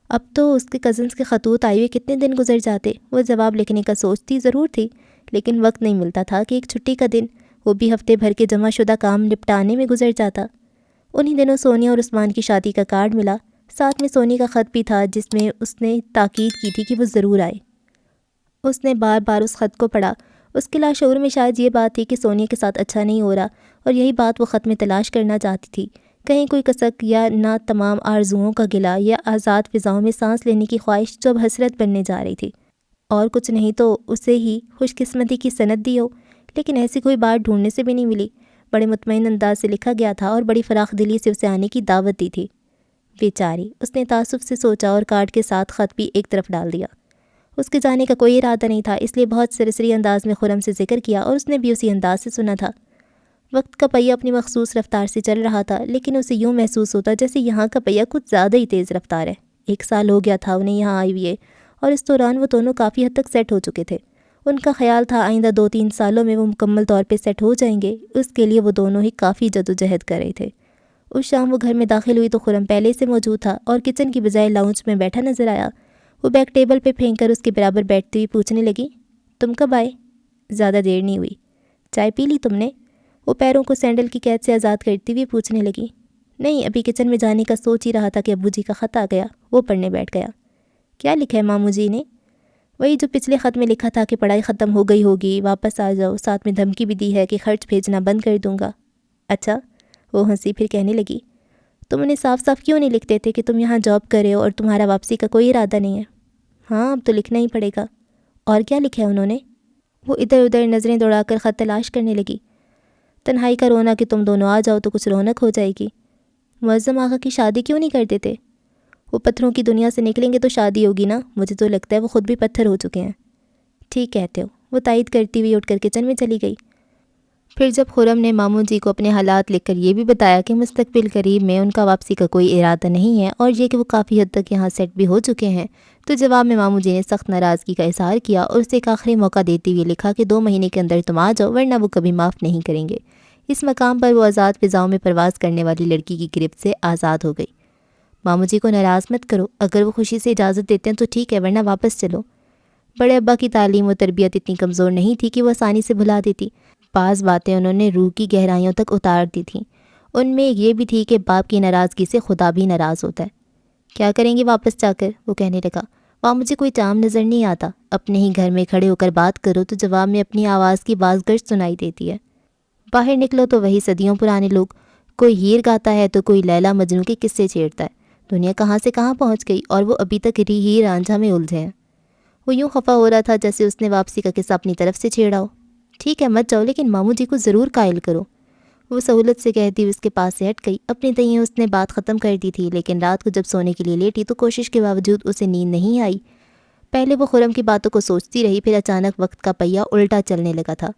اب تو اس کے کزنس کے خطوط آئے ہوئے کتنے دن گزر جاتے، وہ جواب لکھنے کا سوچتی ضرور تھی، لیکن وقت نہیں ملتا تھا کہ ایک چھٹی کا دن، وہ بھی ہفتے بھر کے جمع شدہ کام نپٹانے میں گزر جاتا۔ انہی دنوں سونیا اور عثمان کی شادی کا کارڈ ملا، ساتھ میں سونی کا خط بھی تھا جس میں اس نے تاکید کی تھی کہ وہ ضرور آئے۔ اس نے بار بار اس خط کو پڑھا۔ اس کے لاشعور میں شاید یہ بات تھی کہ سونیا کے ساتھ اچھا نہیں ہو رہا، اور یہی بات وہ خط میں تلاش کرنا چاہتی تھی۔ کہیں کوئی کسک یا نہ تمام آرزوؤں کا گلہ یا آزاد فضاؤں میں سانس لینے کی خواہش جو اب حسرت بننے جا رہی تھی، اور کچھ نہیں تو اسے ہی خوش قسمتی کی سند دی ہو، لیکن ایسی کوئی بات ڈھونڈنے سے بھی نہیں ملی۔ بڑے مطمئن انداز سے لکھا گیا تھا اور بڑی فراخ دلی سے اسے آنے کی دعوت دی تھی۔ بیچاری، اس نے تعصب سے سوچا اور کارڈ کے ساتھ خط بھی ایک طرف ڈال دیا۔ اس کے جانے کا کوئی ارادہ نہیں تھا، اس لیے بہت سرسری انداز میں خرم سے ذکر کیا اور اس نے بھی اسی انداز سے سنا تھا۔ وقت کا پہیہ اپنی مخصوص رفتار سے چل رہا تھا، لیکن اسے یوں محسوس ہوتا جیسے یہاں کا پہیہ کچھ زیادہ ہی تیز رفتار ہے۔ 1 سال ہو گیا تھا انہیں یہاں آئے ہوئے، اور اس دوران وہ دونوں کافی حد تک سیٹ ہو چکے تھے۔ ان کا خیال تھا آئندہ 2-3 سالوں میں وہ مکمل طور پہ سیٹ ہو جائیں گے۔ اس کے لیے وہ دونوں ہی کافی جدوجہد کر رہے تھے۔ اس شام وہ گھر میں داخل ہوئی تو خرم پہلے سے موجود تھا اور کچن کی بجائے لاؤنج میں بیٹھا نظر آیا۔ وہ بیگ ٹیبل پہ پھینک کر اس کے برابر بیٹھتی ہوئی پوچھنے لگی، تم کب آئے؟ زیادہ دیر نہیں ہوئی۔ چائے پی لی تم نے؟ وہ پیروں کو سینڈل کی قید سے آزاد کرتی ہوئی پوچھنے لگی۔ نہیں، ابھی کچن میں جانے کا سوچ ہی رہا تھا کہ ابو جی کا خط آ گیا، وہ پڑھنے بیٹھ گیا۔ کیا لکھا ہے ماموں جی نے؟ وہی جو پچھلے خط میں لکھا تھا کہ پڑھائی ختم ہو گئی ہوگی، واپس آ جاؤ، ساتھ میں دھمکی بھی دی ہے کہ خرچ بھیجنا بند کر دوں گا۔ اچھا، وہ ہنسی، پھر کہنے لگی، تم انہیں صاف صاف کیوں نہیں لکھتے تھے کہ تم یہاں جاب کر رہے ہو اور تمہارا واپسی کا کوئی ارادہ نہیں ہے؟ ہاں، اب تو لکھنا ہی پڑے گا۔ اور کیا لکھا ہے انہوں نے؟ وہ ادھر ادھر نظریں دوڑا کر خط تلاش کرنے لگی۔ تنہائی کا رونا کہ تم دونوں آ جاؤ تو کچھ رونق ہو جائے گی۔ معظم آقا کی شادی کیوں نہیں کر دیتے؟ وہ پتھروں کی دنیا سے نکلیں گے تو شادی ہوگی نا، مجھے تو لگتا ہے وہ خود بھی پتھر ہو چکے ہیں۔ ٹھیک کہتے ہو، وہ تائید کرتی ہوئی اٹھ کر کچن میں چلی گئی۔ پھر جب خرم نے ماموں جی کو اپنے حالات لکھ کر یہ بھی بتایا کہ مستقبل قریب میں ان کا واپسی کا کوئی ارادہ نہیں ہے اور یہ کہ وہ کافی حد تک یہاں سیٹ بھی ہو چکے ہیں، تو جواب میں ماموں جی نے سخت ناراضگی کا اظہار کیا اور اسے ایک آخری موقع دیتے ہوئے لکھا کہ 2 مہینے کے اندر تم آ جاؤ ورنہ وہ کبھی معاف نہیں کریں گے۔ اس مقام پر وہ آزاد فضاؤں میں پرواز کرنے والی لڑکی کی گرفت سے آزاد ہو گئی۔ ماموں جی کو ناراض مت کرو، اگر وہ خوشی سے اجازت دیتے ہیں تو ٹھیک ہے، ورنہ واپس چلو۔ بڑے ابا کی تعلیم و تربیت اتنی کمزور نہیں تھی کہ وہ آسانی سے بھلا دیتی۔ بعض باتیں انہوں نے روح کی گہرائیوں تک اتار دی تھیں۔ ان میں یہ بھی تھی کہ باپ کی ناراضگی سے خدا بھی ناراض ہوتا ہے۔ کیا کریں گے واپس جا کر؟ وہ کہنے لگا، وہاں مجھے کوئی چام نظر نہیں آتا۔ اپنے ہی گھر میں کھڑے ہو کر بات کرو تو جواب میں اپنی آواز کی باز گشت سنائی دیتی ہے۔ باہر نکلو تو وہی صدیوں پرانے لوگ، کوئی ہیر گاتا ہے تو کوئی لیلا مجنوں کے قصے چھیڑتا ہے۔ دنیا کہاں سے کہاں پہنچ گئی اور وہ ابھی تک ہیر رانجھا میں الجھے ہیں۔ وہ یوں خفا ہو رہا تھا جیسے اس نے واپسی کا قصہ اپنی طرف سے چھیڑا ہو۔ ٹھیک ہے، مت جاؤ، لیکن ماموں جی کو ضرور قائل کرو، وہ سہولت سے کہتی ہوئی اس کے پاس سے ہٹ گئی۔ اپنے تئیں اس نے بات ختم کر دی تھی، لیکن رات کو جب سونے کے لیے لیٹی تو کوشش کے باوجود اسے نیند نہیں آئی۔ پہلے وہ خرم کی باتوں کو سوچتی رہی، پھر اچانک وقت کا پہیہ الٹا چلنے لگا تھا۔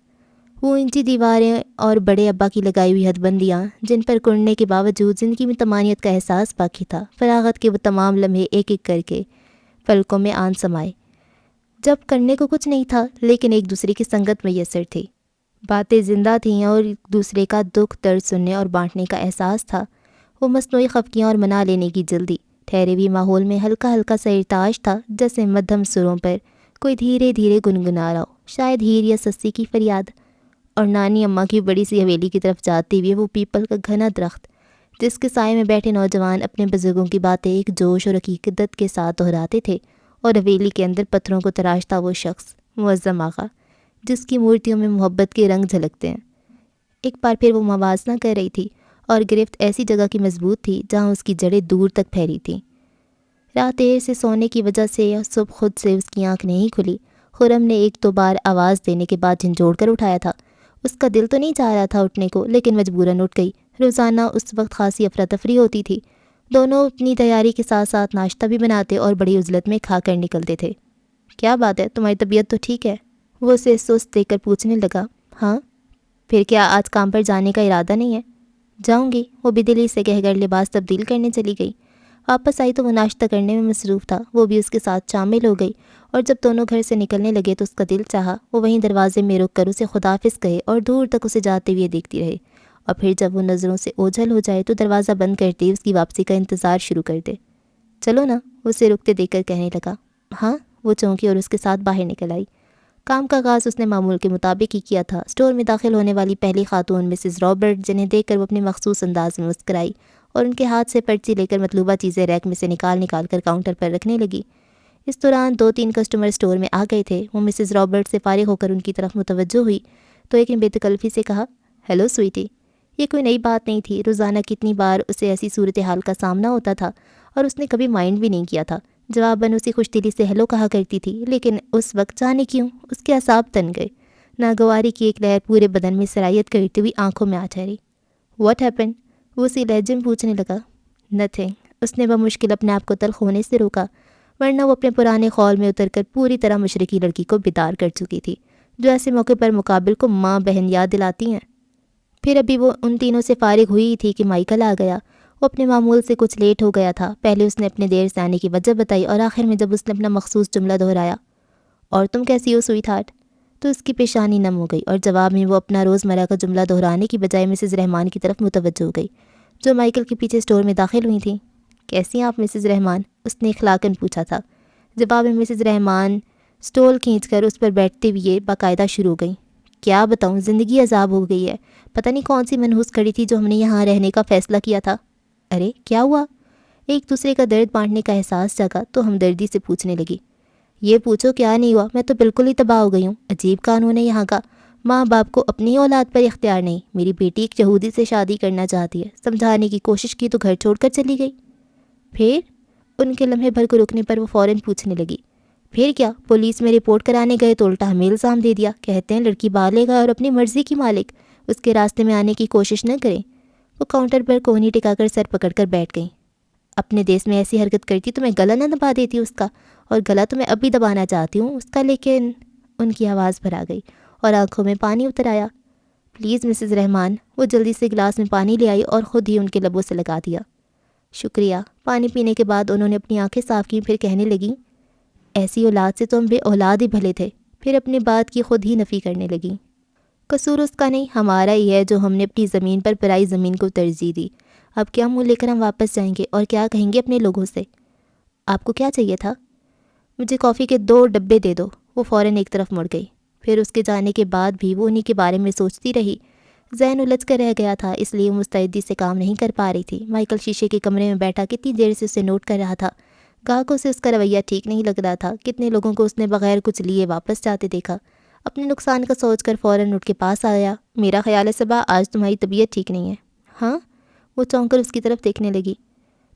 وہ اونچی دیواریں اور بڑے ابا کی لگائی ہوئی حد بندیاں جن پر کڑنے کے باوجود زندگی میں طمانیت کا احساس باقی تھا، فراغت کے وہ تمام لمحے ایک ایک کر کے پلکوں میں آن سمائے جب کرنے کو کچھ نہیں تھا لیکن ایک دوسرے کی سنگت میسر تھی۔ باتیں زندہ تھیں اور ایک دوسرے کا دکھ درد سننے اور بانٹنے کا احساس تھا۔ وہ مصنوعی خفگیاں اور منا لینے کی جلدی، ٹھہرے ہوئے ماحول میں ہلکا ہلکا سا ارتعاش تھا، جیسے مدھم سروں پر کوئی دھیرے دھیرے گنگنا رہا ہو، شاید ہیر یا سسی کی فریاد۔ اور نانی اماں کی بڑی سی حویلی کی طرف جاتے ہوئے وہ پیپل کا گھنا درخت جس کے سائے میں بیٹھے نوجوان اپنے بزرگوں کی باتیں ایک جوش اور حقیقت کے ساتھ دہراتے تھے، اور حویلی کے اندر پتھروں کو تراشتا وہ شخص معظم آقا جس کی مورتیوں میں محبت کے رنگ جھلکتے ہیں۔ ایک بار پھر وہ موازنہ کر رہی تھی، اور گرفت ایسی جگہ کی مضبوط تھی جہاں اس کی جڑیں دور تک پھیلی تھیں۔ رات دیر سے سونے کی وجہ سے یا صبح خود سے اس کی آنکھ نہیں کھلی۔ خرم نے 1-2 بار آواز دینے کے بعد جھنجھوڑ کر اٹھایا تھا۔ اس کا دل تو نہیں چاہ رہا تھا اٹھنے کو، لیکن مجبوراً اٹھ گئی۔ روزانہ اس وقت خاصی افراتفری ہوتی تھی، دونوں اپنی تیاری کے ساتھ ساتھ ناشتہ بھی بناتے اور بڑی عجلت میں کھا کر نکلتے تھے۔ کیا بات ہے، تمہاری طبیعت تو ٹھیک ہے؟ وہ اسے سست دیکھ کر پوچھنے لگا۔ ہاں، پھر کیا آج کام پر جانے کا ارادہ نہیں ہے؟ جاؤں گی، وہ بدلی سے کہہ کر لباس تبدیل کرنے چلی گئی۔ واپس آئی تو وہ ناشتہ کرنے میں مصروف تھا، وہ بھی اس کے ساتھ شامل ہو گئی، اور جب دونوں گھر سے نکلنے لگے تو اس کا دل چاہا وہ وہیں دروازے میں رک کر اسے خداحافظ کہے اور دور تک اسے جاتے ہوئے دیکھتی رہے، اور پھر جب وہ نظروں سے اوجھل ہو جائے تو دروازہ بند کرتے ہی اس کی واپسی کا انتظار شروع کر دے۔ چلو نا، وہ اسے رکتے دیکھ کر کہنے لگا۔ ہاں، وہ چونکی اور اس کے ساتھ باہر نکل آئی۔ کام کا آغاز اس نے معمول کے مطابق ہی کیا تھا۔ اسٹور میں داخل ہونے والی پہلی خاتون مسز رابرٹ، جنہیں دیکھ کر وہ اپنے مخصوص انداز میں مسکرائی اور ان کے ہاتھ سے پرچی لے کر مطلوبہ چیزیں ریک میں سے نکال کر کاؤنٹر پر رکھنے لگی۔ اس دوران 2-3 کسٹمر اسٹور میں آ گئے تھے۔ وہ مسز رابرٹ سے فارغ ہو کر ان کی طرف متوجہ ہوئی تو ایک نے بے تکلفی سے کہا، ہیلو سویٹی۔ یہ کوئی نئی بات نہیں تھی، روزانہ کتنی بار اسے ایسی صورتحال کا سامنا ہوتا تھا اور اس نے کبھی مائنڈ بھی نہیں کیا تھا۔ جواباً اسی خوش دلی سے ہیلو کہا کرتی تھی، لیکن اس وقت جانے کیوں اس کے اعصاب تن گئے۔ ناگواری کی ایک لہر پورے بدن میں سرایت کرتی ہوئی آنکھوں میں آ ٹھہری۔ What happen? وہ اسی لہجے میں پوچھنے لگا۔ نتھنگ، اس نے بمشکل اپنے آپ کو تلخ ہونے سے روکا، ورنہ وہ اپنے پرانے خول میں اتر کر پوری طرح مشرقی لڑکی کو بیدار کر چکی تھی، جو ایسے موقع پر مقابل کو ماں بہن یاد دلاتی ہیں۔ پھر ابھی وہ ان تینوں سے فارغ ہوئی تھی کہ مائیکل آ گیا۔ وہ اپنے معمول سے کچھ لیٹ ہو گیا تھا۔ پہلے اس نے اپنے دیر سے آنے کی وجہ بتائی اور آخر میں جب اس نے اپنا مخصوص جملہ دہرایا، اور تم کیسی ہو سویٹ ہارٹ، تو اس کی پیشانی نم ہو گئی اور جواب میں وہ اپنا روزمرہ کا جملہ دہرانے کی بجائے مسز رحمان کی طرف متوجہ ہو گئی، جو مائیکل کے پیچھے اسٹور میں داخل ہوئی تھیں۔ کیسی ہیں آپ مسز رحمان؟ اس نے اخلاقاً پوچھا تھا۔ جواب میں مسز رحمان اسٹول کھینچ کر اس پر بیٹھتے ہوئے باقاعدہ شروع ہو گئیں۔ کیا بتاؤں، زندگی عذاب ہو گئی ہے۔ پتہ نہیں کون سی منحوس کڑی تھی جو ہم نے یہاں رہنے کا فیصلہ کیا تھا۔ ارے کیا ہوا؟ ایک دوسرے کا درد بانٹنے کا احساس جاگا تو ہمدردی سے پوچھنے لگی۔ یہ پوچھو کیا نہیں ہوا، میں تو بالکل ہی تباہ ہو گئی ہوں۔ عجیب قانون ہے یہاں کا، ماں باپ کو اپنی اولاد پر اختیار نہیں۔ میری بیٹی ایک یہودی سے شادی کرنا چاہتی ہے، سمجھانے کی کوشش کی تو گھر چھوڑ کر چلی گئی۔ پھر ان کے لمحے بھر کو رکنے پر وہ فوراً پوچھنے لگی، پھر کیا؟ پولیس میں رپورٹ کرانے گئے تو الٹا ہمیں الزام دے دیا، کہتے ہیں لڑکی بالغ ہے اور اپنی مرضی کی مالک، اس کے راستے میں آنے کی کوشش نہ کریں۔ وہ کاؤنٹر پر کونی ٹکا کر سر پکڑ کر بیٹھ گئیں۔ اپنے دیس میں ایسی حرکت کرتی تو میں گلا نہ دبا دیتی اس کا، اور گلا تو میں اب بھی دبانا چاہتی ہوں اس کا، لیکن ان کی آواز بھرا گئی اور آنکھوں میں پانی اتر آیا۔ پلیز مسز رحمان، وہ جلدی سے گلاس میں پانی لے آئی اور خود ہی ان کے لبوں سے لگا دیا۔ شکریہ۔ پانی پینے کے بعد انہوں نے اپنی آنکھیں صاف کی، پھر کہنے لگیں، ایسی اولاد سے تو ہم بے اولاد ہی بھلے تھے۔ پھر اپنی بات کی خود ہی نفی کرنے لگیں۔ قصور اس کا نہیں، ہمارا ہی ہے جو ہم نے اپنی زمین پر پرائی زمین کو ترجیح دی۔ اب کیا منہ لے کر ہم واپس جائیں گے اور کیا کہیں گے اپنے لوگوں سے؟ آپ کو کیا چاہیے تھا؟ مجھے کافی کے 2 ڈبے دے دو۔ وہ فوراً ایک طرف مڑ گئی۔ پھر اس کے جانے کے بعد بھی وہ انہی کے بارے میں سوچتی رہی۔ ذہن الجھ کر رہ گیا تھا، اس لیے وہ مستعدی سے کام نہیں کر پا رہی تھی۔ مائیکل شیشے کے کمرے میں بیٹھا کتنی دیر سے اسے نوٹ کر رہا تھا۔ گاہکوں سے اس کا رویہ ٹھیک نہیں لگ رہا تھا، کتنے لوگوں کو اس نے بغیر کچھ لیے واپس جاتے دیکھا۔ اپنے نقصان کا سوچ کر فوراً اٹھ کے پاس آیا۔ میرا خیال ہے صبا، آج تمہاری طبیعت ٹھیک نہیں ہے۔ ہاں؟ وہ چونک کر اس کی طرف دیکھنے لگی۔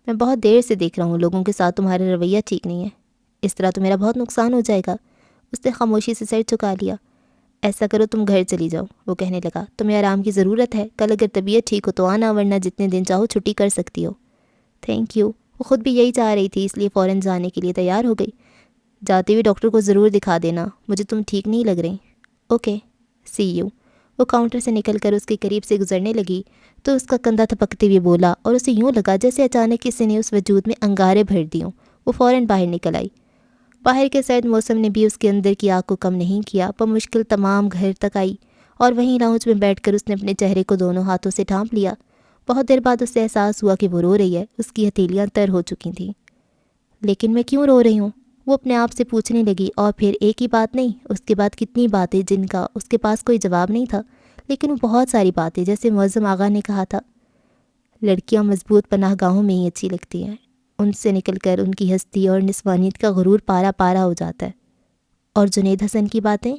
میں بہت دیر سے دیکھ رہا ہوں لوگوں کے ساتھ تمہارا رویہ ٹھیک نہیں ہے، اس طرح تو میرا بہت نقصان ہو جائے گا۔ اس نے خاموشی سے سر جھکا لیا۔ ایسا کرو تم گھر چلی جاؤ، وہ کہنے لگا۔ تمہیں آرام کی ضرورت ہے، کل اگر طبیعت ٹھیک ہو تو آنا، ورنہ جتنے دن چاہو چھٹی کر سکتی ہو۔ Thank you. وہ خود بھی یہی چاہ رہی تھی، اس لیے فوراً جانے کے لیے تیار ہو گئی۔ جاتے ہوئے ڈاکٹر کو ضرور دکھا دینا، مجھے تم ٹھیک نہیں لگ رہی۔ Okay, see you. وہ کاؤنٹر سے نکل کر اس کے قریب سے گزرنے لگی تو اس کا کندھا تھپکتے ہوئے بولا، اور اسے یوں لگا جیسے اچانک کسی نے اس وجود میں انگارے بھر دی ہوں۔ وہ فوراً باہر نکل آئی۔ باہر کے سرد موسم نے بھی اس کے اندر کی آگ کو کم نہیں کیا۔ بمشکل تمام گھر تک آئی اور وہیں لاؤنج میں بیٹھ کر اس نے اپنے چہرے کو دونوں ہاتھوں سے ڈھانپ لیا۔ بہت دیر بعد اسے احساس ہوا کہ وہ رو رہی ہے۔ اس کی ہتھیلیاں تر ہو چکی تھیں۔ لیکن میں کیوں رو رہی ہوں؟ وہ اپنے آپ سے پوچھنے لگی، اور پھر ایک ہی بات نہیں، اس کے بعد کتنی باتیں جن کا اس کے پاس کوئی جواب نہیں تھا، لیکن وہ بہت ساری باتیں، جیسے معظم آغا نے کہا تھا، لڑکیاں مضبوط پناہ گاہوں میں ہی اچھی لگتی ہیں، ان سے نکل کر ان کی ہستی اور نسوانیت کا غرور پارا پارا ہو جاتا ہے۔ اور جنید حسن کی باتیں،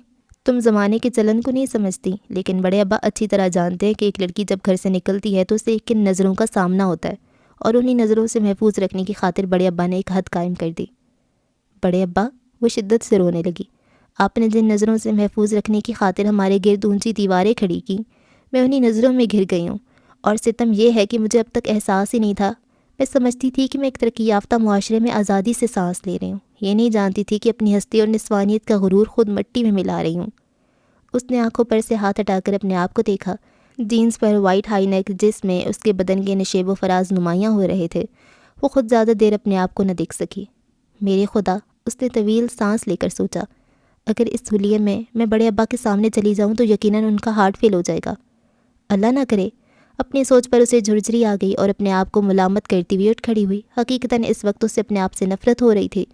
تم زمانے کے چلن کو نہیں سمجھتی، لیکن بڑے ابا اچھی طرح جانتے ہیں کہ ایک لڑکی جب گھر سے نکلتی ہے تو اسے کن نظروں کا سامنا ہوتا ہے، اور انہی نظروں سے محفوظ رکھنے کی خاطر بڑے ابا نے ایک حد قائم کر دی۔ بڑے ابا؟ وہ شدت سے رونے لگی۔ آپ نے جن نظروں سے محفوظ رکھنے کی خاطر ہمارے گرد اونچی دیواریں کھڑی کیں، میں انہی نظروں میں گھر گئی ہوں، اور ستم یہ ہے کہ مجھے اب تک احساس ہی نہیں تھا۔ میں سمجھتی تھی کہ میں ایک ترقی یافتہ معاشرے میں آزادی سے سانس لے رہی ہوں، یہ نہیں جانتی تھی کہ اپنی ہستی اور نسوانیت کا غرور خود مٹی میں ملا رہی ہوں۔ اس نے آنکھوں پر سے ہاتھ ہٹا کر اپنے آپ کو دیکھا۔ جینز پر وائٹ ہائی نیک جس میں اس کے بدن کے نشیب و فراز نمایاں ہو رہے تھے، وہ خود زیادہ دیر اپنے آپ کو نہ دیکھ سکی۔ میرے خدا، اس نے طویل سانس لے کر سوچا، اگر اس حلیے میں بڑے ابا کے سامنے چلی جاؤں تو یقیناً ان کا ہارٹ فیل ہو جائے گا۔ اللہ نہ کرے۔ اپنی سوچ پر اسے جھرجھری آ گئی اور اپنے آپ کو ملامت کرتی ہوئی اٹھ کھڑی ہوئی۔ حقیقتاً اس وقت اسے اپنے آپ سے نفرت ہو رہی تھی۔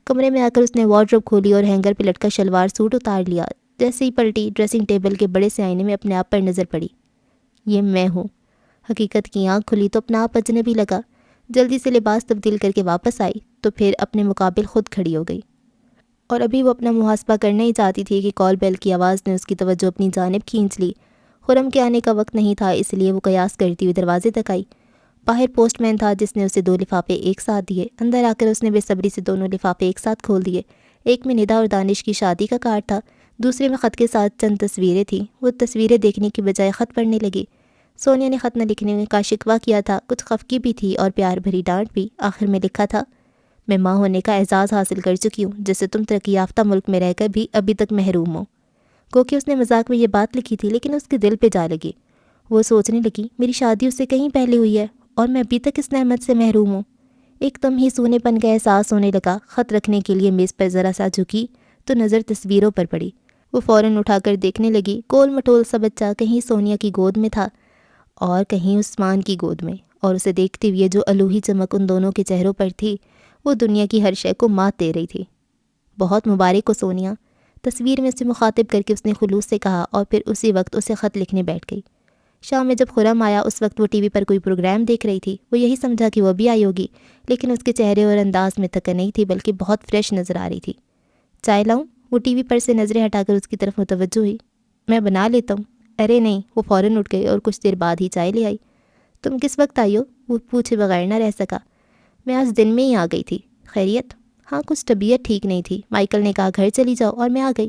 کمرے میں آ کر اس نے وارڈروب کھولی اور ہینگر پہ لٹکا شلوار سوٹ اتار لیا۔ جیسے ہی پلٹی، ڈریسنگ ٹیبل کے بڑے سے آئینے میں اپنے آپ پر نظر پڑی۔ یہ میں ہوں۔ حقیقت کی آنکھ کھلی تو اپنا آپ اجنبی لگا۔ جلدی سے لباس تبدیل کر کے واپس آئی تو پھر اپنے مقابل خود کھڑی ہو گئی، اور ابھی وہ اپنا محاسبہ کرنا ہی چاہتی تھی کہ کال بیل کی آواز نے اس کی توجہ اپنی جانب کھینچ لی۔ خرم کے آنے کا وقت نہیں تھا، اس لیے وہ قیاس کرتی ہوئی دروازے تک آئی۔ باہر پوسٹ مین تھا جس نے اسے 2 لفافے ایک ساتھ دیے۔ اندر آ کر اس نے بے صبری سے دونوں لفافے ایک ساتھ کھول دیے۔ ایک میں ندا اور دانش کی شادی کا کارڈ تھا، دوسرے میں خط کے ساتھ چند تصویریں تھیں۔ وہ تصویریں دیکھنے کی بجائے خط پڑھنے لگی۔ سونیا نے خط نہ لکھنے کا شکوہ کیا تھا، کچھ خفگی بھی تھی اور پیار بھری ڈانٹ بھی۔ آخر میں لکھا تھا، میں ماں ہونے کا اعزاز حاصل کر چکی ہوں، جسے تم ترقی یافتہ ملک میں رہ کر بھی ابھی تک محروم ہو۔ گو کہ اس نے مذاق میں یہ بات لکھی تھی، لیکن اس کے دل پہ جا لگی۔ وہ سوچنے لگی، میری شادی اس سے کہیں پہلے ہوئی ہے اور میں ابھی تک اس نعمت سے محروم ہوں۔ ایک دم ہی سونے پن کا احساس ہونے لگا۔ خط رکھنے کے لیے میز پر ذرا سا جھکی تو نظر تصویروں پر پڑی۔ وہ فوراً اٹھا کر دیکھنے لگی۔ گول مٹول سا بچہ کہیں سونیا کی گود میں تھا اور کہیں عثمان کی گود میں، اور اسے دیکھتے ہوئے جو الوہی چمک ان دونوں کے چہروں پر تھی، وہ دنیا کی ہر شے کو مات دے رہی تھی۔ بہت مبارک ہو سونیا، تصویر میں اسے مخاطب کر کے اس نے خلوص سے کہا، اور پھر اسی وقت اسے خط لکھنے بیٹھ گئی۔ شام میں جب خرم آیا، اس وقت وہ ٹی وی پر کوئی پروگرام دیکھ رہی تھی۔ وہ یہی سمجھا کہ وہ بھی آئی ہوگی، لیکن اس کے چہرے اور انداز میں تھکن نہیں تھی، بلکہ بہت فریش نظر آ رہی تھی۔ چائے لاؤں؟ وہ ٹی وی پر سے نظریں ہٹا کر اس کی طرف متوجہ ہوئی۔ میں بنا لیتا ہوں۔ ارے نہیں، وہ فوراً اٹھ گئی اور کچھ دیر بعد ہی چائے لے آئی۔ تم کس وقت آئی ہو؟ وہ پوچھے بغیر نہ رہ سکا۔ میں آج دن میں ہی آ گئی تھی۔ خیریت؟ ہاں، کچھ طبیعت ٹھیک نہیں تھی، مائیکل نے کہا گھر چلی جاؤ اور میں آ گئی۔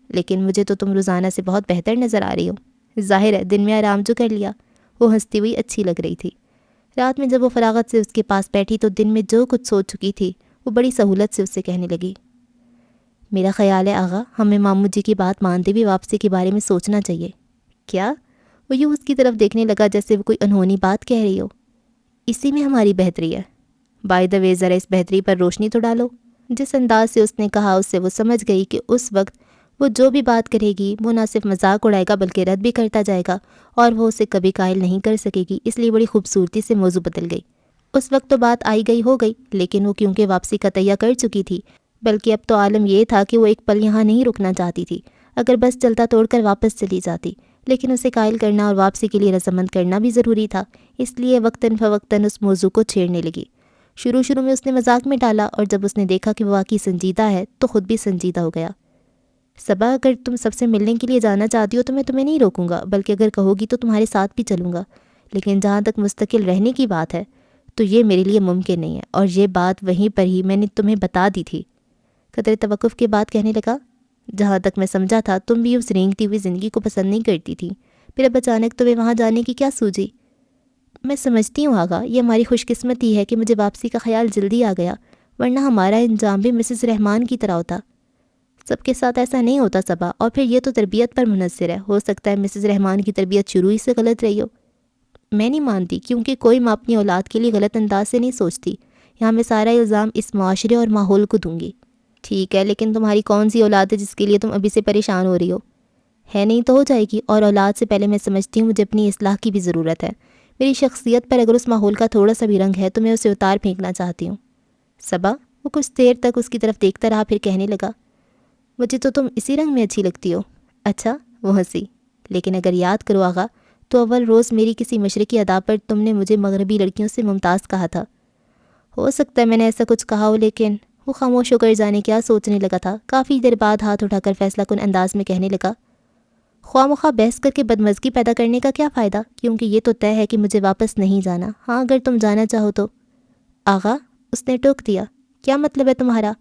لیکن مجھے تو تم روزانہ سے بہت بہتر نظر آ رہی ہو۔ ظاہر ہے دن میں آرام جو کر لیا۔ وہ ہنستی ہوئی اچھی لگ رہی تھی۔ رات میں جب وہ فراغت سے اس کے پاس بیٹھی تو دن میں جو کچھ سوچ چکی تھی وہ بڑی سہولت سے اس سے کہنے لگی۔ میرا خیال ہے آغا، ہمیں ماموں جی کی بات مانتے بھی واپسی کے بارے میں سوچنا چاہیے۔ کیا؟ وہ یوں اس کی طرف دیکھنے لگا جیسے وہ کوئی انہونی بات کہہ رہی ہو۔ اسی میں ہماری بہتری ہے۔ بائی دا وے ذرا اس بہتری پر روشنی تو ڈالو۔ جس انداز سے اس نے کہا، اس سے وہ سمجھ گئی کہ اس وقت وہ جو بھی بات کرے گی وہ نہ صرف مذاق اڑائے گا بلکہ رد بھی کرتا جائے گا، اور وہ اسے کبھی قائل نہیں کر سکے گی، اس لیے بڑی خوبصورتی سے موضوع بدل گئی۔ اس وقت تو بات آئی گئی ہو گئی، لیکن وہ کیونکہ واپسی کا تہیہ کر چکی تھی، بلکہ اب تو عالم یہ تھا کہ وہ ایک پل یہاں نہیں رکنا چاہتی تھی۔ اگر بس چلتا توڑ کر واپس چلی جاتی، لیکن اسے قائل کرنا اور واپسی کے لیے رضامند کرنا بھی ضروری تھا، اس لیے وقتاً فوقتاً اس موضوع کو چھیڑنے لگی۔ شروع میں اس نے مذاق میں ڈالا، اور جب اس نے دیکھا کہ وہ واقعی سنجیدہ ہے تو خود بھی سنجیدہ ہو گیا۔ صبا، اگر تم سب سے ملنے کے لیے جانا چاہتی ہو تو میں تمہیں نہیں روکوں گا، بلکہ اگر کہو گی تو تمہارے ساتھ بھی چلوں گا، لیکن جہاں تک مستقل رہنے کی بات ہے تو یہ میرے لیے ممکن نہیں ہے، اور یہ بات وہیں پر ہی میں نے تمہیں بتا دی تھی۔ قدر توقف کے بعد کہنے لگا، جہاں تک میں سمجھا تھا تم بھی اس رینگتی ہوئی زندگی کو پسند نہیں کرتی تھی، پھر اب اچانک تمہیں وہاں جانے کی کیا سوجی؟ میں سمجھتی ہوں آغا، یہ ہماری خوش قسمتی ہے کہ مجھے واپسی کا خیال جلدی آ گیا، ورنہ ہمارا انجام بھی مسز رحمان کی طرح ہوتا۔ سب کے ساتھ ایسا نہیں ہوتا صبا، اور پھر یہ تو تربیت پر منحصر ہے، ہو سکتا ہے مسز رحمان کی تربیت شروع ہی سے غلط رہی ہو۔ میں نہیں مانتی، کیونکہ کوئی ماں اپنی اولاد کے لیے غلط انداز سے نہیں سوچتی۔ یہاں میں سارا الزام اس معاشرے اور ماحول کو دوں گی۔ ٹھیک ہے، لیکن تمہاری کون سی اولاد ہے جس کے لیے تم ابھی سے پریشان ہو رہی ہو؟ ہے نہیں تو ہو جائے گی، اور اولاد سے پہلے میں سمجھتی ہوں مجھے اپنی اصلاح کی بھی ضرورت ہے۔ میری شخصیت پر اگر اس ماحول کا تھوڑا سا بھی رنگ ہے تو میں اسے اتار پھینکنا چاہتی ہوں۔ صبا، وہ کچھ دیر تک اس کی طرف دیکھتا رہا، پھر کہنے لگا، مجھے تو تم اسی رنگ میں اچھی لگتی ہو۔ اچھا؟ وہ ہنسی۔ لیکن اگر یاد کرو آغا، تو اول روز میری کسی مشرقی ادا پر تم نے مجھے مغربی لڑکیوں سے ممتاز کہا تھا۔ ہو سکتا ہے میں نے ایسا کچھ کہا ہو، لیکن وہ خاموش ہو کر جانے کیا سوچنے لگا تھا۔ کافی دیر بعد ہاتھ اٹھا کر فیصلہ کن انداز میں کہنے لگا، خواہ مخواہ بحث کر کے بدمزگی پیدا کرنے کا کیا فائدہ، کیونکہ یہ تو طے ہے کہ مجھے واپس نہیں جانا۔ ہاں، اگر تم جانا چاہو تو۔ آغا، اس نے ٹوک دیا، کیا مطلب ہے تمہارا؟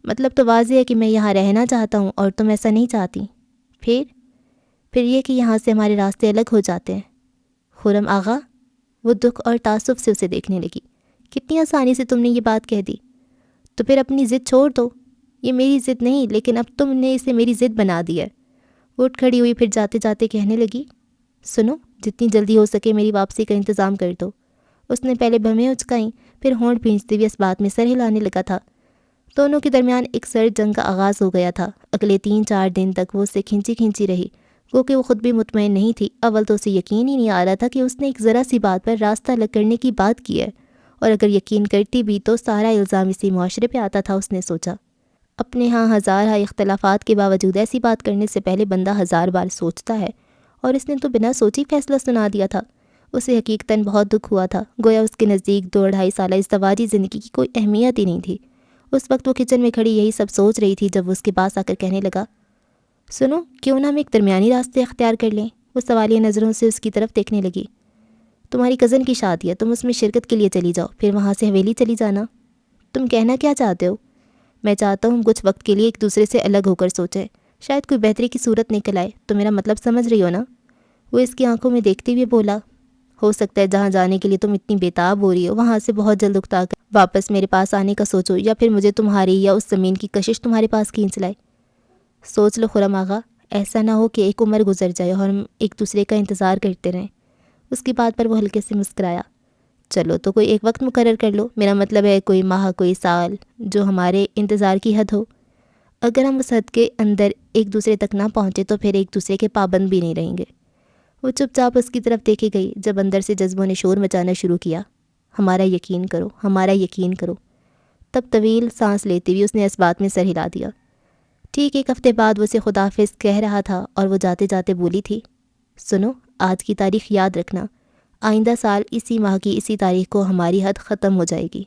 مطلب تو واضح ہے کہ میں یہاں رہنا چاہتا ہوں اور تم ایسا نہیں چاہتی۔ پھر یہ کہ یہاں سے ہمارے راستے الگ ہو جاتے ہیں۔ خرم آغا، وہ دکھ اور تعصب سے اسے دیکھنے لگی۔ کتنی آسانی سے تم نے یہ بات کہہ دی۔ تو پھر اپنی ضد چھوڑ دو۔ یہ میری ضد نہیں، لیکن اب تم نے اسے میری ضد بنا دی ہے۔ وہ اٹھ کھڑی ہوئی، پھر جاتے جاتے کہنے لگی، سنو، جتنی جلدی ہو سکے میری واپسی کا انتظام کر دو۔ اس نے پہلے بھویں اچکائیں، پھر ہونٹ بھینچتے ہوئے اس بات میں سر ہلانے لگا تھا۔ دونوں کے درمیان ایک سرد جنگ کا آغاز ہو گیا تھا۔ اگلے 3-4 دن تک وہ اسے کھینچی کھینچی رہی، کیونکہ وہ خود بھی مطمئن نہیں تھی۔ اول تو اسے یقین ہی نہیں آ رہا تھا کہ اس نے ایک ذرا سی بات پر راستہ الگ کرنے کی بات کی ہے، اور اگر یقین کرتی بھی تو سارا الزام اسی معاشرے پہ آتا تھا۔ اس نے سوچا، اپنے ہاں ہزارہ اختلافات کے باوجود ایسی بات کرنے سے پہلے بندہ 1000 بار سوچتا ہے، اور اس نے تو بنا سوچی فیصلہ سنا دیا تھا۔ اسے حقیقتاً بہت دکھ ہوا تھا، گویا اس کے نزدیک 2-2.5 سالہ ازدواجی زندگی کی کوئی اہمیت ہی نہیں تھی۔ اس وقت وہ کچن میں کھڑی یہی سب سوچ رہی تھی جب وہ اس کے پاس آ کر کہنے لگا، سنو، کیوں نہ ہم ایک درمیانی راستے اختیار کر لیں؟ وہ سوالیہ نظروں سے اس کی طرف دیکھنے لگی۔ تمہاری کزن کی شادی ہے، تم اس میں شرکت کے لیے چلی جاؤ، پھر وہاں سے حویلی چلی جانا۔ تم کہنا کیا چاہتے ہو؟ میں چاہتا ہوں کچھ وقت کے لیے ایک دوسرے سے الگ ہو کر سوچیں، شاید کوئی بہتری کی صورت نکل آئے۔ تو میرا مطلب سمجھ رہی ہو نا؟ وہ اس کی آنکھوں میں دیکھتے ہوئے بولا، ہو سکتا ہے جہاں جانے کے لیے تم اتنی بیتاب ہو رہی ہو وہاں سے بہت جلد اکتا کر واپس میرے پاس آنے کا سوچو، یا پھر مجھے تمہاری یا اس زمین کی کشش تمہارے پاس کھینچ لائے۔ سوچ لو خرم آغا، ایسا نہ ہو کہ ایک عمر گزر جائے اور ہم ایک دوسرے کا انتظار کرتے رہیں۔ اس کی بات پر وہ ہلکے سے مسکرایا۔ چلو تو کوئی ایک وقت مقرر کر لو، میرا مطلب ہے کوئی ماہ، کوئی سال، جو ہمارے انتظار کی حد ہو۔ اگر ہم اس حد کے اندر ایک دوسرے تک نہ پہنچے تو پھر ایک دوسرے کے پابند بھی نہیں رہیں گے۔ وہ چپ چاپ اس کی طرف دیکھے گئی، جب اندر سے جذبوں نے شور مچانا شروع کیا، ہمارا یقین کرو، ہمارا یقین کرو۔ تب طویل سانس لیتے ہوئے اس نے اس بات میں سر ہلا دیا۔ ٹھیک 1 ہفتے بعد وہ اسے خداحافظ کہہ رہا تھا اور وہ جاتے جاتے بولی تھی، سنو، آج کی تاریخ یاد رکھنا، آئندہ سال اسی ماہ کی اسی تاریخ کو ہماری حد ختم ہو جائے گی۔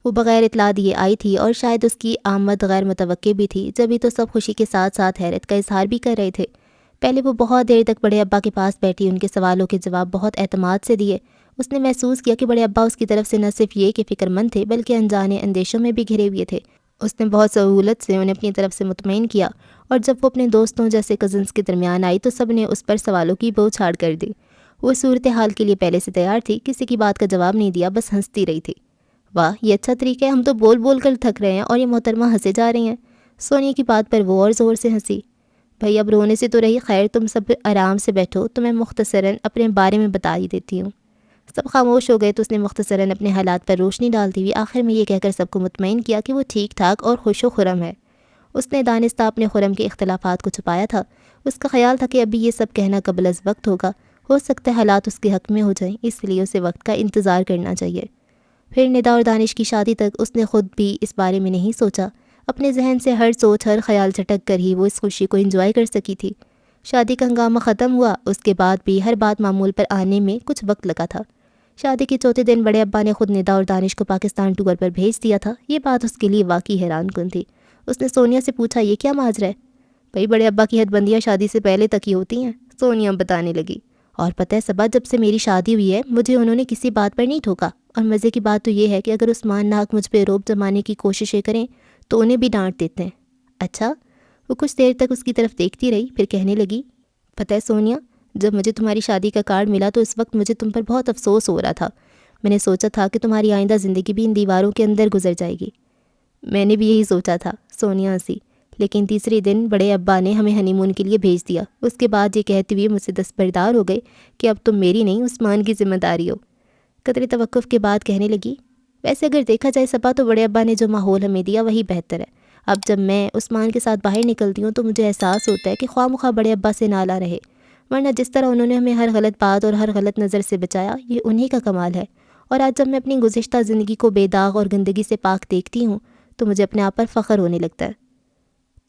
وہ بغیر اطلاع دیے آئی تھی اور شاید اس کی آمد غیر متوقع بھی تھی، جبھی تو سب خوشی کے ساتھ ساتھ حیرت کا اظہار بھی کر رہے تھے۔ پہلے وہ بہت دیر تک بڑے ابا کے پاس بیٹھی، ان کے سوالوں کے جواب بہت اعتماد سے دیے۔ اس نے محسوس کیا کہ بڑے ابا اس کی طرف سے نہ صرف یہ کہ فکر مند تھے بلکہ انجانے اندیشوں میں بھی گھرے ہوئے تھے۔ اس نے بہت سہولت سے انہیں اپنی طرف سے مطمئن کیا، اور جب وہ اپنے دوستوں جیسے کزنس کے درمیان آئی تو سب نے اس پر سوالوں کی بوچھاڑ کر دی۔ وہ صورتحال کے لیے پہلے سے تیار تھی، کسی کی بات کا جواب نہیں دیا، بس ہنستی رہی تھی۔ واہ، یہ اچھا طریقہ ہے، ہم تو بول بول کر تھک رہے ہیں اور یہ محترمہ ہنسے جا رہی ہیں۔ سونیا کی بات پر وہ اور زور سے ہنسی۔ بھئی اب رونے سے تو رہی، خیر تم سب آرام سے بیٹھو، تو میں مختصراً اپنے بارے میں بتا ہی دیتی ہوں۔ سب خاموش ہو گئے تو اس نے مختصراً اپنے حالات پر روشنی ڈالتی ہوئی آخر میں یہ کہہ کر سب کو مطمئن کیا کہ وہ ٹھیک ٹھاک اور خوش و خرم ہے۔ اس نے دانستہ اپنے خرم کے اختلافات کو چھپایا تھا۔ اس کا خیال تھا کہ ابھی یہ سب کہنا قبل از وقت ہوگا، ہو سکتا ہے حالات اس کے حق میں ہو جائیں، اس لیے اسے وقت کا انتظار کرنا چاہیے۔ پھر ندا اور دانش کی شادی تک اس نے خود بھی اس بارے میں نہیں سوچا۔ اپنے ذہن سے ہر سوچ، ہر خیال جھٹک کر ہی وہ اس خوشی کو انجوائے کر سکی تھی۔ شادی کا ہنگامہ ختم ہوا، اس کے بعد بھی ہر بات معمول پر آنے میں کچھ وقت لگا تھا۔ شادی کے چوتھے دن بڑے ابا نے خود ندا اور دانش کو پاکستان ٹور پر بھیج دیا تھا۔ یہ بات اس کے لیے واقعی حیران کن تھی۔ اس نے سونیا سے پوچھا، یہ کیا ماجرا ہے؟ بھئی بڑے ابا کی حد بندیاں شادی سے پہلے تک ہی ہوتی ہیں، سونیا بتانے لگی۔ اور پتہ ہے صبا، جب سے میری شادی ہوئی ہے مجھے انہوں نے کسی بات پر نہیں ٹھوکا، اور مزے کی بات تو یہ ہے کہ اگر عثمان ناک مجھ پہ روب جمانے کی کوششیں کریں تو انہیں بھی ڈانٹ دیتے ہیں۔ اچھا؟ وہ کچھ دیر تک اس کی طرف دیکھتی رہی، پھر کہنے لگی، پتہ ہے سونیا، جب مجھے تمہاری شادی کا کارڈ ملا تو اس وقت مجھے تم پر بہت افسوس ہو رہا تھا۔ میں نے سوچا تھا کہ تمہاری آئندہ زندگی بھی ان دیواروں کے اندر گزر جائے گی۔ میں نے بھی یہی سوچا تھا، سونیا ہنسی۔ لیکن تیسرے دن بڑے ابا نے ہمیں ہنی مون کے لیے بھیج دیا۔ اس کے بعد یہ کہتے ہوئے مجھ سے دستبردار ہو گئے کہ اب تم میری نہیں، عثمان کی ذمہ داری ہو۔ قدرے توقف کے بعد کہنے لگی، ویسے اگر دیکھا جائے صبا تو بڑے ابا نے جو ماحول ہمیں دیا وہی بہتر ہے۔ اب جب میں عثمان کے ساتھ باہر نکلتی ہوں تو مجھے احساس ہوتا ہے کہ خواہ مخواہ بڑے ابا سے نالا رہے، ورنہ جس طرح انہوں نے ہمیں ہر غلط بات اور ہر غلط نظر سے بچایا، یہ انہی کا کمال ہے۔ اور آج جب میں اپنی گزشتہ زندگی کو بے داغ اور گندگی سے پاک دیکھتی ہوں تو مجھے اپنے آپ پر فخر ہونے لگتا ہے۔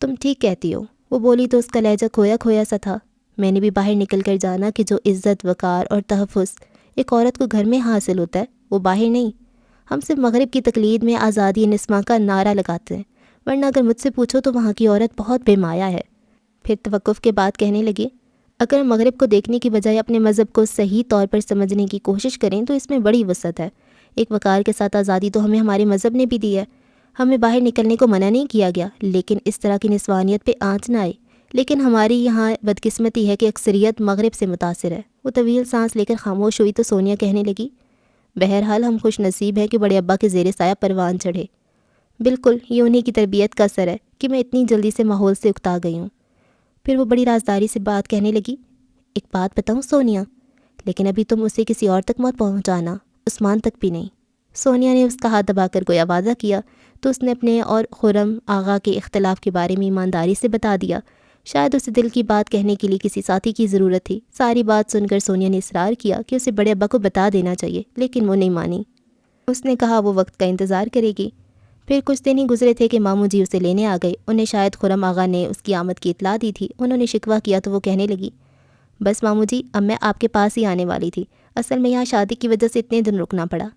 تم ٹھیک کہتی ہو، وہ بولی تو اس کا لہجہ کھویا کھویا سا تھا۔ میں نے بھی باہر نکل کر جانا کہ جو عزت، وقار اور تحفظ ایک عورت کو گھر میں حاصل ہوتا ہے وہ باہر نہیں۔ ہم صرف مغرب کی تقلید میں آزادی نسواں کا نعرہ لگاتے ہیں، ورنہ اگر مجھ سے پوچھو تو وہاں کی عورت بہت بے مایا ہے۔ پھر توقف کے بعد کہنے لگی، اگر ہم مغرب کو دیکھنے کی بجائے اپنے مذہب کو صحیح طور پر سمجھنے کی کوشش کریں تو اس میں بڑی وسعت ہے۔ ایک وقار کے ساتھ آزادی تو ہمیں ہمارے مذہب نے بھی دی ہے، ہمیں باہر نکلنے کو منع نہیں کیا گیا، لیکن اس طرح کی نسوانیت پہ آنچ نہ آئے۔ لیکن ہماری یہاں بدقسمتی ہے کہ اکثریت مغرب سے متاثر ہے۔ وہ طویل سانس لے کر خاموش ہوئی تو سونیا کہنے لگی، بہرحال ہم خوش نصیب ہیں کہ بڑے ابا کے زیر سایہ پروان چڑھے۔ بالکل، یہ انہی کی تربیت کا اثر ہے کہ میں اتنی جلدی سے ماحول سے اکتا گئی ہوں۔ پھر وہ بڑی رازداری سے بات کہنے لگی، ایک بات بتاؤں سونیا، لیکن ابھی تم اسے کسی اور تک مت پہنچانا، عثمان تک بھی نہیں۔ سونیا نے اس کا ہاتھ دبا کر گویا وعدہ کیا تو اس نے اپنے اور خرم آغا کے اختلاف کے بارے میں ایمانداری سے بتا دیا۔ شاید اسے دل کی بات کہنے کے لیے کسی ساتھی کی ضرورت تھی۔ ساری بات سن کر سونیا نے اصرار کیا کہ اسے بڑے ابا کو بتا دینا چاہیے، لیکن وہ نہیں مانی۔ اس نے کہا وہ وقت کا انتظار کرے گی۔ پھر کچھ دن ہی گزرے تھے کہ ماموں جی اسے لینے آ گئے۔ انہیں شاید خرم آغا نے اس کی آمد کی اطلاع دی تھی۔ انہوں نے شکوہ کیا تو وہ کہنے لگی، بس ماموں جی اب میں آپ کے پاس ہی آنے والی تھی، اصل میں یہاں شادی کی وجہ سے اتنے دن رکنا پڑا۔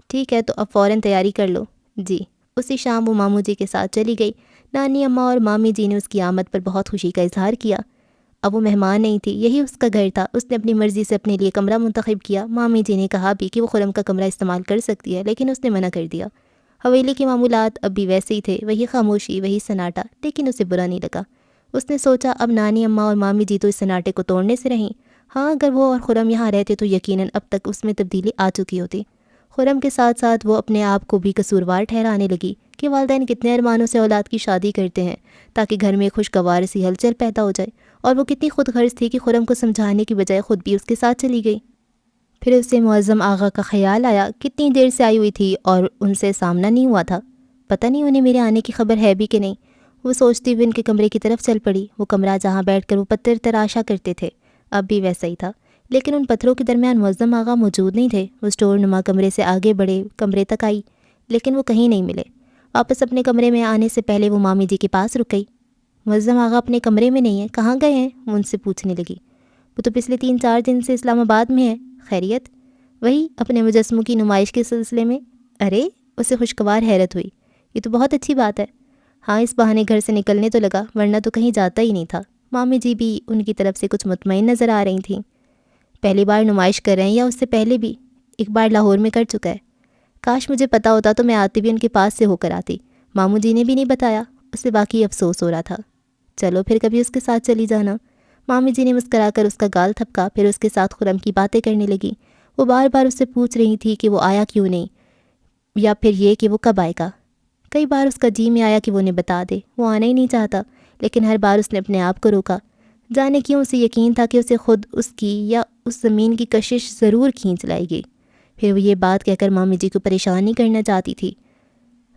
ٹھیک ہے تو اب فوراً تیاری کر لو۔ جی۔ اسی شام وہ ماموں جی کے ساتھ چلی گئی۔ نانی اماں اور مامی جی نے اس کی آمد پر بہت خوشی کا اظہار کیا۔ اب وہ مہمان نہیں تھی، یہی اس کا گھر تھا۔ اس نے اپنی مرضی سے اپنے لیے کمرہ منتخب کیا۔ مامی جی نے کہا بھی کہ وہ خرم کا کمرہ استعمال کر سکتی ہے، لیکن اس نے منع کر دیا۔ حویلی کے معمولات اب بھی ویسے ہی تھے، وہی خاموشی، وہی سناٹا، لیکن اسے برا نہیں لگا۔ اس نے سوچا اب نانی اماں اور مامی جی تو اس سناٹے کو توڑنے سے رہیں۔ ہاں اگر وہ اور خرم یہاں رہتے تو یقیناً اب تک اس میں تبدیلی آ چکی ہوتی۔ خرم کے ساتھ ساتھ وہ اپنے آپ کو بھی قصوروار ٹھہرانے لگی کہ والدین کتنے ارمانوں سے اولاد کی شادی کرتے ہیں تاکہ گھر میں خوشگوار سی ہلچل پیدا ہو جائے، اور وہ کتنی خود غرض تھی کہ خرم کو سمجھانے کی بجائے خود بھی اس کے ساتھ چلی گئی۔ پھر اسے معظم آغا کا خیال آیا، کتنی دیر سے آئی ہوئی تھی اور ان سے سامنا نہیں ہوا تھا، پتہ نہیں انہیں میرے آنے کی خبر ہے بھی کہ نہیں۔ وہ سوچتی ہوئی ان کے کمرے کی طرف چل پڑی۔ وہ کمرہ جہاں بیٹھ کر وہ پتھر تراشا کرتے تھے اب بھی ویسا ہی تھا، لیکن ان پتھروں کے درمیان معظم آغا موجود نہیں تھے۔ وہ اسٹور نما کمرے سے آگے بڑھے، کمرے تک آئی، لیکن وہ کہیں نہیں ملے۔ واپس اپنے کمرے میں آنے سے پہلے وہ مامی جی کے پاس رک گئی۔ معظم آغا اپنے کمرے میں نہیں ہے، کہاں گئے ہیں؟ وہ ان سے پوچھنے لگی۔ وہ تو پچھلے 3-4 دن سے اسلام آباد میں ہے۔ خیریت؟ وہی اپنے مجسموں کی نمائش کے سلسلے میں۔ ارے، اسے خوشگوار حیرت ہوئی، یہ تو بہت اچھی بات ہے۔ ہاں اس بہانے گھر سے نکلنے تو لگا، ورنہ تو کہیں جاتا ہی نہیں تھا۔ مامی جی بھی ان کی طرف سے کچھ مطمئن نظر آ رہی تھیں۔ پہلی بار نمائش کر رہے ہیں یا اس سے پہلے بھی؟ ایک بار لاہور میں کر چکا ہے۔ کاش مجھے پتہ ہوتا تو میں آتی بھی ان کے پاس سے ہو کر آتی، ماموں جی نے بھی نہیں بتایا۔ اسے باقی افسوس ہو رہا تھا۔ چلو پھر کبھی اس کے ساتھ چلی جانا۔ مامی جی نے مسکرا کر اس کا گال تھپکا، پھر اس کے ساتھ خرم کی باتیں کرنے لگی۔ وہ بار بار اس سے پوچھ رہی تھی کہ وہ آیا کیوں نہیں، یا پھر یہ کہ وہ کب آئے گا۔ کئی بار اس کا جی میں آیا کہ وہ انہیں بتا دے، وہ آنا ہی نہیں چاہتا، لیکن ہر بار اس نے اپنے آپ کو روکا۔ جانے کیوں اسے یقین تھا کہ اسے خود اس کی یا اس زمین کی کشش ضرور کھینچ لائے گی۔ پھر وہ یہ بات کہہ کر مامی جی کو پریشان نہیں کرنا چاہتی تھی۔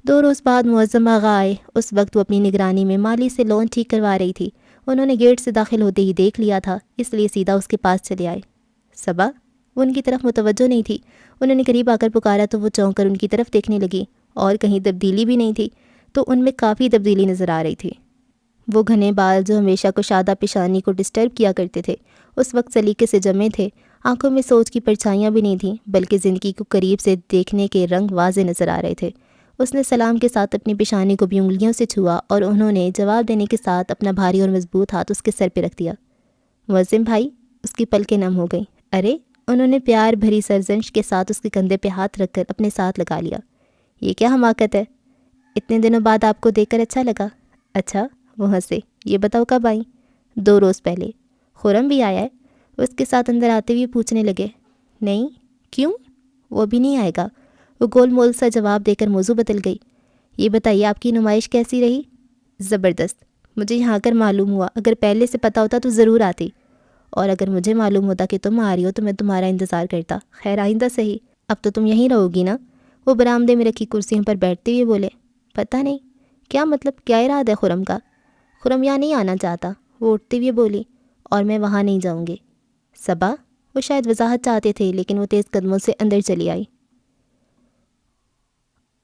2 روز بعد معظم آغا آئے۔ اس وقت وہ اپنی نگرانی میں مالی سے لون ٹھیک کروا رہی تھی۔ انہوں نے گیٹ سے داخل ہوتے ہی دیکھ لیا تھا، اس لیے سیدھا اس کے پاس چلے آئے۔ صبا؟ وہ ان کی طرف متوجہ نہیں تھی۔ انہوں نے قریب آ کر پکارا تو وہ چونک کر ان کی طرف دیکھنے لگی، اور کہیں تبدیلی بھی نہیں تھی تو ان میں کافی تبدیلی نظر آ رہی تھی۔ وہ گھنے بال جو ہمیشہ کشادہ پیشانی کو ڈسٹرب کیا کرتے تھے اس وقت سلیقے سے جمے تھے۔ آنکھوں میں سوچ کی پرچھائیاں بھی نہیں تھیں، بلکہ زندگی کو قریب سے دیکھنے کے رنگ واضح نظر آ رہے تھے۔ اس نے سلام کے ساتھ اپنی پیشانی کو بھی انگلیوں سے چھوا، اور انہوں نے جواب دینے کے ساتھ اپنا بھاری اور مضبوط ہاتھ اس کے سر پہ رکھ دیا۔ معظم بھائی؟ اس کی پلکیں نم ہو گئیں۔ ارے؟ انہوں نے پیار بھری سرزنش کے ساتھ اس کے کندھے پہ ہاتھ رکھ کر اپنے ساتھ لگا لیا۔ یہ کیا حماقت ہے؟ اتنے دنوں بعد آپ کو دیکھ کر اچھا لگا۔ اچھا؟ وہ ہنسے۔ یہ بتاؤ کب آئیں؟ 2 روز پہلے۔ خرم بھی آیا ہے؟ اس کے ساتھ اندر آتے ہوئے پوچھنے لگے۔ نہیں؟ کیوں؟ وہ بھی نہیں آئے گا۔ وہ گول مول سا جواب دے کر موضوع بدل گئی۔ یہ بتائیے آپ کی نمائش کیسی رہی؟ زبردست۔ مجھے یہاں کر معلوم ہوا، اگر پہلے سے پتہ ہوتا تو ضرور آتی، اور اگر مجھے معلوم ہوتا کہ تم آ رہی ہو تو میں تمہارا انتظار کرتا۔ خیر آئندہ صحیح، اب تو تم یہیں رہو گی نا؟ وہ برآمدے میں رکھی کرسیوں پر بیٹھتے ہوئے بولے۔ پتہ نہیں کیا مطلب، کیا ارادہ ہے خرم کا؟ خرم یہاں نہیں آنا چاہتا، وہ اٹھتے ہوئے بولی، اور میں وہاں نہیں جاؤں گی۔ صبا؟ وہ شاید وضاحت چاہتے تھے، لیکن وہ تیز قدموں سے اندر چلی آئی۔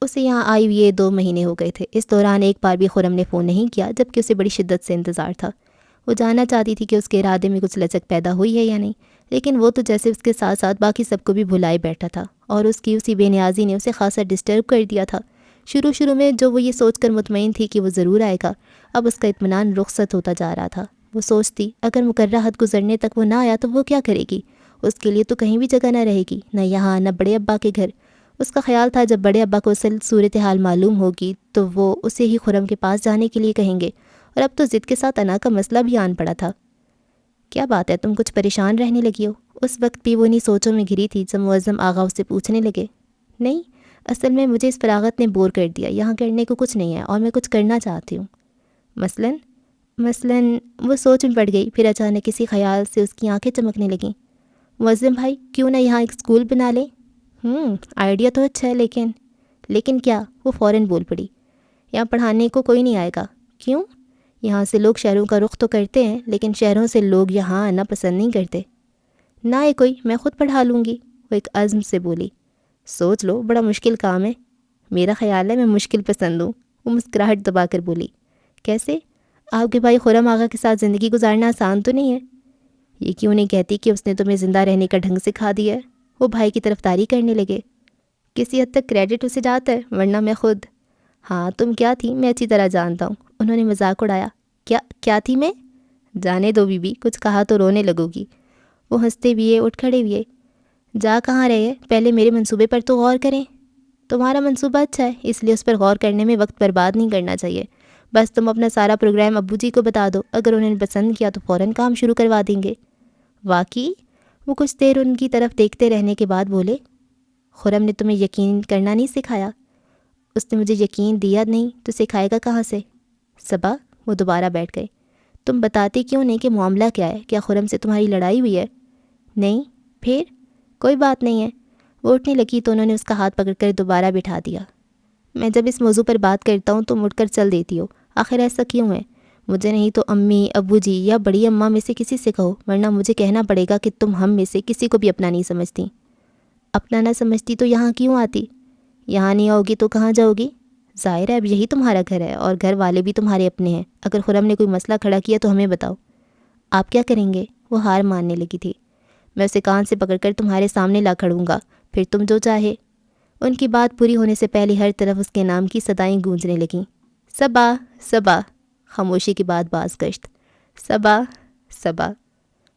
اسے یہاں آئی ہوئے 2 مہینے ہو گئے تھے۔ اس دوران ایک بار بھی خرم نے فون نہیں کیا، جبکہ اسے بڑی شدت سے انتظار تھا۔ وہ جاننا چاہتی تھی کہ اس کے ارادے میں کچھ لچک پیدا ہوئی ہے یا نہیں، لیکن وہ تو جیسے اس کے ساتھ ساتھ باقی سب کو بھی بھلائے بیٹھا تھا، اور اس کی اسی بے نیازی نے اسے خاصا ڈسٹرب کر دیا تھا۔ شروع میں جو وہ یہ سوچ کر مطمئن تھی کہ وہ ضرور آئے گا، اب اس کا اطمینان رخصت ہوتا جا رہا تھا۔ وہ سوچتی اگر مقررہ حد گزرنے تک وہ نہ آیا تو وہ کیا کرے گی؟ اس کے لیے تو کہیں بھی جگہ نہ رہے گی، نہ یہاں، نہ بڑے ابا کے گھر۔ اس کا خیال تھا جب بڑے ابا کو اصل صورتحال معلوم ہوگی تو وہ اسے ہی خرم کے پاس جانے کے لیے کہیں گے، اور اب تو ضد کے ساتھ انا کا مسئلہ بھی آن پڑا تھا۔ کیا بات ہے، تم کچھ پریشان رہنے لگی ہو؟ اس وقت بھی وہ انہیں سوچوں میں گھری تھی جب معظم آغا اسے پوچھنے لگے۔ نہیں، اصل میں مجھے اس فراغت نے بور کر دیا، یہاں کرنے کو کچھ نہیں ہے اور میں کچھ کرنا چاہتی ہوں۔ مثلاً وہ سوچ میں پڑ گئی، پھر اچانک کسی خیال سے اس کی آنکھیں چمکنے لگیں۔ معظم بھائی، کیوں نہ یہاں ایک اسکول بنا لیں؟ آئیڈیا تو اچھا ہے، لیکن کیا؟ وہ فوراً بول پڑی۔ یہاں پڑھانے کو کوئی نہیں آئے گا۔ کیوں؟ یہاں سے لوگ شہروں کا رخ تو کرتے ہیں، لیکن شہروں سے لوگ یہاں آنا پسند نہیں کرتے۔ نہ ہے کوئی، میں خود پڑھا لوں گی، وہ ایک عزم سے بولی۔ سوچ لو، بڑا مشکل کام ہے۔ میرا خیال ہے میں مشکل پسند ہوں، وہ مسکراہٹ دبا کر بولی۔ کیسے؟ آپ کے بھائی خرم آغا کے ساتھ زندگی گزارنا آسان تو نہیں ہے؟ یہ کیوں نہیں کہتی کہ اس نے تمہیں زندہ رہنے کا ڈھنگ سکھا دیا ہے؟ وہ بھائی کی طرفداری کرنے لگے۔ کسی حد تک کریڈٹ اسے جاتا ہے، ورنہ میں خود۔ ہاں، تم کیا تھی میں اچھی طرح جانتا ہوں، انہوں نے مذاق اڑایا۔ کیا تھی میں؟ جانے دو بی بی، کچھ کہا تو رونے لگو گی۔ وہ ہنستے ہوئے اٹھ کھڑے ہوئے۔ جا کہاں رہے؟ پہلے میرے منصوبے پر تو غور کریں۔ تمہارا منصوبہ اچھا ہے، اس لیے اس پر غور کرنے میں وقت برباد نہیں کرنا چاہیے۔ بس تم اپنا سارا پروگرام ابو جی کو بتا دو، اگر انہوں نے پسند کیا تو فوراً کام شروع کروا دیں گے۔ واقعی؟ وہ کچھ دیر ان کی طرف دیکھتے رہنے کے بعد بولے۔ خرم نے تمہیں یقین کرنا نہیں سکھایا؟ اس نے مجھے یقین دیا نہیں تو سکھائے گا کہاں سے؟ صبا، وہ دوبارہ بیٹھ گئے۔ تم بتاتے کیوں نہیں کہ معاملہ کیا ہے؟ کیا خرم سے تمہاری لڑائی ہوئی ہے؟ نہیں، پھر؟ کوئی بات نہیں ہے۔ وہ اٹھنے لگی تو انہوں نے اس کا ہاتھ پکڑ کر دوبارہ بٹھا دیا۔ میں جب اس موضوع پر بات کرتا ہوں تو مڑ کر چل دیتی ہو، آخر ایسا کیوں ہے؟ مجھے نہیں تو امی، ابو جی یا بڑی اماں میں سے کسی سے کہو، ورنہ مجھے کہنا پڑے گا کہ تم ہم میں سے کسی کو بھی اپنا نہیں سمجھتی۔ اپنا نہ سمجھتی تو یہاں کیوں آتی؟ یہاں نہیں آؤ گی تو کہاں جاؤ گی؟ ظاہر ہے اب یہی تمہارا گھر ہے اور گھر والے بھی تمہارے اپنے ہیں۔ اگر خرم نے کوئی مسئلہ کھڑا کیا تو ہمیں بتاؤ۔ آپ کیا کریں گے؟ وہ ہار ماننے لگی تھی۔ میں اسے کان سے پکڑ کر تمہارے سامنے لا کھڑوں گا، پھر تم جو چاہے۔ ان کی بات پوری ہونے سے پہلے ہر طرف اس کے نام کی صدائیں گونجنے لگیں۔ صبا، صبا، خاموشی کے بعد باز گشت۔ صبا، صبا۔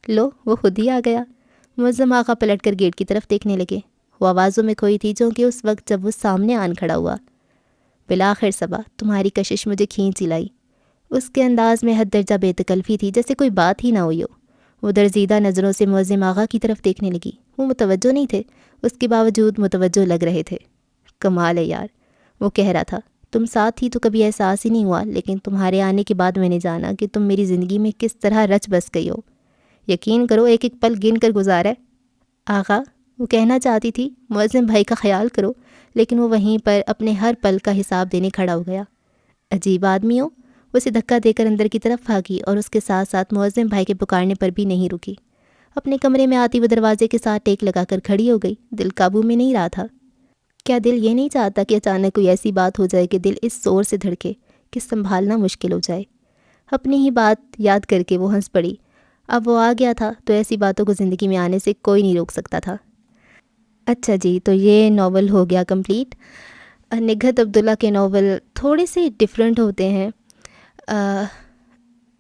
لو، وہ خود ہی آ گیا۔ معظم آقا پلٹ کر گیٹ کی طرف دیکھنے لگے۔ وہ آوازوں میں کھوئی تھی جو کہ اس وقت جب وہ سامنے آن کھڑا ہوا۔ بالآخر صبا، تمہاری کشش مجھے کھینچ لائی۔ اس کے انداز میں حد درجہ بے تکلفی تھی، جیسے کوئی بات ہی نہ ہوئی ہو۔ وہ درزیدہ نظروں سے معظم آغا کی طرف دیکھنے لگی۔ وہ متوجہ نہیں تھے، اس کے باوجود متوجہ لگ رہے تھے۔ کمال ہے یار، وہ کہہ رہا تھا۔ تم ساتھ تھی تو کبھی احساس ہی نہیں ہوا، لیکن تمہارے آنے کے بعد میں نے جانا کہ تم میری زندگی میں کس طرح رچ بس گئی ہو۔ یقین کرو، ایک ایک پل گن کر گزارا ہے۔ آغا، وہ کہنا چاہتی تھی، معظم بھائی کا خیال کرو، لیکن وہ وہیں پر اپنے ہر پل کا حساب دینے کھڑا ہو گیا۔ عجیب آدمی ہو۔ وہ اسے دھکا دے کر اندر کی طرف بھاگی اور اس کے ساتھ ساتھ معظم بھائی کے پکارنے پر بھی نہیں رکی۔ اپنے کمرے میں آتی وہ دروازے کے ساتھ ٹیک لگا کر کھڑی ہو گئی۔ دل قابو میں نہیں رہا تھا۔ کیا دل یہ نہیں چاہتا کہ اچانک کوئی ایسی بات ہو جائے کہ دل اس زور سے دھڑکے کہ سنبھالنا مشکل ہو جائے؟ اپنی ہی بات یاد کر کے وہ ہنس پڑی۔ اب وہ آ گیا تھا تو ایسی باتوں کو زندگی میں آنے سے کوئی نہیں روک سکتا تھا۔ اچھا جی، تو یہ ناول ہو گیا کمپلیٹ۔ نگہت عبداللہ کے ناول تھوڑے سے ڈیفرنٹ ہوتے ہیں،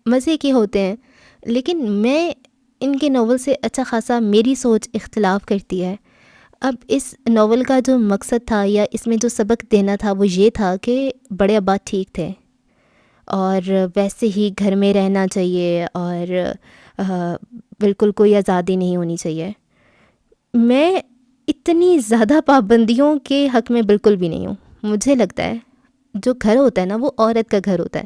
مزے کے ہوتے ہیں، لیکن میں ان کے ناول سے اچھا خاصا میری سوچ اختلاف کرتی ہے۔ اب اس ناول کا جو مقصد تھا یا اس میں جو سبق دینا تھا وہ یہ تھا کہ بڑے ابا ٹھیک تھے اور ویسے ہی گھر میں رہنا چاہیے اور بالکل کوئی آزادی نہیں ہونی چاہیے۔ میں اتنی زیادہ پابندیوں کے حق میں بالکل بھی نہیں ہوں۔ مجھے لگتا ہے جو گھر ہوتا ہے نا وہ عورت کا گھر ہوتا ہے،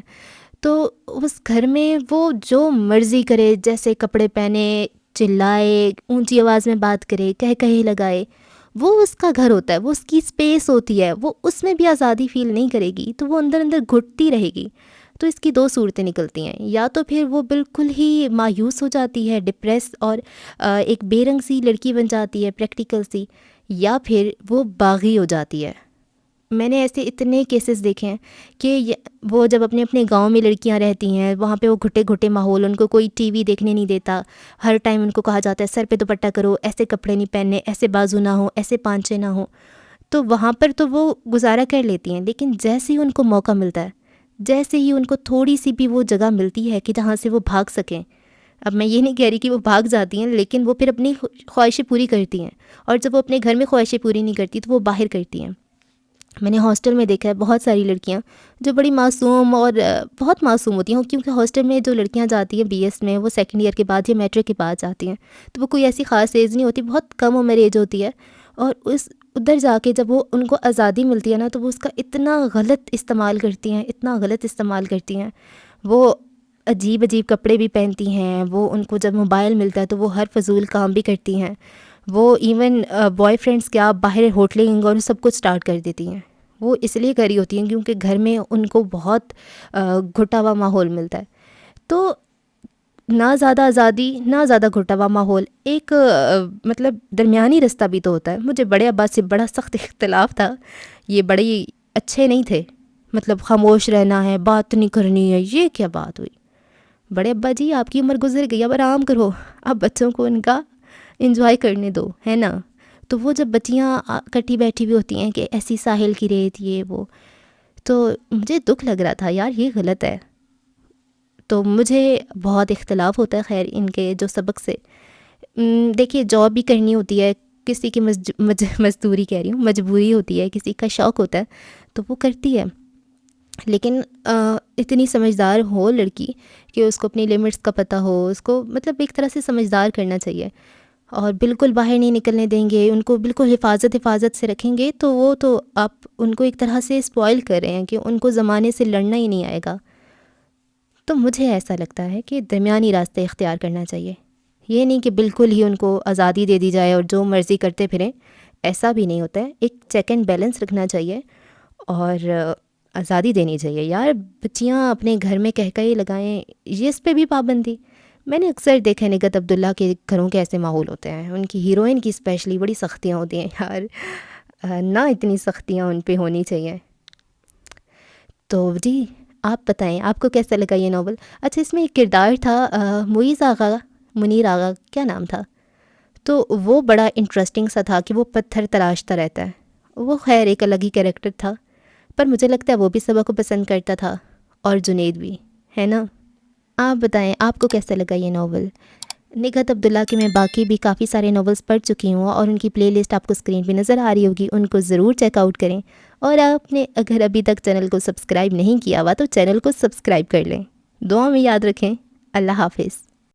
تو اس گھر میں وہ جو مرضی کرے، جیسے کپڑے پہنے، چلائے، اونچی آواز میں بات کرے، کہے لگائے، وہ اس کا گھر ہوتا ہے، وہ اس کی اسپیس ہوتی ہے، وہ اس میں بھی آزادی فیل نہیں کرے گی تو وہ اندر اندر گھٹتی رہے گی۔ تو اس کی دو صورتیں نکلتی ہیں، یا تو پھر وہ بالکل ہی مایوس ہو جاتی ہے، ڈپریس اور ایک بے رنگ سی لڑکی بن جاتی ہے، پریکٹیکل سی، یا پھر وہ باغی ہو جاتی ہے۔ میں نے ایسے اتنے کیسز دیکھے ہیں کہ وہ جب اپنے اپنے گاؤں میں لڑکیاں رہتی ہیں، وہاں پہ وہ گھٹے ماحول، ان کو کوئی ٹی وی دیکھنے نہیں دیتا، ہر ٹائم ان کو کہا جاتا ہے سر پہ دوپٹہ کرو، ایسے کپڑے نہیں پہننے، ایسے بازو نہ ہو، ایسے پانچے نہ ہوں، تو وہاں پر تو وہ گزارا کر لیتی ہیں۔ لیکن جیسے ہی ان کو موقع ملتا ہے، جیسے ہی ان کو تھوڑی سی بھی وہ جگہ ملتی ہے کہ جہاں سے وہ بھاگ سکیں، اب میں یہ نہیں کہہ رہی کہ وہ بھاگ جاتی ہیں، لیکن وہ پھر اپنی خواہشیں پوری کرتی ہیں، اور جب وہ اپنے گھر میں خواہشیں پوری نہیں کرتی تو وہ باہر کرتی ہیں۔ میں نے ہاسٹل میں دیکھا ہے بہت ساری لڑکیاں جو بڑی معصوم اور بہت معصوم ہوتی ہیں، کیونکہ ہاسٹل میں جو لڑکیاں جاتی ہیں بی ایس میں، وہ سیکنڈ ایئر کے بعد یا میٹرک کے بعد جاتی ہیں، تو وہ کوئی ایسی خاص ایج نہیں ہوتی، بہت کم عمر ایج ہوتی ہے، اور ادھر جا کے جب وہ ان کو آزادی ملتی ہے نا، تو وہ اس کا اتنا غلط استعمال کرتی ہیں، اتنا غلط استعمال کرتی ہیں۔ وہ عجیب عجیب کپڑے بھی پہنتی ہیں، وہ ان کو جب موبائل ملتا ہے تو وہ ہر فضول کام بھی کرتی ہیں، وہ ایون بوائے فرینڈس کیا باہر ہوٹلنگ اور سب کچھ سٹارٹ کر دیتی ہیں۔ وہ اس لیے کری ہوتی ہیں کیونکہ گھر میں ان کو بہت گھٹا ہوا ماحول ملتا ہے۔ تو نہ زیادہ آزادی نہ زیادہ گھٹا ہوا ماحول، ایک مطلب درمیانی رستہ بھی تو ہوتا ہے۔ مجھے بڑے ابا سے بڑا سخت اختلاف تھا، یہ بڑے اچھے نہیں تھے، مطلب خاموش رہنا ہے، بات نہیں کرنی ہے، یہ کیا بات ہوئی؟ بڑے ابا جی آپ کی عمر گزر گئی، اب آرام کرو، اب بچوں کو ان کا انجوائے کرنے دو، ہے نا۔ تو وہ جب بچیاں کٹی بیٹھی ہوئی ہوتی ہیں کہ ایسی ساحل کی ریت یہ وہ، تو مجھے دکھ لگ رہا تھا یار یہ غلط ہے۔ تو مجھے بہت اختلاف ہوتا ہے خیر ان کے جو سبق سے۔ دیکھیے جاب بھی کرنی ہوتی ہے، کسی کی مزدوری کہہ رہی ہوں، مجبوری ہوتی ہے، کسی کا شوق ہوتا ہے تو وہ کرتی ہے، لیکن اتنی سمجھدار ہو لڑکی کہ اس کو اپنی لمٹس کا پتہ ہو، اس کو مطلب ایک طرح سے سمجھدار کرنا چاہیے، اور بالکل باہر نہیں نکلنے دیں گے، ان کو بالکل حفاظت سے رکھیں گے، تو وہ تو آپ ان کو ایک طرح سے اسپوائل کر رہے ہیں کہ ان کو زمانے سے لڑنا ہی نہیں آئے گا۔ تو مجھے ایسا لگتا ہے کہ درمیانی راستے اختیار کرنا چاہیے، یہ نہیں کہ بالکل ہی ان کو آزادی دے دی جائے اور جو مرضی کرتے پھریں، ایسا بھی نہیں ہوتا ہے، ایک چیک اینڈ بیلنس رکھنا چاہیے، اور آزادی دینی چاہیے۔ یار بچیاں اپنے گھر میں کہکہے لگائیں، یہ اس پہ بھی پابندی۔ میں نے اکثر دیکھا ہے نگہت عبداللہ کے گھروں کے ایسے ماحول ہوتے ہیں، ان کی ہیروئن کی اسپیشلی بڑی سختیاں ہوتی ہیں یار، نہ اتنی سختیاں ان پہ ہونی چاہیے۔ تو جی آپ بتائیں آپ کو کیسا لگا یہ ناول؟ اچھا اس میں ایک کردار تھا معیز آغا، منیر آغا کیا نام تھا، تو وہ بڑا انٹرسٹنگ سا تھا کہ وہ پتھر تراشتا رہتا ہے، وہ خیر ایک الگ ہی کریکٹر تھا، پر مجھے لگتا ہے وہ بھی سبا کو پسند کرتا تھا، اور جنید بھی، ہے نا۔ آپ بتائیں آپ کو کیسا لگا یہ ناول؟ نگہت عبداللہ کے میں باقی بھی کافی سارے ناولز پڑھ چکی ہوں، اور ان کی پلے لسٹ آپ کو اسکرین پہ نظر آ رہی ہوگی، ان کو ضرور چیک آؤٹ کریں، اور آپ نے اگر ابھی تک چینل کو سبسکرائب نہیں کیا ہوا تو چینل کو سبسکرائب کر لیں۔ دعا میں یاد رکھیں۔ اللہ حافظ۔